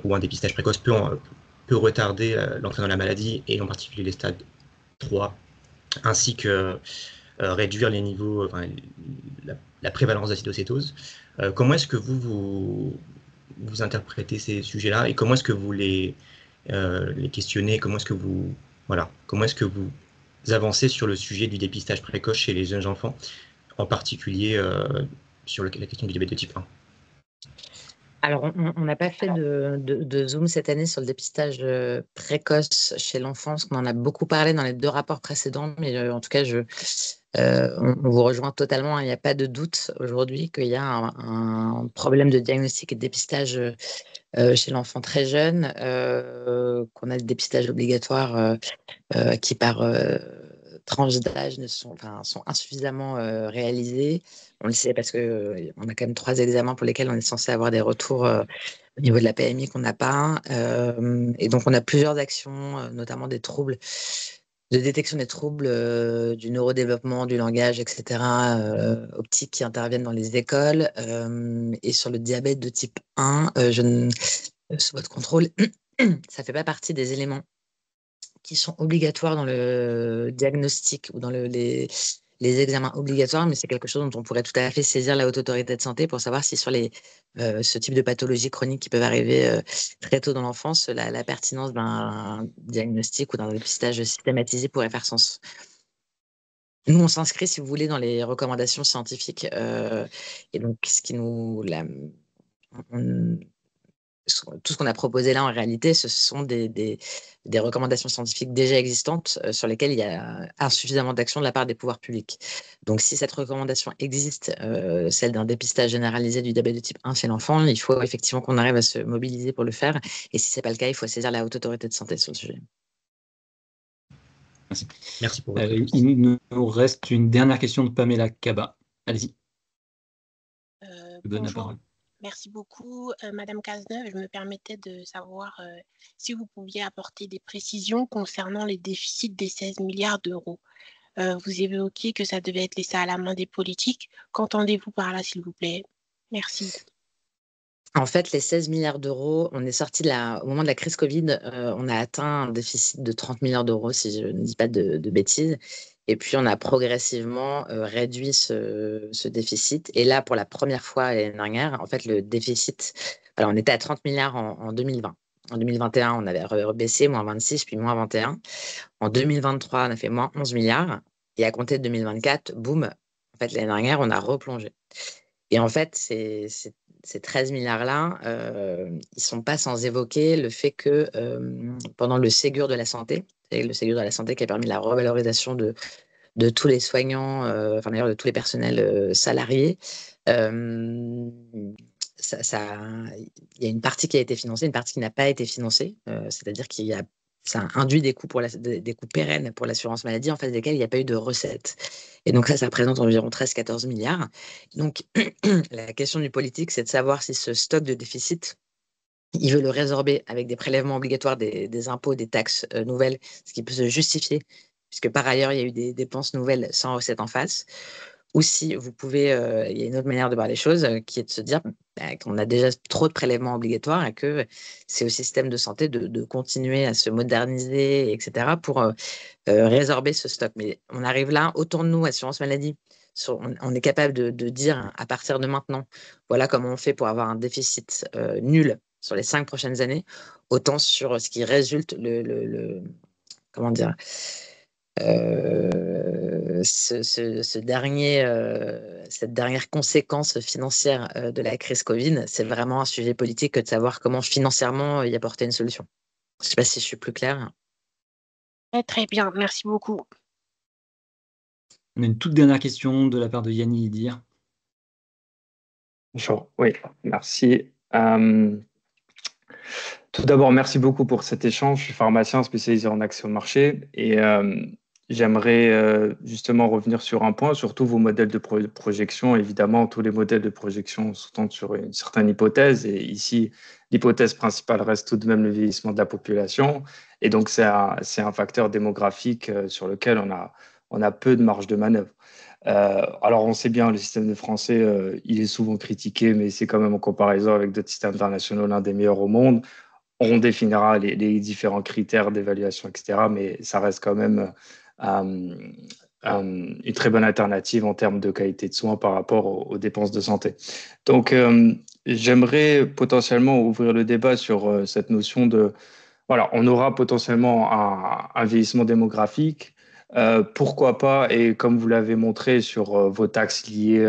où un dépistage précoce peut retarder l'entrée dans la maladie et en particulier les stades 3, ainsi que réduire les niveaux, la prévalence d'acidocétose. Comment est-ce que vous interprétez ces sujets-là et comment est-ce que vous les questionnez? Comment est-ce que vous avancez sur le sujet du dépistage précoce chez les jeunes enfants, en particulier sur la question du diabète de type 1? Alors, on n'a pas fait de zoom cette année sur le dépistage précoce chez l'enfant, parce qu'on en a beaucoup parlé dans les 2 rapports précédents, mais en tout cas, on vous rejoint totalement. Il n'y a pas de doute aujourd'hui qu'il y a un problème de diagnostic et de dépistage chez l'enfant très jeune, qu'on a des dépistages obligatoires qui, par tranche d'âge, sont insuffisamment réalisés. On le sait parce qu'on a quand même 3 examens pour lesquels on est censé avoir des retours au niveau de la PMI qu'on n'a pas. Et donc, on a plusieurs actions, notamment des troubles, de détection des troubles du neurodéveloppement, du langage, etc., optiques qui interviennent dans les écoles. Et sur le diabète de type 1, sous votre contrôle, ça ne fait pas partie des éléments qui sont obligatoires dans le diagnostic ou dans les examens obligatoires, mais c'est quelque chose dont on pourrait tout à fait saisir la Haute Autorité de Santé pour savoir si sur ce type de pathologies chroniques qui peuvent arriver très tôt dans l'enfance, la pertinence d'un diagnostic ou d'un dépistage systématisé pourrait faire sens. Nous, on s'inscrit, si vous voulez, dans les recommandations scientifiques. Et donc, tout ce qu'on a proposé là, en réalité, ce sont des recommandations scientifiques déjà existantes sur lesquelles il y a insuffisamment d'action de la part des pouvoirs publics. Donc, si cette recommandation existe, celle d'un dépistage généralisé du diabète de type 1 chez l'enfant, il faut effectivement qu'on arrive à se mobiliser pour le faire. Et si ce n'est pas le cas, il faut saisir la Haute Autorité de Santé sur le sujet. Merci. Merci pour votre réponse. Il nous reste une dernière question de Pamela Kaba. Allez-y. Je vous donne la parole. Merci beaucoup, Madame Cazeneuve. Je me permettais de savoir si vous pouviez apporter des précisions concernant les déficits des 16 milliards d'euros. Vous évoquiez que ça devait être laissé à la main des politiques. Qu'entendez-vous par là, s'il vous plaît? Merci. En fait, les 16 milliards d'euros, on est sorti au moment de la crise Covid, on a atteint un déficit de 30 milliards d'euros, si je ne dis pas de bêtises. Et puis, on a progressivement réduit ce déficit. Et là, pour la première fois l'année dernière, en fait, le déficit, alors on était à 30 milliards en 2020. En 2021, on avait rebaissé, moins 26, puis moins 21. En 2023, on a fait moins 11 milliards. Et à compter de 2024, boum, en fait, l'année dernière, on a replongé. Et en fait, ces 13 milliards-là, ils ne sont pas sans évoquer le fait que pendant le Ségur de la santé, c'est le Ségur de la santé qui a permis la revalorisation de tous les soignants, enfin d'ailleurs de tous les personnels salariés, il y a une partie qui a été financée, une partie qui n'a pas été financée, c'est-à-dire ça induit des coûts, des coûts pérennes pour l'assurance maladie en face desquels il n'y a pas eu de recettes. Et donc ça représente environ 13-14 milliards. Donc la question du politique, c'est de savoir si ce stock de déficit, il veut le résorber avec des prélèvements obligatoires, des impôts, des taxes nouvelles, ce qui peut se justifier, puisque par ailleurs, il y a eu des dépenses nouvelles sans recette en face. Ou si vous pouvez, il y a une autre manière de voir les choses, qui est de se dire qu'on a déjà trop de prélèvements obligatoires et que c'est au système de santé de continuer à se moderniser, etc., pour résorber ce stock. Mais on arrive là, autant de nous, assurance maladie, on est capable de dire à partir de maintenant, voilà comment on fait pour avoir un déficit nul sur les 5 prochaines années, autant sur ce qui résulte comment dire, cette dernière conséquence financière de la crise Covid, c'est vraiment un sujet politique que de savoir comment financièrement y apporter une solution. Je ne sais pas si je suis plus claire. Très bien, merci beaucoup. On a une toute dernière question de la part de Yanni Idir. Bonjour, oui, merci. Tout d'abord, merci beaucoup pour cet échange. Je suis pharmacien spécialisé en accès au marché et j'aimerais justement revenir sur un point, surtout vos modèles de projection. Évidemment, tous les modèles de projection sont sur une certaine hypothèse et ici, l'hypothèse principale reste tout de même le vieillissement de la population et donc c'est un facteur démographique sur lequel on a peu de marge de manœuvre. Alors, on sait bien, le système de français, il est souvent critiqué, mais c'est quand même en comparaison avec d'autres systèmes internationaux l'un des meilleurs au monde. On définira les différents critères d'évaluation, etc., mais ça reste quand même une très bonne alternative en termes de qualité de soins par rapport aux dépenses de santé. Donc, j'aimerais potentiellement ouvrir le débat sur cette notion de, voilà, on aura potentiellement un vieillissement démographique. Pourquoi pas, et comme vous l'avez montré sur vos taxes liées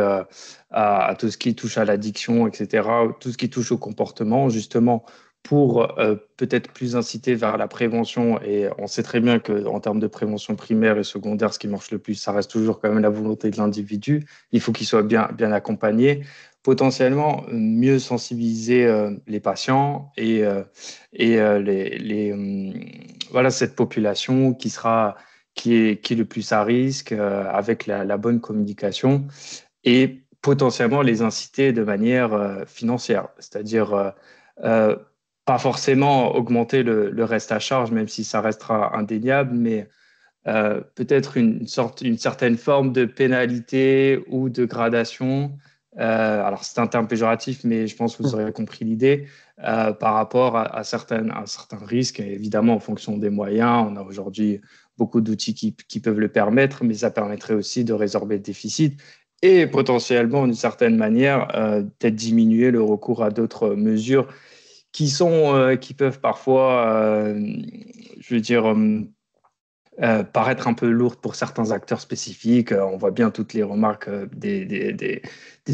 à tout ce qui touche à l'addiction, etc., tout ce qui touche au comportement, justement, pour peut-être plus inciter vers la prévention. Et on sait très bien qu'en termes de prévention primaire et secondaire, ce qui marche le plus, ça reste toujours quand même la volonté de l'individu. Il faut qu'il soit bien accompagné. Potentiellement, mieux sensibiliser les patients et voilà, cette population qui est le plus à risque avec la bonne communication et potentiellement les inciter de manière financière, c'est-à-dire pas forcément augmenter le reste à charge, même si ça restera indéniable, mais peut-être une certaine forme de pénalité ou de gradation. Alors, c'est un terme péjoratif, mais je pense que vous aurez compris l'idée par rapport à certains risques. Et évidemment, en fonction des moyens, on a aujourd'hui beaucoup d'outils qui peuvent le permettre, mais ça permettrait aussi de résorber le déficit et potentiellement, d'une certaine manière, peut-être diminuer le recours à d'autres mesures qui peuvent parfois, je veux dire, paraître un peu lourde pour certains acteurs spécifiques. On voit bien toutes les remarques des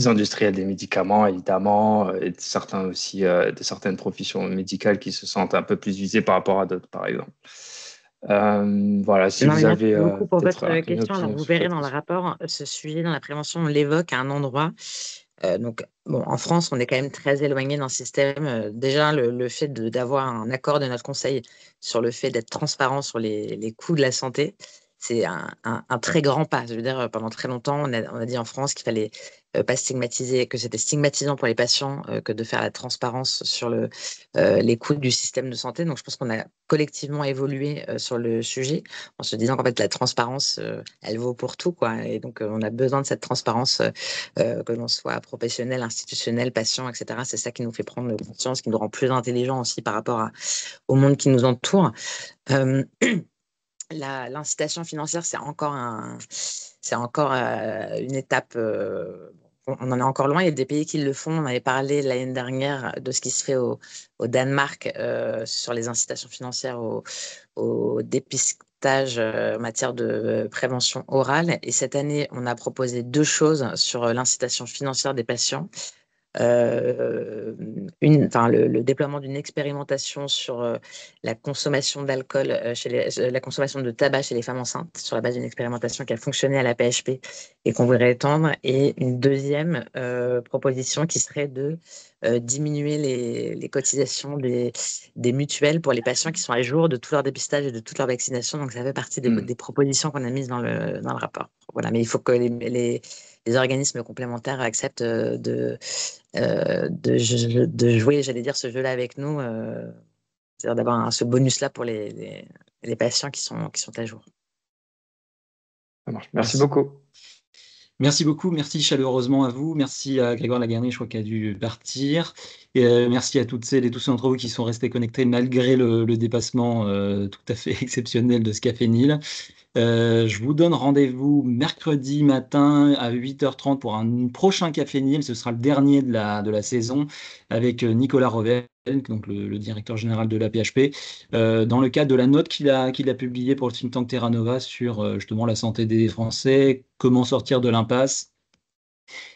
industriels des médicaments, évidemment, et de certains aussi, de certaines professions médicales qui se sentent un peu plus visées par rapport à d'autres, par exemple. Voilà, si vous avez merci beaucoup pour votre une question. Alors, opinion vous sur verrez cette dans le question. rapport, ce sujet dans la prévention, on l'évoque à un endroit. Donc, bon, en France, on est quand même très éloigné d'un système. Déjà, le fait d'avoir un accord de notre conseil sur le fait d'être transparent sur les coûts de la santé, c'est un très grand pas. Je veux dire, pendant très longtemps, on a dit en France qu'il fallait pas stigmatiser, que c'était stigmatisant pour les patients que de faire la transparence sur les coûts du système de santé. Donc, je pense qu'on a collectivement évolué sur le sujet en se disant qu'en fait, la transparence, elle vaut pour tout, quoi. Et donc, on a besoin de cette transparence, que l'on soit professionnel, institutionnel, patient, etc. C'est ça qui nous fait prendre conscience, qui nous rend plus intelligents aussi par rapport au monde qui nous entoure. L'incitation financière, c'est encore une étape. On en est encore loin. Il y a des pays qui le font. On avait parlé l'année dernière de ce qui se fait au Danemark sur les incitations financières au dépistage en matière de prévention orale. Et cette année, on a proposé 2 choses sur l'incitation financière des patients. Le déploiement d'une expérimentation sur la consommation d'alcool, la consommation de tabac chez les femmes enceintes, sur la base d'une expérimentation qui a fonctionné à la PHP et qu'on voudrait étendre. Et une deuxième proposition qui serait de diminuer les cotisations des mutuelles pour les patients qui sont à jour de tout leur dépistage et de toute leur vaccination. Donc, ça fait partie des propositions qu'on a mises dans le rapport. Voilà, mais il faut que les organismes complémentaires acceptent de jouer, j'allais dire, ce jeu-là avec nous, c'est-à-dire d'avoir ce bonus-là pour les patients qui sont à jour. Ça marche. Merci beaucoup. Merci beaucoup, merci chaleureusement à vous, merci à Grégoire Lagarnier, je crois qu'il a dû partir, et merci à toutes celles et tous ceux d'entre vous qui sont restés connectés malgré le dépassement tout à fait exceptionnel de ce café Nil. Je vous donne rendez-vous mercredi matin à 8h30 pour un prochain Café Nil. Ce sera le dernier de la saison avec Nicolas Revel, donc le directeur général de la PHP, dans le cadre de la note qu'il a publiée pour le think tank Terra Nova sur justement la santé des Français, comment sortir de l'impasse,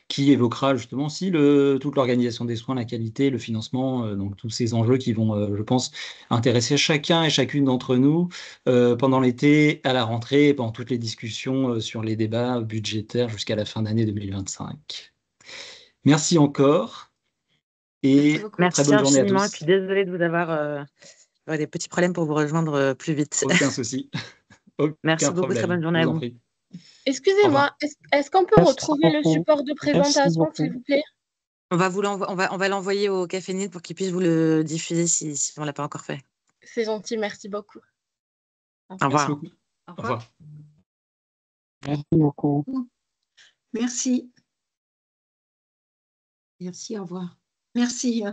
qui évoquera justement aussi toute l'organisation des soins, la qualité, le financement, donc tous ces enjeux qui vont, je pense, intéresser chacun et chacune d'entre nous pendant l'été, à la rentrée, et pendant toutes les discussions sur les débats budgétaires jusqu'à la fin d'année 2025. Merci encore et Merci très bonne journée à infiniment. Et tous. puis désolé de vous avoir des petits problèmes pour vous rejoindre plus vite. Aucun souci. Aucun Merci beaucoup. problème. Très bonne journée Je à vous en vous. prie. Excusez-moi, est-ce qu'on peut Merci retrouver le beaucoup. support de Merci présentation, beaucoup. s'il vous plaît? On va l'envoyer au Café Nil pour qu'il puisse vous le diffuser si on ne l'a pas encore fait. C'est gentil, merci beaucoup. Au Merci revoir. beaucoup. Au revoir. Merci beaucoup. Merci. Merci, au revoir. Merci.